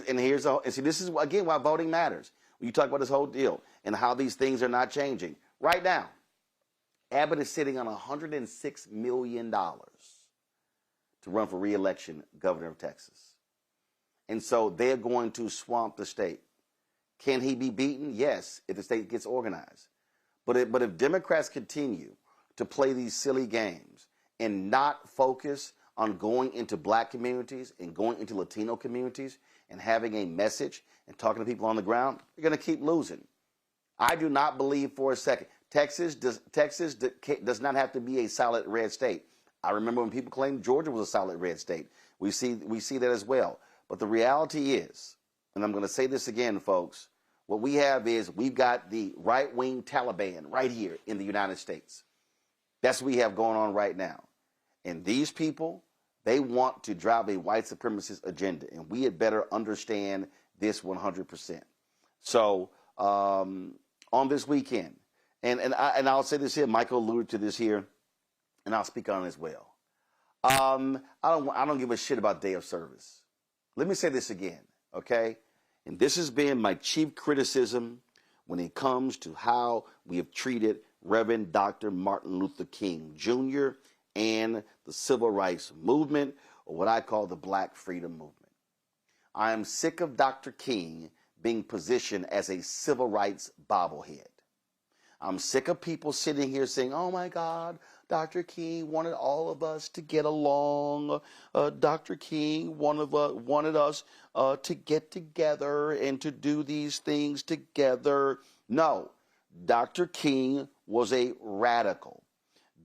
F: this is again why voting matters. When you talk about this whole deal and how these things are not changing. Right now, Abbott is sitting on $106 million to run for re-election governor of Texas. And so they're going to swamp the state. Can he be beaten? Yes, if the state gets organized. But if Democrats continue to play these silly games and not focus on going into black communities and going into Latino communities and having a message and talking to people on the ground, you're going to keep losing. I do not believe for a second. Texas does not have to be a solid red state. I remember when people claimed Georgia was a solid red state. We see that as well. But the reality is, and I'm going to say this again, folks, what we have is we've got the right-wing Taliban right here in the United States. That's what we have going on right now. And these people, they want to drive a white supremacist agenda, and we had better understand this 100%. So on this weekend, and I'll say this here, Michael alluded to this here, and I'll speak on it as well. I don't give a shit about day of service. Let me say this again, okay? And this has been my chief criticism when it comes to how we have treated Reverend Dr. Martin Luther King Jr. and the civil rights movement, or what I call the Black Freedom Movement. I am sick of Dr. King being positioned as a civil rights bobblehead. I'm sick of people sitting here saying, oh my God, Dr. King wanted all of us to get along. Dr. King wanted us to get together and to do these things together. No, Dr. King was a radical.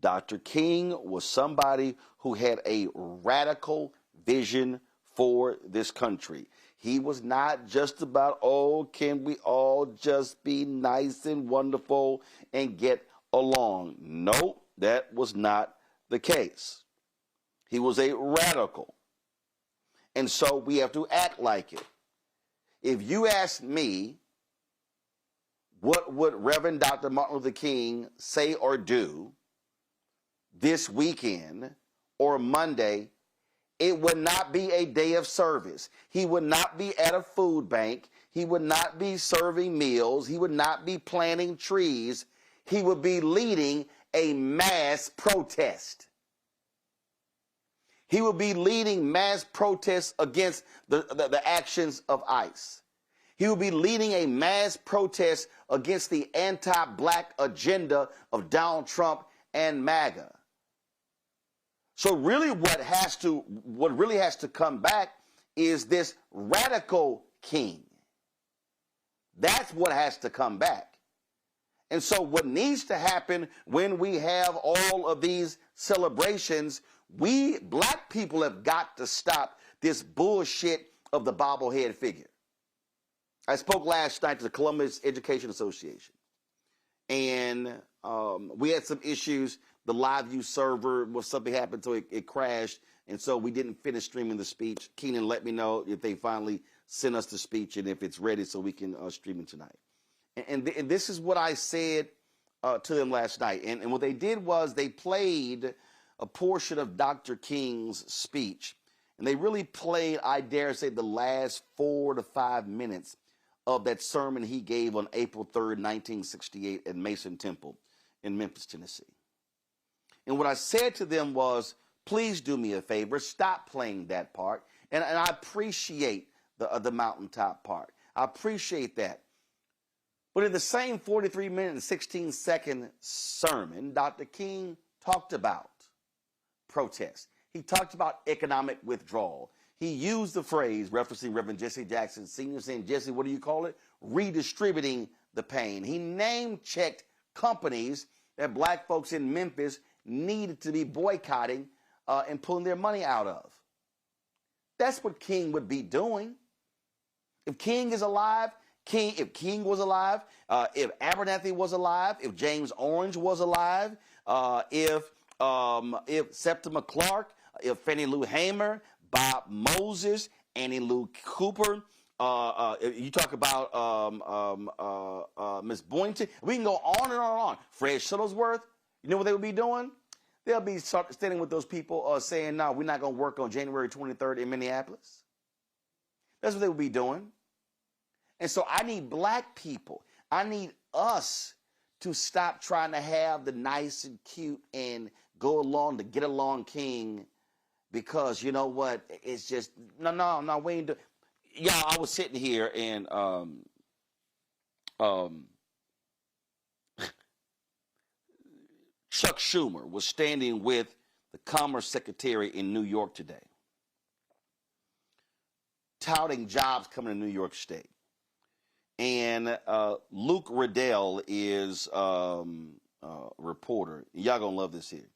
F: Dr. King was somebody who had a radical vision for this country. He was not just about, oh, can we all just be nice and wonderful and get along? Nope, that was not the case. He was a radical. And so we have to act like it. If you ask me, what would Reverend Dr. Martin Luther King say or do this weekend or Monday, it would not be a day of service. He would not be at a food bank. He would not be serving meals. He would not be planting trees. He would be leading a mass protest. He would be leading mass protests against the actions of ICE. He would be leading a mass protest against the anti-black agenda of Donald Trump and MAGA. So really what really has to come back is this radical king. That's what has to come back. And so what needs to happen when we have all of these celebrations, we black people have got to stop this bullshit of the bobblehead figure. I spoke last night to the Columbus Education Association, and we had some issues. The live view server, something happened, so it crashed, and so we didn't finish streaming the speech. Keenan let me know if they finally send us the speech and if it's ready so we can stream it tonight. And this is what I said to them last night. And what they did was they played a portion of Dr. King's speech, and they really played, I dare say, the last 4 to 5 minutes of that sermon he gave on April 3rd, 1968 at Mason Temple in Memphis, Tennessee. And what I said to them was, please do me a favor, stop playing that part. And I appreciate the mountaintop part. I appreciate that. But in the same 43-minute and 16-second sermon, Dr. King talked about protest. He talked about economic withdrawal. He used the phrase, referencing Reverend Jesse Jackson Sr., saying, Jesse, what do you call it? Redistributing the pain. He name-checked companies that black folks in Memphis needed to be boycotting and pulling their money out of. That's what King would be doing. If King is alive, if King was alive, if Abernathy was alive, if James Orange was alive, if Septima Clark, if Fannie Lou Hamer, Bob Moses, Annie Lou Cooper, you talk about Miss Boynton, we can go on and on and on. Fred Shuttlesworth, you know what they would be doing? They'll be standing with those people saying, no, we're not going to work on January 23rd in Minneapolis. That's what they would be doing. And so I need black people. I need us to stop trying to have the nice and cute and go along to get along king, because you know what? It's just, no, we ain't do. Yeah, I was sitting here and Chuck Schumer was standing with the Commerce Secretary in New York today, touting jobs coming to New York State. And Luke Riddell is a reporter. Y'all gonna love this here.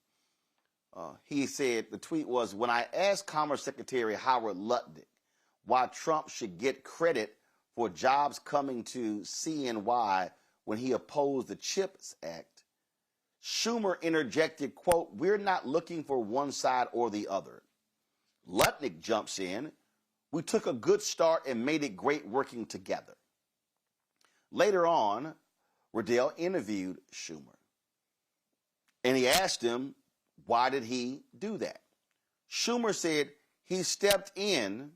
F: He said, the tweet was, when I asked Commerce Secretary Howard Lutnick why Trump should get credit for jobs coming to CNY when he opposed the CHIPS Act, Schumer interjected, quote, we're not looking for one side or the other. Lutnick jumps in, we took a good start and made it great working together. Later on, Riddell interviewed Schumer, and he asked him, why did he do that? Schumer said he stepped in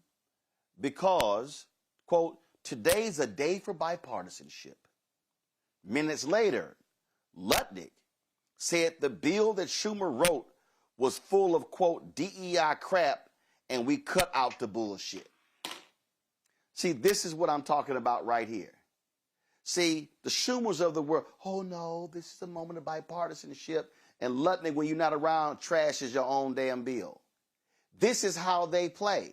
F: because, quote, today's a day for bipartisanship. Minutes later, Lutnick said the bill that Schumer wrote was full of, quote, DEI crap, and we cut out the bullshit. See, this is what I'm talking about right here. See, the Schumers of the world, oh no, this is a moment of bipartisanship. And Lutnick, when you're not around, trash is your own damn bill. This is how they play.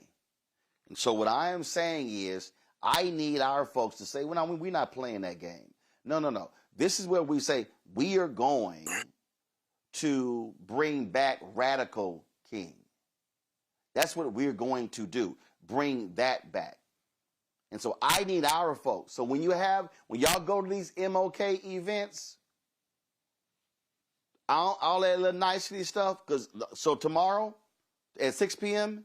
F: And so what I am saying is, I need our folks to say, well, we're not playing that game. No. This is where we say, we are going to bring back radical king. That's what we're going to do, bring that back. And so I need our folks. So when y'all go to these MOK events, all that little nicety stuff, so tomorrow at 6 p.m.,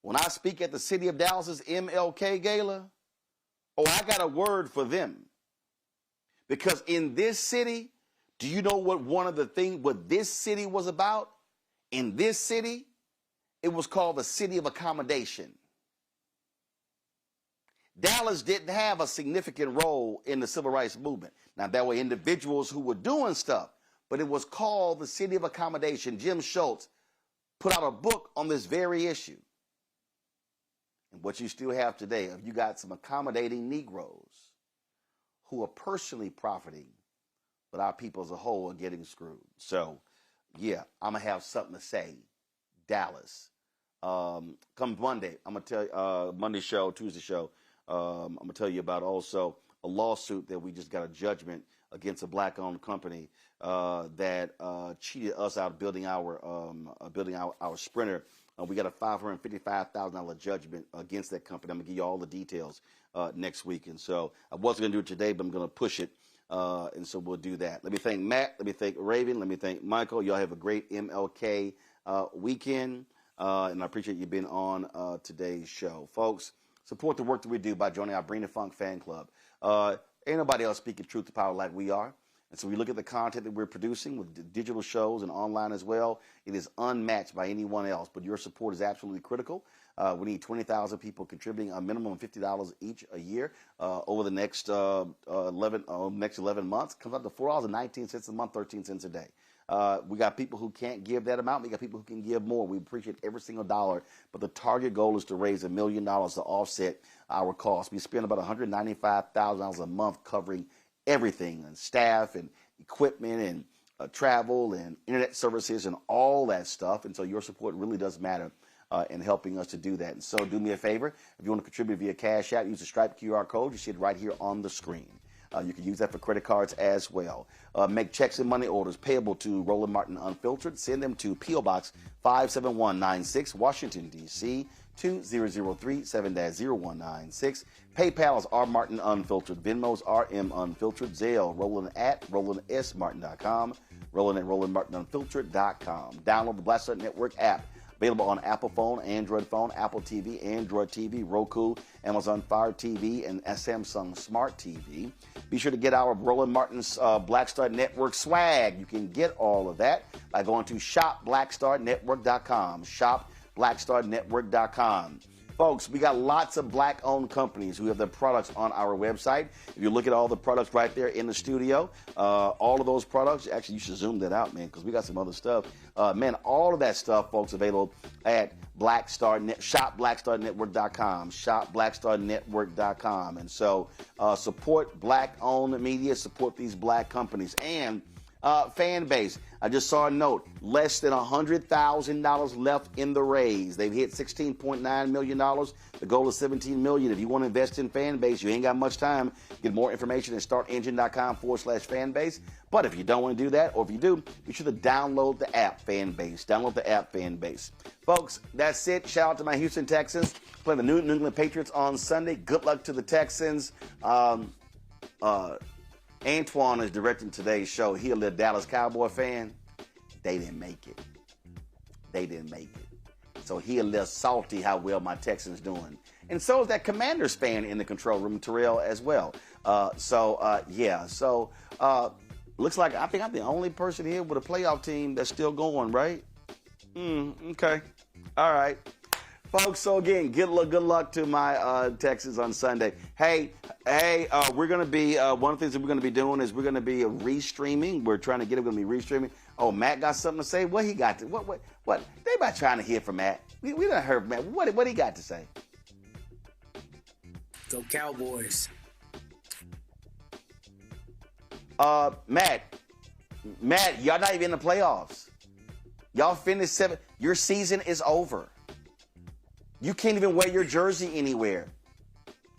F: when I speak at the City of Dallas's MLK Gala, I got a word for them. Because in this city, do you know what this city was about? In this city, it was called the City of Accommodation. Dallas didn't have a significant role in the civil rights movement. Now, there were individuals who were doing stuff, but it was called the City of Accommodation. Jim Schultz put out a book on this very issue. And what you still have today, you got some accommodating Negroes who are personally profiting, but our people as a whole are getting screwed. So, yeah, I'm going to have something to say. Dallas. Come Monday, I'm going to tell you, Monday show, Tuesday show, I'm going to tell you about also a lawsuit that we just got a judgment against a black-owned company that cheated us out of building our Sprinter. We got a $555,000 judgment against that company. I'm going to give you all the details next week. And so I wasn't going to do it today, but I'm going to push it. And so we'll do that. Let me thank Matt. Let me thank Raven. Let me thank Michael. Y'all have a great MLK weekend. And I appreciate you being on today's show. Folks, support the work that we do by joining our Bring the Funk fan club. Ain't nobody else speaking truth to power like we are. And so we look at the content that we're producing with digital shows and online as well. It is unmatched by anyone else, but your support is absolutely critical. We need 20,000 people contributing a minimum of $50 each a year over the next 11 months. Comes up to $4.19 a month, 13 cents a day. We got people who can't give that amount. We got people who can give more. We appreciate every single dollar, but the target goal is to raise $1 million to offset our costs. We spend about $195,000 a month covering everything, and staff and equipment and travel and internet services and all that stuff. And so your support really does matter in helping us to do that. And so do me a favor. If you want to contribute via Cash App, use the Stripe QR code. You see it right here on the screen. You can use that for credit cards as well. Make checks and money orders payable to Roland Martin Unfiltered. Send them to P.O. Box 57196, Washington, D.C., 2003 7-0196. PayPal is R Martin Unfiltered. Venmo's RM Unfiltered. Zelle, Roland at RolandSMartin.com. Roland at RolandMartinUnfiltered.com. Download the Black Star Network app. Available on Apple phone, Android phone, Apple TV, Android TV, Roku, Amazon Fire TV, and Samsung Smart TV. Be sure to get our Roland Martin's Black Star Network swag. You can get all of that by going to shopblackstarnetwork.com. Shopblackstarnetwork.com. Folks, we got lots of black-owned companies who have their products on our website. If you look at all the products right there in the studio, all of those products, actually, you should zoom that out, man, because we got some other stuff. Man, all of that stuff, folks, available at shopblackstarnetwork.com, shopblackstarnetwork.com. And so support black-owned media, support these black companies. And fan base, I just saw a note, less than $100,000 left in the raise. They've hit $16.9 million. The goal is $17 million. If you want to invest in fan base, you ain't got much time. Get more information at startengine.com/fan base. But if you don't want to do that, or if you do, be sure to download the app, Fan Base. Download the app, Fan Base. Folks, that's it. Shout out to my Houston Texans playing the New England Patriots on Sunday. Good luck to the Texans. Antoine is directing today's show. He a little Dallas Cowboy fan. They didn't make it. So he a little salty how well my Texans doing. And so is that Commanders fan in the control room, Terrell, as well. Looks like I think I'm the only person here with a playoff team that's still going, right? Okay. All right. Folks, so again, good luck to my Texans on Sunday. Hey, we're going to be, one of the things that we're going to be doing is we're going to be restreaming. We're trying to get it, we're going to be restreaming. Oh, Matt got something to say? What he got to, what? They about trying to hear from Matt. We done heard from Matt. What he got to say?
L: Go Cowboys.
F: Matt, y'all not even in the playoffs. Y'all finished 7th. Your season is over. You can't even wear your jersey anywhere.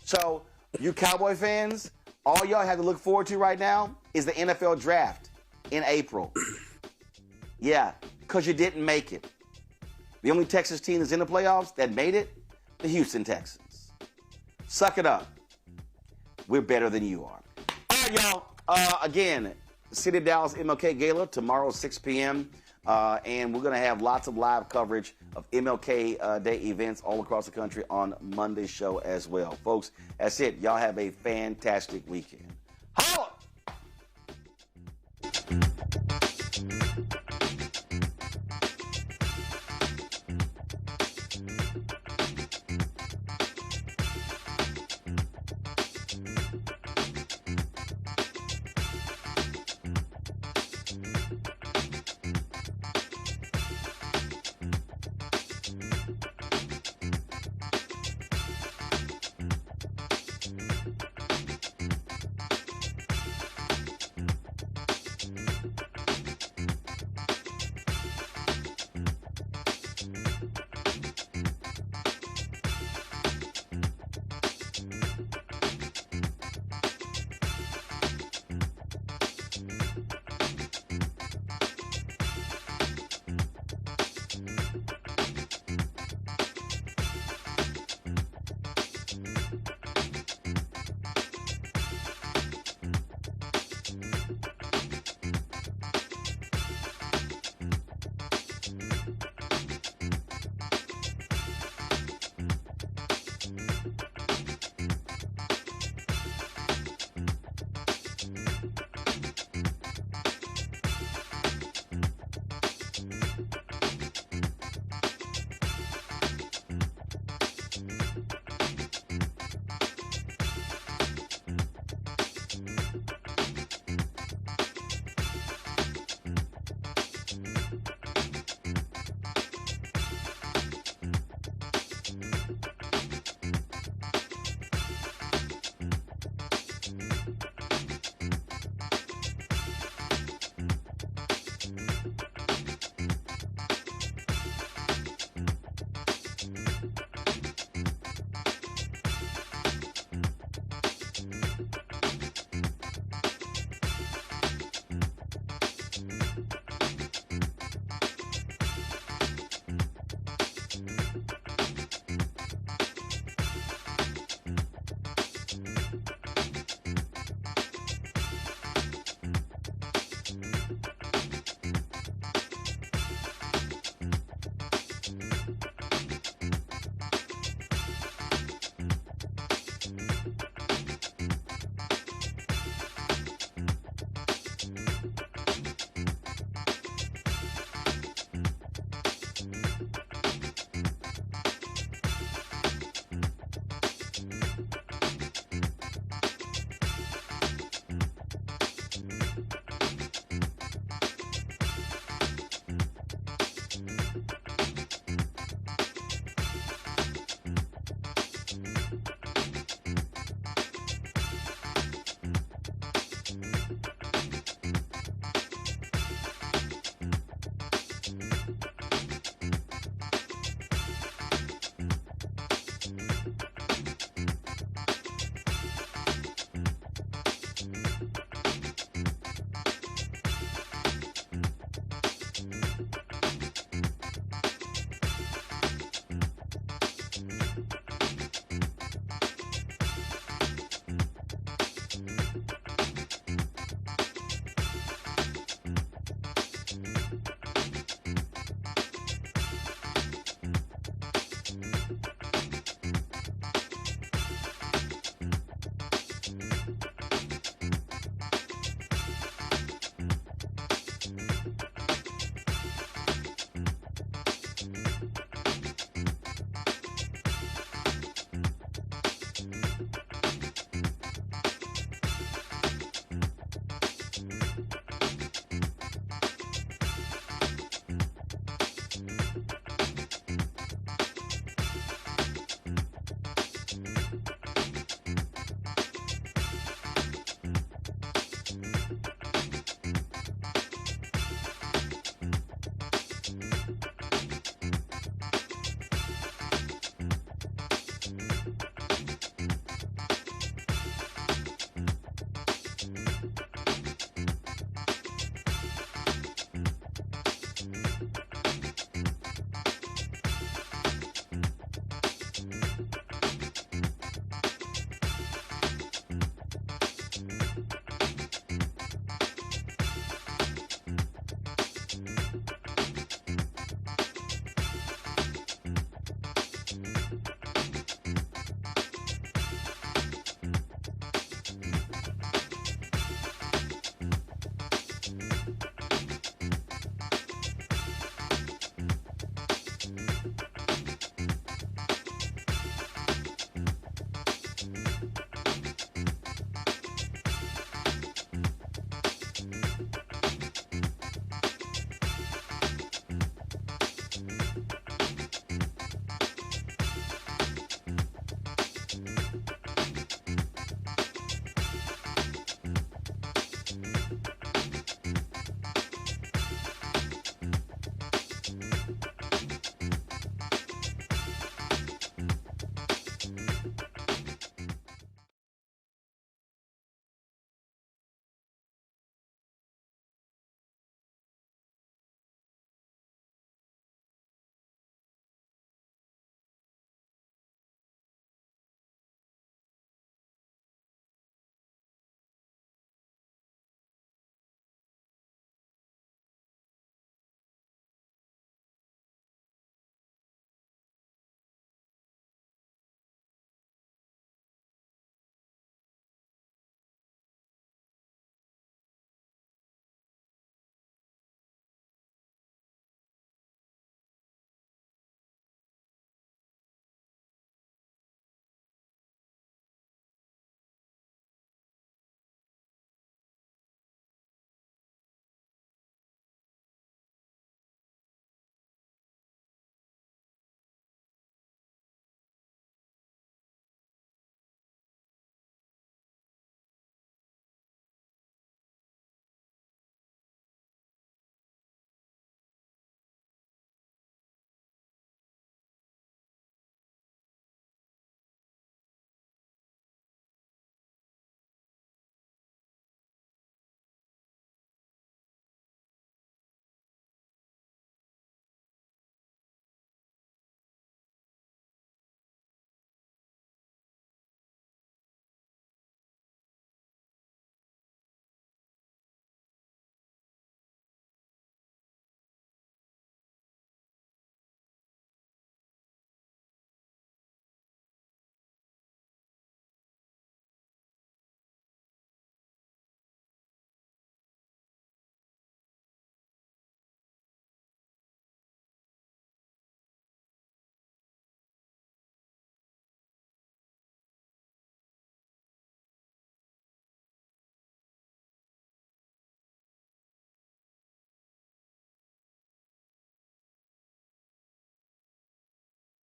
F: So, you Cowboy fans, all y'all have to look forward to right now is the NFL draft in April. Yeah, because you didn't make it. The only Texas team that's in the playoffs that made it, the Houston Texans. Suck it up. We're better than you are. All right, y'all. Again, City of Dallas MLK Gala tomorrow, 6 p.m. And we're going to have lots of live coverage of MLK Day events all across the country on Monday's show as well. Folks, that's it. Y'all have a fantastic weekend. Holla!